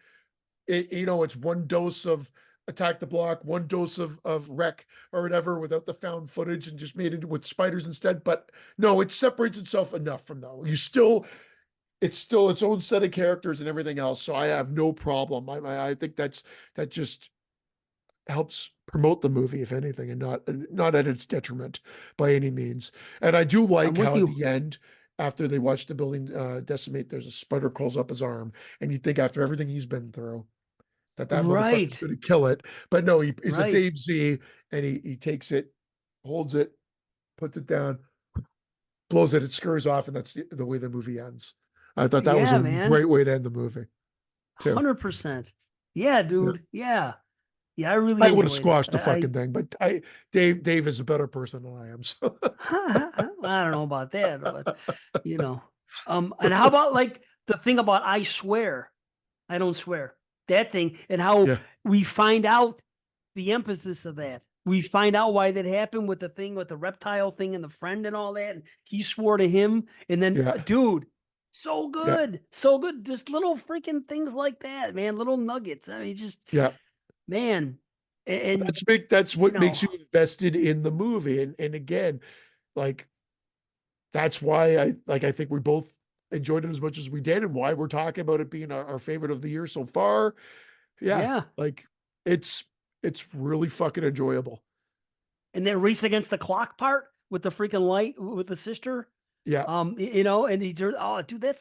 it's one dose of attack the block, one dose of wreck or whatever without the found footage and just made it with spiders instead. But no, it separates itself enough from that. It's still its own set of characters and everything else. So I have no problem. I think that just helps promote the movie, if anything, and not at its detriment by any means. And I do I'm like with how at you. the end, after they watch the building decimate, there's a spider crawls up his arm, and you think after everything he's been through, that motherfucker's Right. going to kill it. But no, he's a Right. Dave Z, and he takes it, holds it, puts it down, blows it, it scurries off, and that's the way the movie ends. I thought that was Yeah, a man. great way to end the movie too. 100%. Yeah, Yeah. dude. Yeah. Yeah, I really I would have enjoyed it. squashed the fucking thing, but Dave is a better person than I am. So I don't know about that, but you know. And how about like the thing about I swear, I don't swear. That thing and how yeah, we find out the emphasis of that. We find out why that happened with the thing with the reptile thing and the friend and all that. And he swore to him. And then, yeah, dude, so yeah, good. So good. Just little freaking things like that, man. Little nuggets. I mean, just, yeah. man. And That's you what makes know, you invested in the movie. And again, like that's why I think we both enjoyed it as much as we did, and why we're talking about it being our favorite of the year so far. Yeah, yeah. like it's it's really fucking enjoyable. And then race against the clock part with the freaking light with the sister. Yeah. You know, and oh, dude, that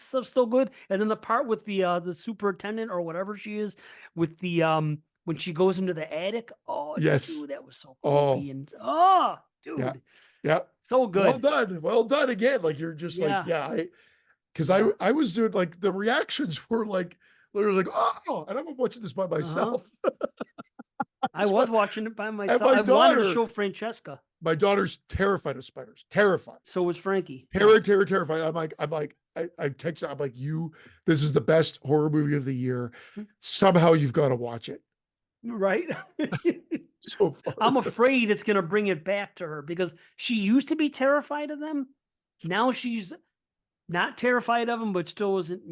stuff's still good. And then the part with the superintendent or whatever she is with the when she goes into the attic. Oh, Yes. dude, that was so Oh, creepy and oh, yeah. dude, Yeah. so Well good. done. Well done again. Like you're just like, Yeah, yeah, because yeah, I was doing like the reactions were like literally like, oh, and I'm watching this by uh-huh. myself. I was watching it by And myself. I wanted to show Francesca. my daughter's terrified of spiders. Terrified. So was Frankie. Yeah. Terrified. I text her, I'm like, this is the best horror movie of the year. Somehow you've got to watch it. Right. So far. I'm afraid it's going to bring it back to her because she used to be terrified of them. Now she's not terrified of them, but still isn't,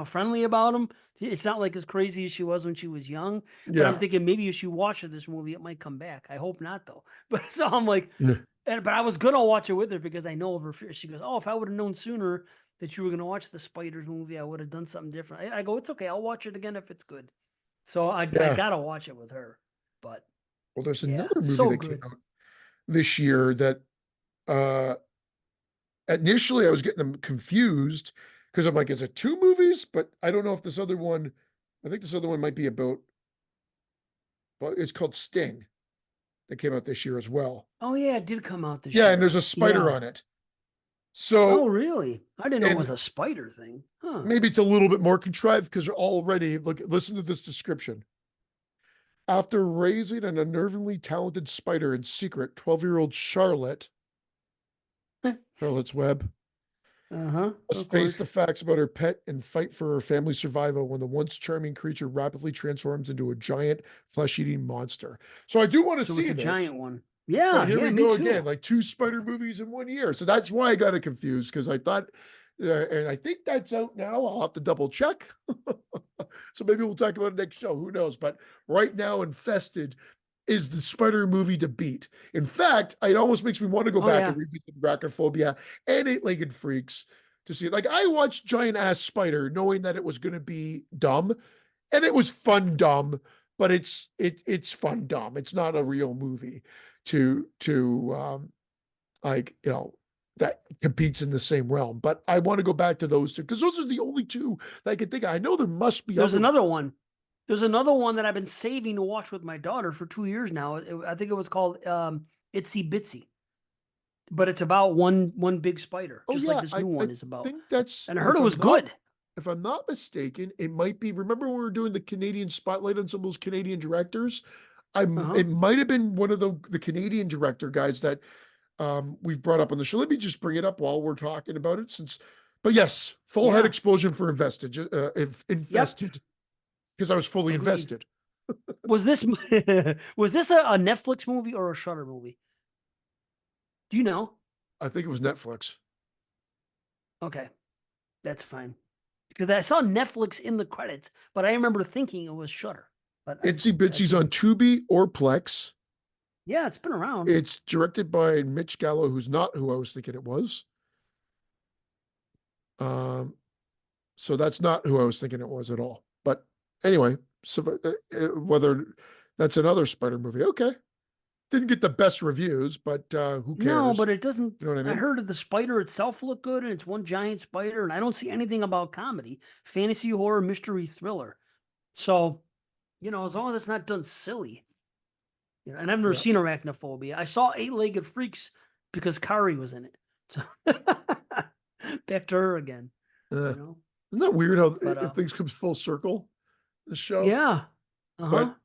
friendly about them. It's not like as crazy as she was when she was young. But I'm Yeah. thinking maybe if she watches this movie, it might come back. I hope not, though. But so I'm like, Yeah. but I was gonna watch it with her because I know of her fear. She goes, "Oh, if I would have known sooner that you were gonna watch the Spiders movie, I would have done something different." I go, "It's okay. I'll watch it again if it's good." So I Yeah. gotta watch it with her. But Well, there's yeah, another movie so that came good. out this year that uh initially I was getting them confused because I'm like, is it two movies? But I don't know if this other one, I think this other one might be about, well, it's called Sting that came out this year as well. Oh yeah, it did come out this Yeah, and there's year. a spider Yeah. on it. Oh So, really? I didn't know it was and a spider thing. Huh. maybe it's a little bit more contrived because already, listen to this description. After raising an unnervingly talented spider in secret, 12-year-old Charlotte's Web, Uh-huh. must Of face course. the facts about her pet and fight for her family's survival when the once charming creature rapidly transforms into a giant flesh-eating monster. So I do want to So it's see a this, giant one. but Yeah, here yeah, we me go again, too. like two spider movies in one year. So that's why I got it confused because I thought, and I think that's out now. I'll have to double check. So maybe we'll talk about it next show. Who knows? But right now, Infested is the spider movie to beat. In fact, it almost makes me want to go Oh back yeah. and revisit Arachnophobia and Eight-Legged Freaks to see it. Like I watched Giant Ass Spider knowing that it was going to be dumb, and it was fun dumb, but it's fun dumb. It's not a real movie to like that competes in the same realm. But I want to go back to those two because those are the only two that I can think of. I know there must be There's other another ones. one. There's another one that I've been saving to watch with my daughter for 2 years now. I think it was called Itsy Bitsy, but it's about one big spider, Oh just like yeah, this I new I one is about. think that's And I heard it was good. if I'm not mistaken, it might be. Remember when we were doing the Canadian spotlight on some of those Canadian directors? Uh huh. It might have been one of the Canadian director guys that we've brought up on the show. Let me just bring it up while we're talking about it, since. But yes, full head Yeah. explosion for invested, Yep. infested, because I was fully Agreed. invested. Was this was this a Netflix movie or a Shutter movie? Do you know? I think it was Netflix. Okay, that's fine. Because I saw Netflix in the credits, but I remember thinking it was Shutter. But Itsy I Bitsy's could, on Tubi or Plex. yeah, it's been around. It's directed by Mitch Gallo, who's not who I was thinking it was. Um, so that's not who I was thinking it was at all. But anyway, so whether that's another Spider movie, okay. Didn't get the best reviews, but who No, cares? but it doesn't. You know what I I mean? heard of the spider itself look good, and it's one giant spider, and I don't see anything about comedy, fantasy, horror, mystery, thriller. So, as long as it's not done silly. And I've never Yeah. seen Arachnophobia. I saw Eight-Legged Freaks because Kari was in it. So back to her again, Uh, you know. isn't that weird how But things comes full circle? The show, yeah. Uh-huh. but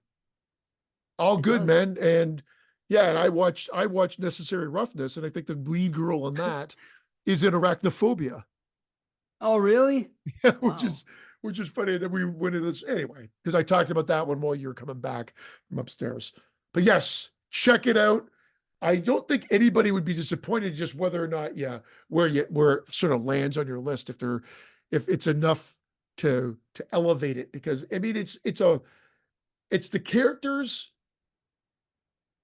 all It good, does. man. And yeah, and I watched Necessary Roughness, and I think the lead girl in that is in Arachnophobia. Oh, really? Yeah, which Wow. is which is funny. And we went into this anyway because I talked about that one while you were coming back from upstairs. But yes, check it out. I don't think anybody would be disappointed just whether or not, yeah, where it sort of lands on your list if it's enough to elevate it. Because I mean it's the characters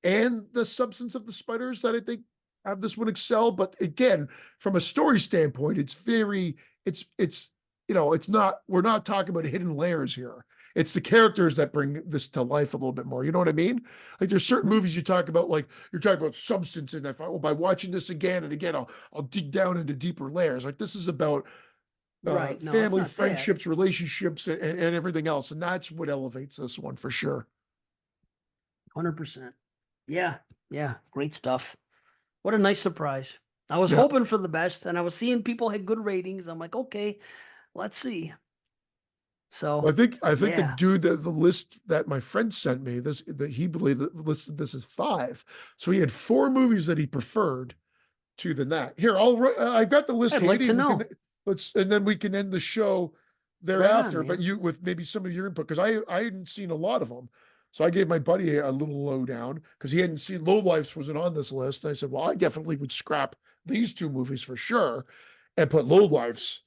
and the substance of the spiders that I think have this one excel. But again, from a story standpoint, it's it's not we're not talking about hidden layers here. It's the characters that bring this to life a little bit more. You know what I mean? Like there's certain Mhm. movies you talk about, like you're talking about substance, and if by watching this again and again, I'll dig down into deeper layers. Like this is about Right. No, it's family, not that. friendships, relationships, and everything else, and that's what elevates this one for sure. 100%. Yeah. Yeah. Great stuff. What a nice surprise. I was Yeah. hoping for the best, and I was seeing people had good ratings. I'm like, okay, let's see. Well, So, I think the yeah. dude that the list that my friend sent me this that he believed that listed this as five. So he had four movies that he preferred to than that. Here, I got the list I'd like handy. to We can know. and then we can end the show Right on, thereafter. But man. you with maybe some of your input because I hadn't seen a lot of them. So I gave my buddy a little lowdown because he hadn't seen Low Lifes wasn't on this list. And I said, well, I definitely would scrap these two movies for sure and put Low Lives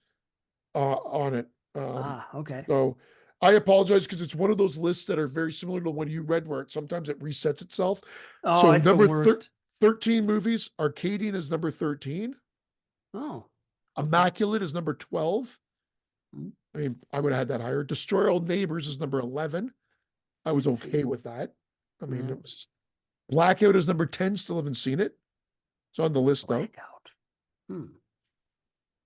on it. Ah, okay. So I apologize because it's one of those lists that are very similar to the one you read, where sometimes it resets itself. Oh, So it's the worst. 13 movies, Arcadian is number 13, Oh, okay. Immaculate is number 12. Mm, I mean, I would have had that higher. Destroy All Neighbors is number 11. I was didn't see okay it. with that. I mean, Yeah. it was Blackout is number 10, still haven't seen it. It's on the list though. Blackout. Hmm.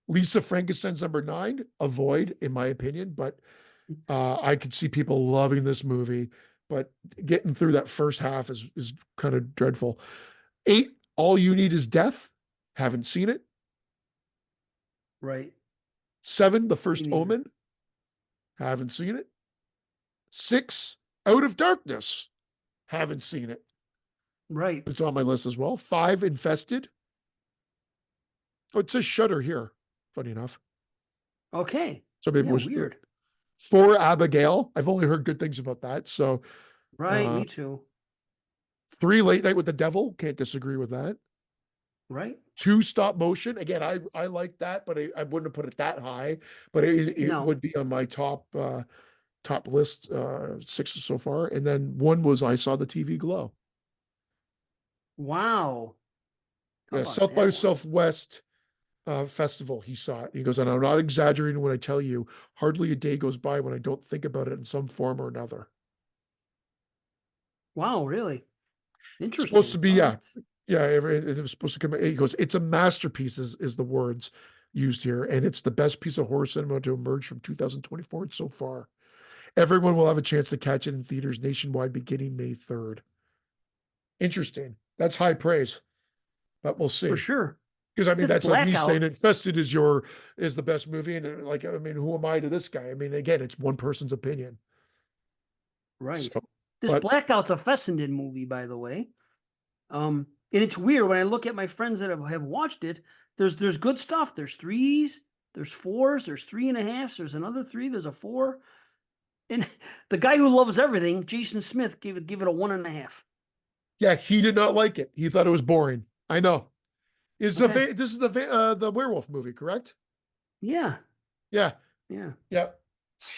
Lisa Frankenstein's number 9, Avoid, in my opinion, but I could see people loving this movie, but getting through that first half is kind of dreadful. 8, All You Need Is Death. Haven't seen it. Right. 7, The Me First neither. Omen. Haven't seen it. 6, Out of Darkness. Haven't seen it. Right. It's on my list as well. 5, Infested. Oh, it says Shutter here. Funny enough. Okay. So maybe it Yeah, was weird. 4, Abigail. I've only heard good things about that. So Right. uh, Me too. 3, Late Night with the Devil. Can't disagree with that. Right. 2, Stop Motion. Again, I like that, but I wouldn't have put it that high. But it No. would be on my top list, 6 so far. And then 1 was I Saw the TV Glow. Wow. How Yeah, about South by that one? Southwest festival. He saw it. He goes, and I'm not exaggerating when I tell you, hardly a day goes by when I don't think about it in some form or another. Wow, really? It's supposed to Interesting. be, All yeah, right. yeah. It was supposed to come. He goes, it's a masterpiece. Is the words used here, and it's the best piece of horror cinema to emerge from 2024 so far. Everyone will have a chance to catch it in theaters nationwide beginning May 3rd. Interesting. That's high praise, but we'll For see. sure. Because I mean, This that's like me saying blackout. Infested is the best movie, and like I mean, who am I to this guy? I mean, again, it's one person's opinion. Right. So, This but blackout's a Fessenden movie, by the way. And it's weird when I look at my friends that have watched it. There's good stuff. There's threes, there's fours, there's 3.5s, there's another three, there's a four. And the guy who loves everything, Jason Smith, give it a 1.5. yeah, he did not like it. He thought it was boring. I know. Okay. This is the werewolf movie, correct? Yeah. Yeah, Yeah. yeah.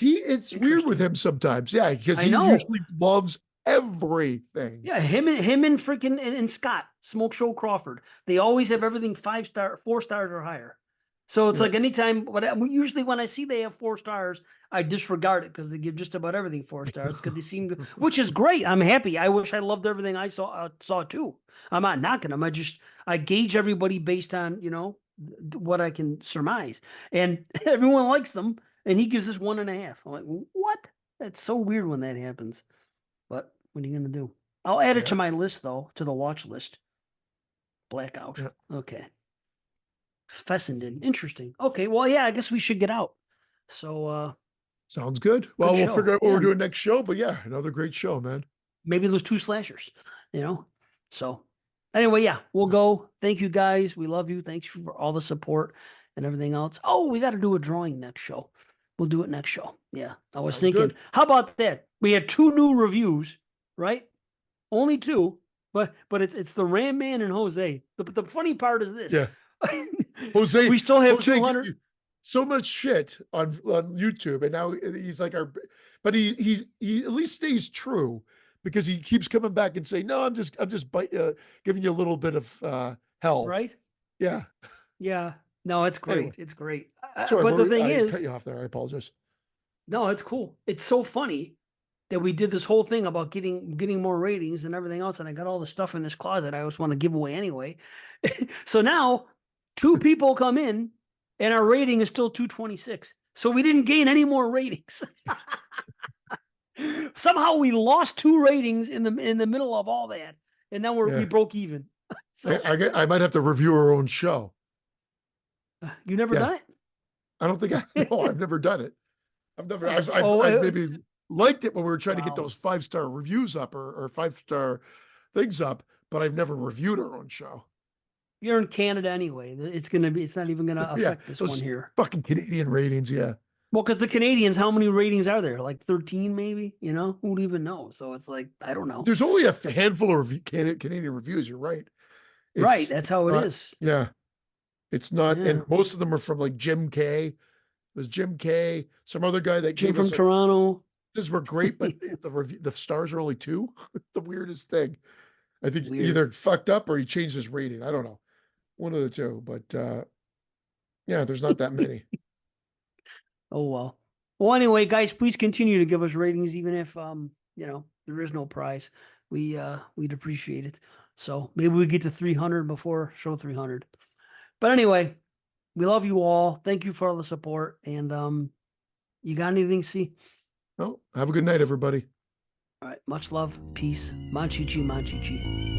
It's weird with Interesting. him sometimes. Yeah, because I he know. usually loves everything. Yeah, him and freaking and Scott, Smoke Show Crawford. They always have everything 5-star, 4 stars or higher. So it's Yeah, like anytime, but usually when I see they have 4 stars, I disregard it because they give just about everything 4 stars because they seem to, which is great. I'm happy. I wish I loved everything I saw too. I'm not knocking them. I gauge everybody based on what I can surmise, and everyone likes them, and he gives us 1.5. I'm like, what? It's so weird when that happens. But what are you gonna do? I'll add it to Yeah. my list though, to the watch list. Blackout. Yeah. Okay. Fessenden. Interesting. Okay. Well, yeah, I guess we should get out. So Sounds good. Well, good we'll show. figure out what Yeah. we're doing next show, but yeah, another great show, man. Maybe there's 2 slashers, you know? So anyway, yeah, we'll go. Thank you guys. We love you. Thanks for all the support and everything else. Oh, we got to do a drawing next show. We'll do it next show. Yeah. I was Sounds thinking, good. how about that? We had 2 new reviews, right? Only 2, but it's the Ram Man and Jose. The funny part is this. Yeah. Jose, We still have Jose get 200. you so much shit on YouTube, and now he's like our, but he at least stays true because he keeps coming back and saying, "No, I'm just giving you a little bit of hell." Right? Yeah. Yeah. No, it's great. Anyway, It's great. sorry, But the thing I cut is, you off there. I apologize. no, it's cool. It's so funny that we did this whole thing about getting more ratings and everything else, and I got all the stuff in this closet I always want to give away anyway. So now 2 people come in, and our rating is still 226. So we didn't gain any more ratings. Somehow we lost 2 ratings in the middle of all that, and then we Yeah. broke even. So I might have to review our own show. you never Yeah. done it? I don't think no, I've never done it. I've Oh, maybe liked it when we were trying to get wow. those 5-star reviews up or 5-star things up, but I've never reviewed our own show. You're in Canada anyway. It's not even gonna Yeah, affect this one those here. fucking Canadian ratings, yeah. Well, because the Canadians, how many ratings are there? Like 13, maybe? You know, who'd even know? So it's like, I don't know. There's only a handful of Canadian reviews. You're right. Right. It's That's how it not, is. yeah. It's not, Yeah. and most of them are from like Jim K. There's Jim K. Some other guy that Jim gave from us Toronto. these were great, but the stars are only 2. It's the weirdest thing. I think Weird. either fucked up or he changed his rating. I don't know. One of the 2, but yeah, there's not that many. Oh well. Well, anyway, guys, please continue to give us ratings, even if there is no prize. We'd appreciate it. So maybe we get to 300 before show 300. But anyway, we love you all. Thank you for all the support. And you got anything, see? Well, have a good night, everybody. All right. Much love. Peace. Manchichi, manchichi.